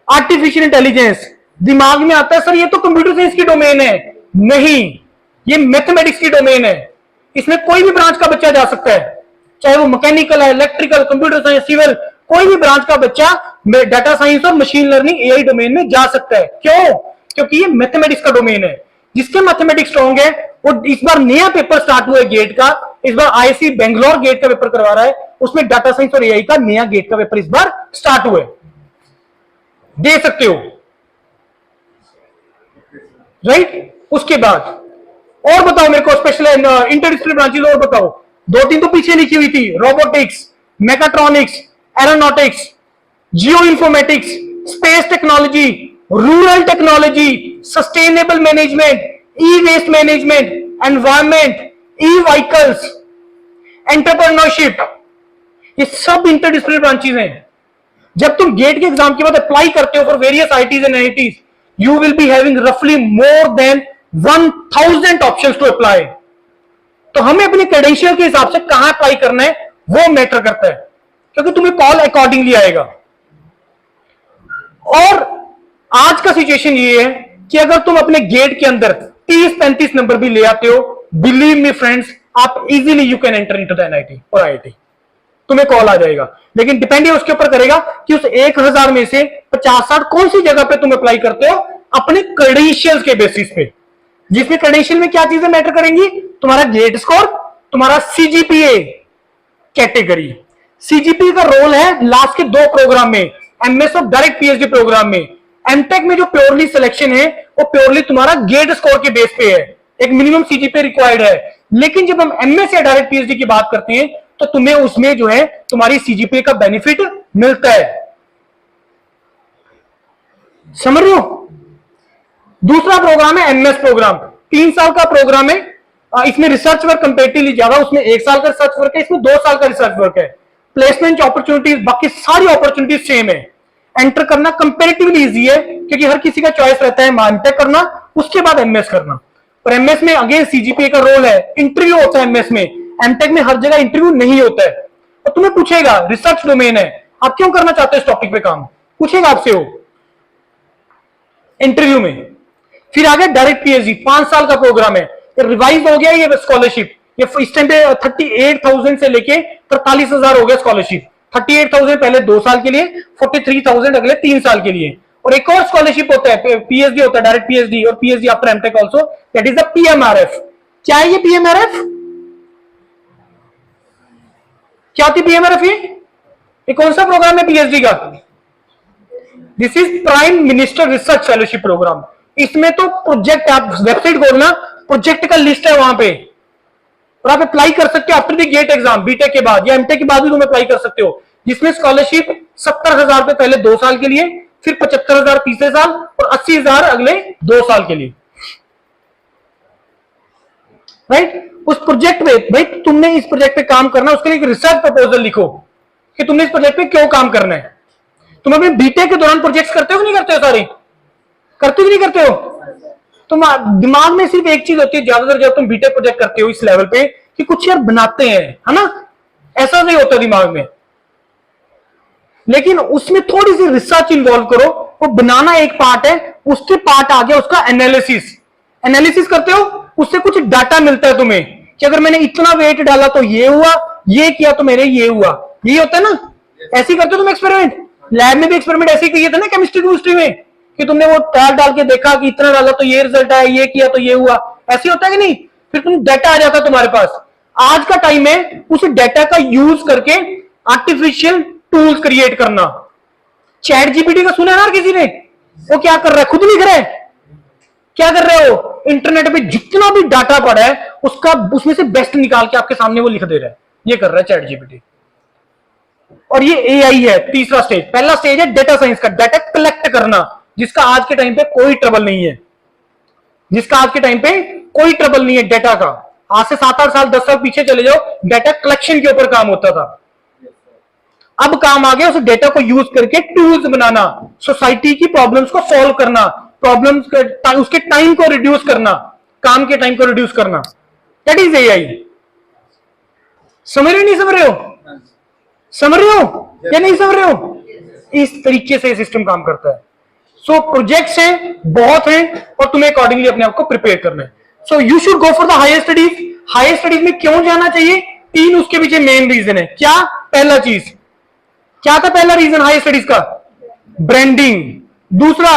आर्टिफिशियल इंटेलिजेंस। दिमाग में आता है सर ये तो कंप्यूटर साइंस की डोमेन है, नहीं, ये मैथमेटिक्स की डोमेन है। इसमें कोई भी ब्रांच का बच्चा जा सकता है, चाहे वो मैकेनिकल है, इलेक्ट्रिकल, कंप्यूटर साइंस, सिविल, कोई भी ब्रांच का बच्चा डाटा साइंस और मशीन लर्निंग एआई डोमेन में जा सकता है। क्यों? क्योंकि ये मैथमेटिक्स का डोमेन है। जिसके मैथमेटिक्स स्ट्रॉन्ग है वो, इस बार नया पेपर स्टार्ट हुआ है गेट का, इस बार आईआईसी बेंगलोर गेट का पेपर करवा रहा है, उसमें डाटा साइंस और एआई का नया गेट का पेपर इस बार स्टार्ट हुआ है, दे सकते हो, राइट। उसके बाद और बताओ मेरे को स्पेशल इंटरडिसिप्लिनरी ब्रांचेस, और बताओ 2-3 तो पीछे लिखी हुई थी, robotics, mechatronics, aeronautics, geo informatics, space technology, rural technology, sustainable management, e waste management, environment, e vehicles, entrepreneurship, ये सब इंटरडिसिप्लिनरी ब्रांचेस हैं। जब तुम गेट के एग्जाम के बाद अप्लाई करते हो for various ITs and NITs, you will be having रफली more than 1000 options to apply. तो हमें अपने क्रेडेंशियल के हिसाब से कहां अप्लाई करना है वो मैटर करता है, क्योंकि तुम्हें कॉल अकॉर्डिंगली आएगा। और आज का सिचुएशन ये है कि अगर तुम अपने गेट के अंदर 30-35 नंबर भी ले आते हो, बिलीव मी फ्रेंड्स, आप easily you can enter into the NIT और आईआईटी, तुम्हें कॉल आ जाएगा। लेकिन डिपेंड ये उसके ऊपर करेगा कि उस 1000 में से 50-60 कौन सी जगह पे तुम अप्लाई करते हो, अपने क्रेडेंशियल्स के बेसिस पे। जिसमें क्रेडेंशियल में क्या चीजें मैटर करेंगी? तुम्हारा गेट स्कोर, तुम्हारा सीजीपीए कैटेगरी। सीजीपीए का रोल है लास्ट के 2 प्रोग्राम में, एमएस और डायरेक्ट पीएचडी प्रोग्राम में। एमटेक में जो प्योरली सिलेक्शन है वो प्योरली तुम्हारा गेट स्कोर के बेस पे है, एक मिनिमम सीजीपीए रिक्वायर्ड है। लेकिन जब हम एमएस या डायरेक्ट पीएचडी की बात करते हैं तो तुम्हें उसमें जो है तुम्हारी सीजीपीए का बेनिफिट मिलता है, समझ रहे हो। दूसरा प्रोग्राम है एमएस प्रोग्राम, 3 साल का प्रोग्राम है। इसमें रिसर्च वर्क कंपेरेटिवली ज्यादा, उसमें 1 साल का रिसर्च वर्क है, इसमें 2 साल का रिसर्च वर्क है। प्लेसमेंट अपॉर्चुनिटीज, बाकी सारी अपॉर्चुनिटीज सेम है। एंटर करना कंपेरेटिवली इजी है, क्योंकि हर किसी का चॉइस रहता है एमटेक करना, उसके बाद एमएस करना। पर एमएस में अगेन सीजीपीए का रोल है, इंटरव्यू होता है एमएस में। एमटेक में हर जगह इंटरव्यू नहीं होता है, और तुम्हें पूछेगा रिसर्च डोमेन है, आप क्यों करना चाहते हो इस टॉपिक पे काम, पूछेगा आपसे वो इंटरव्यू में। फिर आगे डायरेक्ट पीएचडी, 5 साल का प्रोग्राम है। रिवाइज हो गया ये स्कॉलरशिप, ये इस टाइम पे 38,000 से लेके 43,000 हो गया स्कॉलरशिप। 38,000 पहले 2 साल के लिए, 43,000 अगले 3 साल के लिए। और एक और स्कॉलरशिप होता है, पीएचडी होता है, डायरेक्ट पीएचडी और PhD after MTech also, that is the PMRF. क्या है ये पीएमआरएफ? क्या होती पीएमआरएफ? ये कौन सा प्रोग्राम है पीएचडी का? This is prime minister research fellowship program. इसमें तो प्रोजेक्ट, आप वेबसाइट खोलना, प्रोजेक्ट का लिस्ट है वहां पे, और आप अप्लाई कर सकते हो after the GATE exam, BTech के बाद या एमटेक के बाद भी तुम अप्लाई कर सकते हो। जिसमें स्कॉलरशिप 70,000 रुपए पहले 2 साल के लिए, फिर 75,000 तीसरे साल और 80,000 अगले 2 साल के लिए, राइट। उस प्रोजेक्ट में भाई तुमने इस प्रोजेक्ट पे काम करना, उसके लिए एक रिसर्च प्रपोजल लिखो, कि तुमने इस प्रोजेक्ट पे क्यों काम करना है। तुम अपने बीटेक के दौरान प्रोजेक्ट्स करते हो कि नहीं करते हो? सारे करते हो कि नहीं करते हो? तुम दिमाग में सिर्फ एक चीज होती है ज्यादातर जब तुम बीटेक प्रोजेक्ट करते हो इस लेवल पे, कि कुछ यार बनाते हैं, है ना, ऐसा नहीं होता दिमाग में। लेकिन उसमें थोड़ी सी रिसर्च इन्वॉल्व करो। वो बनाना एक पार्ट है, उसके पार्ट आ गया उसका एनालिसिस। एनालिसिस करते हो, उससे कुछ डाटा मिलता है तुम्हें कि अगर मैंने इतना वेट डाला तो ये हुआ, ये किया तो मेरे ये हुआ। ये होता है ना, ऐसे ही करते हो तुम एक्सपेरिमेंट। लैब में भी एक्सपेरिमेंट ऐसे ही किए थे ना केमिस्ट्री में, कि तुमने वो डाल के देखा कि इतना डाला तो ये रिजल्ट आया, ये किया तो ये हुआ। ऐसे होता है कि नहीं? फिर तुम डाटा आ जाता है तुम्हारे पास। आज का टाइम है उस डाटा का यूज करके आर्टिफिशियल टूल्स क्रिएट करना। चैट जीपीटी का सुना है ना किसी ने? वो क्या कर रहा है? खुद लिख रहा है। क्या कर रहे हो? इंटरनेट पे जितना भी डाटा पड़ा है उसका उसमें से बेस्ट निकाल के आपके सामने वो लिख दे रहा है। ये कर रहा है चैट जीपीटी। और ये एआई है तीसरा स्टेज। पहला स्टेज है डेटा साइंस का, डाटा कलेक्ट करना, जिसका आज के टाइम पे कोई ट्रबल नहीं है। जिसका आज के टाइम पे कोई ट्रबल नहीं है डाटा का। आज से 7-8 साल 10 साल पीछे चले जाओ, डाटा कलेक्शन के ऊपर काम होता था। अब काम आ गया उस डेटा को यूज करके टूल्स बनाना, सोसाइटी की प्रॉब्लम्स को सॉल्व करना, प्रॉब्लम्स उसके टाइम को रिड्यूस करना, काम के टाइम को रिड्यूस करना। That is AI. समझ रहे नहीं समझ रहे हो? समझ रहे हो या नहीं समझ रहे हो? इस तरीके से सिस्टम काम करता है। सो प्रोजेक्ट्स हैं, बहुत हैं, और तुम्हें अकॉर्डिंगली अपने आप को प्रिपेयर करना है। So you should go for the higher studies. Higher studies में क्यों जाना चाहिए? 3 उसके पीछे मेन रीजन है। क्या? पहला चीज क्या था? पहला रीजन हायर स्टडीज का ब्रांडिंग, दूसरा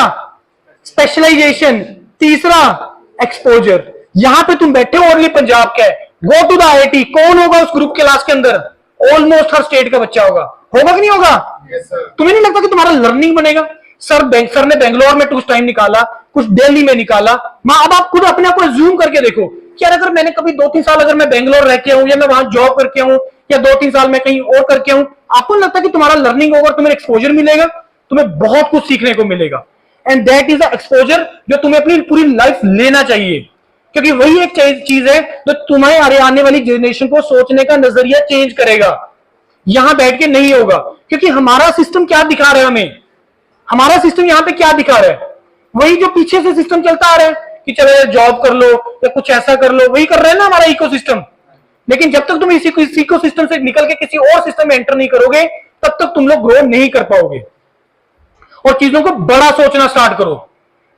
स्पेशलाइजेशन, तीसरा एक्सपोजर। यहां पे तुम बैठे हो और ये पंजाब का है, गो टू द आईआईटी। कौन होगा उस ग्रुप क्लास के अंदर? ऑलमोस्ट हर स्टेट का बच्चा होगा कि नहीं होगा? तुम्हें नहीं लगता कि तुम्हारा लर्निंग बनेगा? सर ने बेंगलोर में कुछ टाइम निकाला, कुछ दिल्ली में निकाला। अब आप खुद अपने आप को जूम करके देखो कि यार अगर मैंने कभी 2-3 साल अगर मैं बेंगलोर रह के हूं, या मैं वहां जॉब करके हूं, या 2-3 साल मैं कहीं और करके हूं, आपको लगता है कि तुम्हारा लर्निंग होगा, तुम्हें एक्सपोजर मिलेगा, तुम्हें बहुत कुछ सीखने को मिलेगा। And that is the exposure जो तुम्हें अपनी पूरी लाइफ लेना चाहिए, क्योंकि वही एक चीज है जो तुम्हारे आने वाली जनरेशन को सोचने का नजरिया चेंज करेगा। यहां बैठ के नहीं होगा, क्योंकि हमारा सिस्टम क्या दिखा रहा है हमें? हमारा सिस्टम यहां पे क्या दिखा रहा है? वही जो पीछे से सिस्टम चलता आ रहा है कि चलो जॉब कर लो या कुछ ऐसा कर लो, वही कर रहे हैं ना हमारा इकोसिस्टम। लेकिन जब तक तुम इस इकोसिस्टम से निकल के किसी और सिस्टम में एंटर नहीं करोगे, तब तक तुम लोग ग्रो नहीं कर पाओगे। और चीजों को बड़ा सोचना स्टार्ट करो।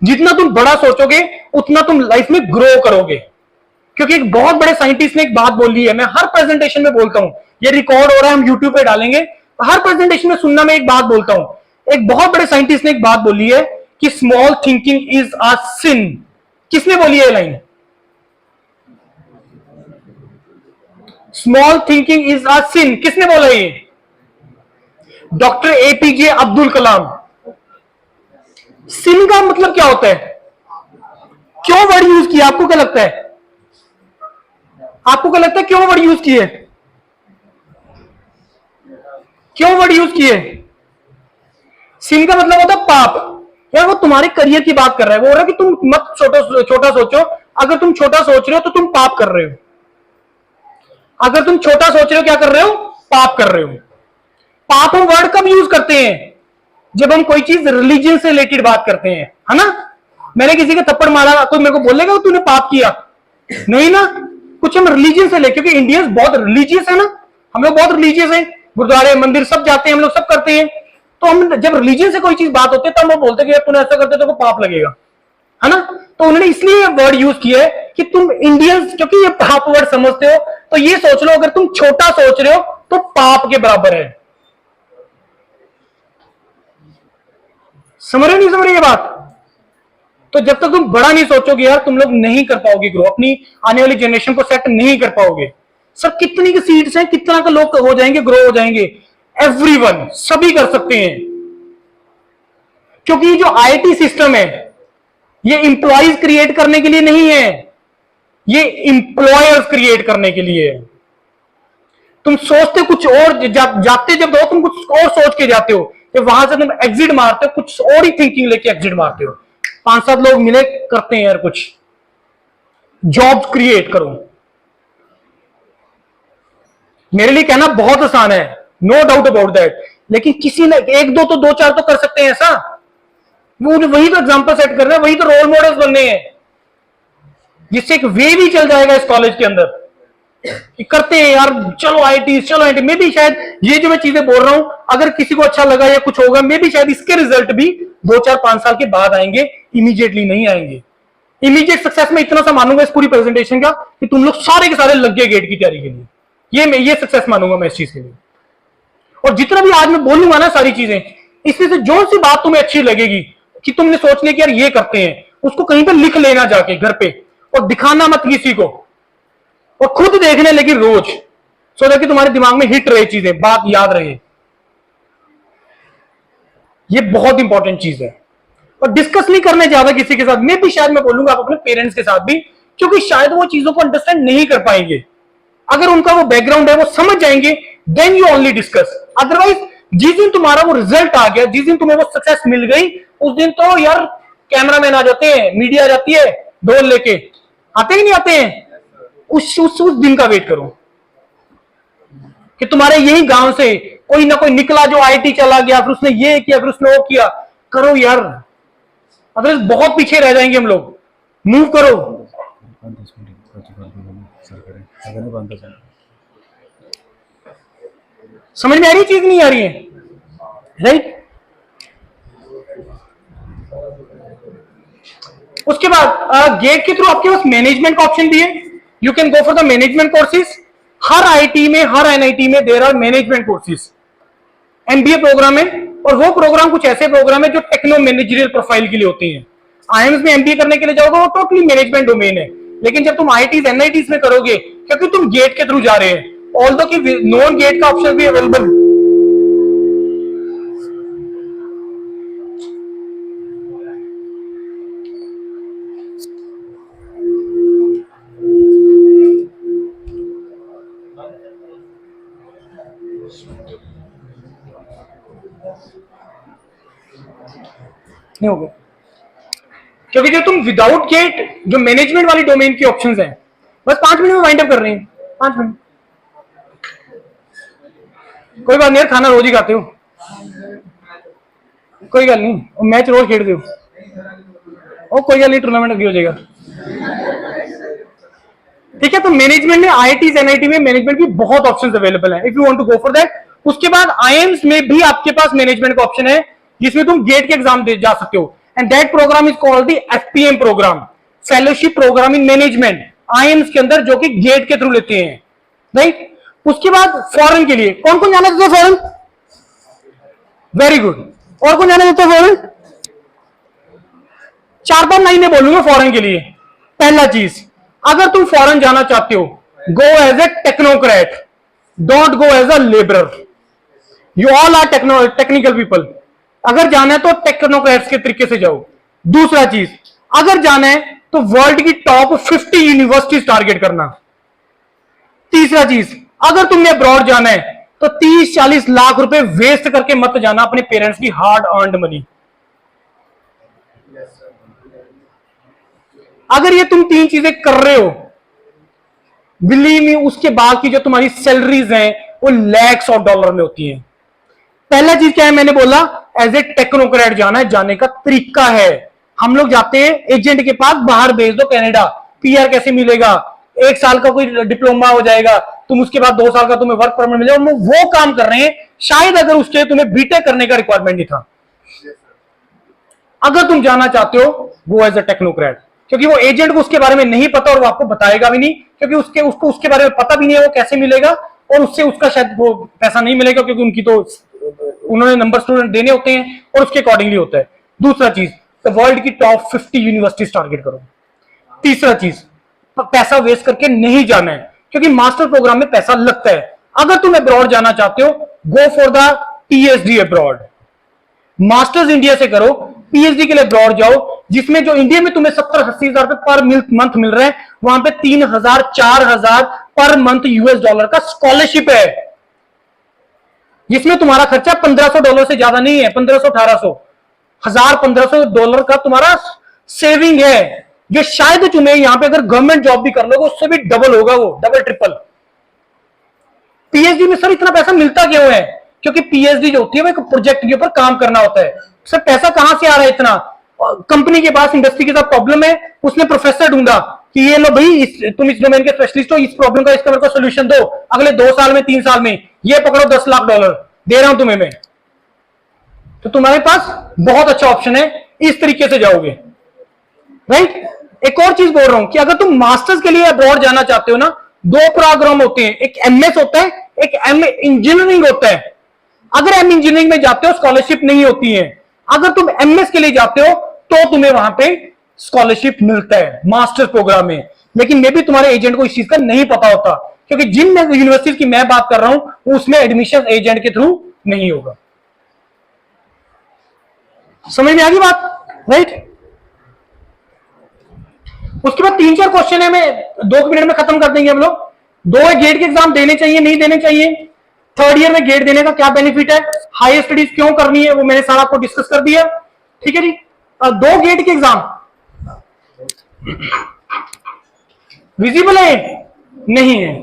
जितना तुम बड़ा सोचोगे उतना तुम लाइफ में ग्रो करोगे। क्योंकि एक बहुत बड़े साइंटिस्ट ने एक बात बोली है, मैं हर प्रेजेंटेशन में बोलता हूं, ये रिकॉर्ड हो रहा है, हम यूट्यूब पे डालेंगे, हर प्रेजेंटेशन में सुनना, मैं एक बात बोलता हूं। एक बहुत बड़े साइंटिस्ट ने एक बात बोली है कि small thinking is a sin. किसने बोली है line? Small thinking is a sin. किसने बोला ये? Doctor APJ Abdul Kalam. Sin का मतलब क्या होता है? क्यों वर्ड यूज किया? आपको क्या लगता है? आपको क्या लगता है क्यों वर्ड यूज किए? क्यों वर्ड यूज किए? सिन का मतलब होता है पाप। यार वो तुम्हारे करियर की बात कर रहा है, वो हो रहा है कि तुम मत छोटा सोचो। अगर तुम छोटा सोच रहे हो तो तुम पाप कर रहे हो। अगर तुम छोटा सोच रहे हो, क्या कर रहे हो? पाप कर रहे हो। पाप हम वर्ड कब यूज करते हैं? जब हम कोई चीज रिलीजन से रिलेटेड बात करते हैं, है ना? मैंने किसी के थप्पड़ मारा, कोई मेरे को बोलेगा तूने पाप किया? नहीं ना। कुछ हम रिलीजन से ले, क्योंकि इंडियंस बहुत रिलीजियस है ना, हम लोग बहुत रिलीजियस हैं, गुरुद्वारे मंदिर सब जाते हैं हम लोग, सब करते हैं। तो हम जब रिलीजन से कोई चीज बात होती है तो हम बोलते हैं कि तूने ऐसा करते तो पाप लगेगा, है ना? तो उन्होंने इसलिए वर्ड यूज किया है कि तुम इंडियंस क्योंकि ये पाप वर्ड समझते हो, तो ये सोच लो अगर तुम छोटा सोच रहे हो तो पाप के बराबर है। समझ रहे नहीं समझ रहे ये बात? तो जब तक तुम बड़ा नहीं सोचोगे यार, तुम लोग नहीं कर पाओगे ग्रो, अपनी आने वाली जनरेशन को सेट नहीं कर पाओगे। सर कितनी की सीट्स हैं, कितना का लोग हो जाएंगे, ग्रो हो जाएंगे? एवरीवन, सभी कर सकते हैं। क्योंकि जो आईटी सिस्टम है ये इंप्लॉइज क्रिएट करने के लिए नहीं है, ये इंप्लॉयर्स क्रिएट करने के लिए है। तुम सोचते कुछ और, जाते जब दो तुम कुछ और सोच के जाते हो, तो वहां से तुम एग्जिट मारते हो, कुछ और ही थिंकिंग लेके एग्जिट मारते हो। 5-7 लोग मिले करते हैं यार कुछ, जॉब क्रिएट करो। मेरे लिए कहना बहुत आसान है, नो डाउट अबाउट दैट, लेकिन किसी ने एक दो तो दो चार तो कर सकते हैं ऐसा, वो वही तो एग्जाम्पल सेट कर रहे हैं, वही तो रोल मॉडल्स बनने हैं, जिससे एक वे भी चल जाएगा इस कॉलेज के अंदर कि करते हैं यार, चलो आईटी, चलो आईटी में भी। शायद ये जो मैं चीजें बोल रहा हूं अगर किसी को अच्छा लगा या कुछ होगा, मे भी शायद इसके रिजल्ट भी 2 4 5 साल के बाद आएंगे, इमीडिएटली नहीं आएंगे। इमीडिएट सक्सेस में इतना सा मानूंगा इस पूरी प्रेजेंटेशन का कि तुम लोग सारे के सारे लग गए गेट की तैयारी के लिए, ये सक्सेस मानूंगा मैं इस चीज के लिए। और जितना भी आज मैं बोलूंगा ना सारी चीजें, इसमें से जो सी बात तुम्हें अच्छी लगेगी कि तुमने सोच लिया कि यार ये करते हैं, उसको कहीं पर लिख लेना जाके घर पे, और दिखाना मत किसी को, और खुद देखने लेकिन रोज, सो कि तुम्हारे दिमाग में हिट रहे चीजें, बात याद रहे। ये बहुत इंपॉर्टेंट चीज है। और डिस्कस नहीं करने ज्यादा किसी के साथ, मैं भी शायद मैं बोलूंगा आप अपने पेरेंट्स के साथ भी, क्योंकि शायद वो चीजों को अंडरस्टैंड नहीं कर पाएंगे। अगर उनका वो बैकग्राउंड है वो समझ जाएंगे, then you only discuss. Otherwise जिस दिन तुम्हारा वो रिजल्ट आ गया, जिस दिन तुम्हें वो सक्सेस मिल गई, उस दिन तो यार कैमरामैन आ जाते हैं, मीडिया आ जाती है ढोल लेके, आते ही नहीं आते हैं। उस दिन का वेट करो कि तुम्हारे यही गांव से कोई ना कोई निकला जो आईटी चला गया, फिर उसने ये किया, फिर उसने वो किया। करो यार, अदरवाइज बहुत पीछे रह जाएंगे हम लोग। मूव करो। समझ में आ रही चीज, नहीं आ रही है? राइट। उसके बाद गेट के थ्रू आपके पास मैनेजमेंट का ऑप्शन भी है। You can go for the management courses. हर आईटी में, हर एनआईटी में there are management courses. MBA program है, और वो प्रोग्राम कुछ ऐसे प्रोग्राम है जो टेक्नो मैनेजरियल प्रोफाइल के लिए होते हैं। आईएम्स में एमबीए करने के लिए जाओगे वो टोटली मैनेजमेंट डोमेन है। लेकिन जब तुम आईटीज एनआईटीज में करोगे, क्योंकि तुम गेट के थ्रू जा रहे हैं, ऑल्दो कि नॉन गेट का ऑप्शन भी अवेलेबल। नहीं हो गया, क्योंकि जो तुम विदाउट गेट जो मैनेजमेंट वाली डोमेन की ऑप्शंस हैं, बस 5 मिनट में वाइंड अप कर रहे हैं। 5 मिनट, कोई बात नहीं यार, खाना रोज ही खाते हो, कोई गल नहीं, मैच रोज खेलते हो, और कोई गल नहीं, टूर्नामेंट अभी हो जाएगा। ठीक है, तो मैनेजमेंट में आईआईटी एनआईटी में मैनेजमेंट की बहुत ऑप्शंस अवेलेबल है, if you want to go for that. उसके बाद आईएम्स में भी आपके पास मैनेजमेंट का ऑप्शन है, जिसमें तुम गेट के एग्जाम दे जा सकते हो, and that program is called the FPM program, fellowship program in management, IIMs के अंदर, जो कि गेट के थ्रू लेते हैं। राइट। उसके बाद फॉरेन के लिए कौन कौन जाना चाहते हैं? Foreign, very good. और कौन जाना चाहते हैं फॉरेन? 4-5 लाइनें बोलूंगा फॉरेन के लिए। पहला चीज, अगर तुम फॉरेन जाना चाहते हो, go as a technocrat, don't go as a labourer. You all are technical people. अगर जाना है तो टेक्नोक्रेट्स के तरीके से जाओ। दूसरा चीज, अगर जाना है तो वर्ल्ड की टॉप 50 यूनिवर्सिटीज टारगेट करना। तीसरा चीज, अगर तुमने अब्रॉड जाना है तो 30-40 लाख रुपए वेस्ट करके मत जाना अपने पेरेंट्स की हार्ड अर्नड मनी। अगर ये तुम 3 चीजें कर रहे हो, बिलीव मी, उसके बाद की जो तुम्हारी सैलरीज हैं वो लैक्स ऑफ डॉलर में होती हैं। पहला चीज क्या है, मैंने बोला एज ए टेक्नोक्रेट जाना है। जाने का तरीका है, हम लोग जाते हैं एजेंट के पास, बाहर भेज दो कनाडा, पीआर कैसे मिलेगा, 1 साल का कोई डिप्लोमा हो जाएगा, तुम उसके बाद 2 साल का तुम्हें वर्क परमिट मिल जाएगा। वो काम कर रहे हैं, शायद अगर उसके तुम्हें बीटेक करने का रिक्वायरमेंट नहीं था। अगर तुम जाना चाहते हो, वो एज ए टेक्नोक्रेट, क्योंकि वो एजेंट को उसके बारे में नहीं पता और वो आपको बताएगा भी नहीं, क्योंकि उसको उसके बारे में पता भी नहीं है वो कैसे मिलेगा, और उससे उसका शायद वो पैसा नहीं मिलेगा, क्योंकि उनकी तो उन्होंने नंबर स्टूडेंट देने होते हैं और उसके अकॉर्डिंगली होता है। दूसरा चीज, तो वर्ल्ड की टॉप 50 यूनिवर्सिटीज टारगेट करो। तीसरा चीज, पैसा वेस्ट करके नहीं जाना है, क्योंकि मास्टर प्रोग्राम में पैसा लगता है। अगर तुम अब्रॉड जाना चाहते हो, गो for the PhD abroad. Masters India से करो, पीएचडी के लिए अब्रॉड जाओ, जिसमें जो इंडिया में तुम्हें 70-80 हजार रुपए पर मंथ मिल रहा है, वहां पे 3,000-4,000 पर मंथ यूएस डॉलर का स्कॉलरशिप है, जिसमें तुम्हारा खर्चा $1,500 से ज्यादा नहीं है। 1,500-1,800, $1,000-1,500 का तुम्हारा सेविंग है, जो शायद तुम्हें यहां पे अगर गवर्नमेंट जॉब भी कर लोगे उससे भी डबल होगा, वो डबल ट्रिपल। पीएचडी में सर इतना पैसा मिलता क्यों है? क्योंकि पीएचडी जो होती है वो एक प्रोजेक्ट के ऊपर काम करना होता है। सर पैसा कहां से आ रहा है इतना? कंपनी के पास इंडस्ट्री के साथ प्रॉब्लम है, उसने प्रोफेसर ढूंढा कि ये लो भाई, तुम इस डोमेन के स्पेशलिस्ट हो, इस प्रॉब्लम का इसका मेरे को सोल्यूशन दो, अगले 2 साल में 3 साल में ये पकड़ो, $10 लाख दे रहा हूं तुम्हें मैं। तो तुम्हारे पास बहुत अच्छा ऑप्शन है, इस तरीके से जाओगे, राइट। एक और चीज बोल रहा हूं कि अगर तुम मास्टर्स के लिए अब्रॉड जाना चाहते हो ना, 2 प्रोग्राम होते हैं, एक एमएस होता है, एक एम इंजीनियरिंग होता है। अगर एम इंजीनियरिंग में जाते हो स्कॉलरशिप नहीं होती है, अगर तुम एमएस के लिए जाते हो तो तुम्हें वहां पे स्कॉलरशिप मिलता है मास्टर्स प्रोग्राम में। लेकिन मे भी तुम्हारे एजेंट को इस चीज का नहीं पता होता, क्योंकि जिन यूनिवर्सिटीज की मैं बात कर रहा हूं उसमें एडमिशन एजेंट के थ्रू नहीं होगा। समझ में आ गई बात, राइट। उसके बाद 3-4 क्वेश्चन है, मैं 2 मिनट में खत्म कर देंगे हम लोग। 2 गेट के एग्जाम देने चाहिए नहीं देने चाहिए, 3rd ईयर में गेट देने का क्या बेनिफिट है, हायर स्टडीज क्यों करनी है, वो मैंने सारा आपको डिस्कस कर दिया, ठीक है जी। 2 गेट के एग्जाम विजिबल है नहीं है,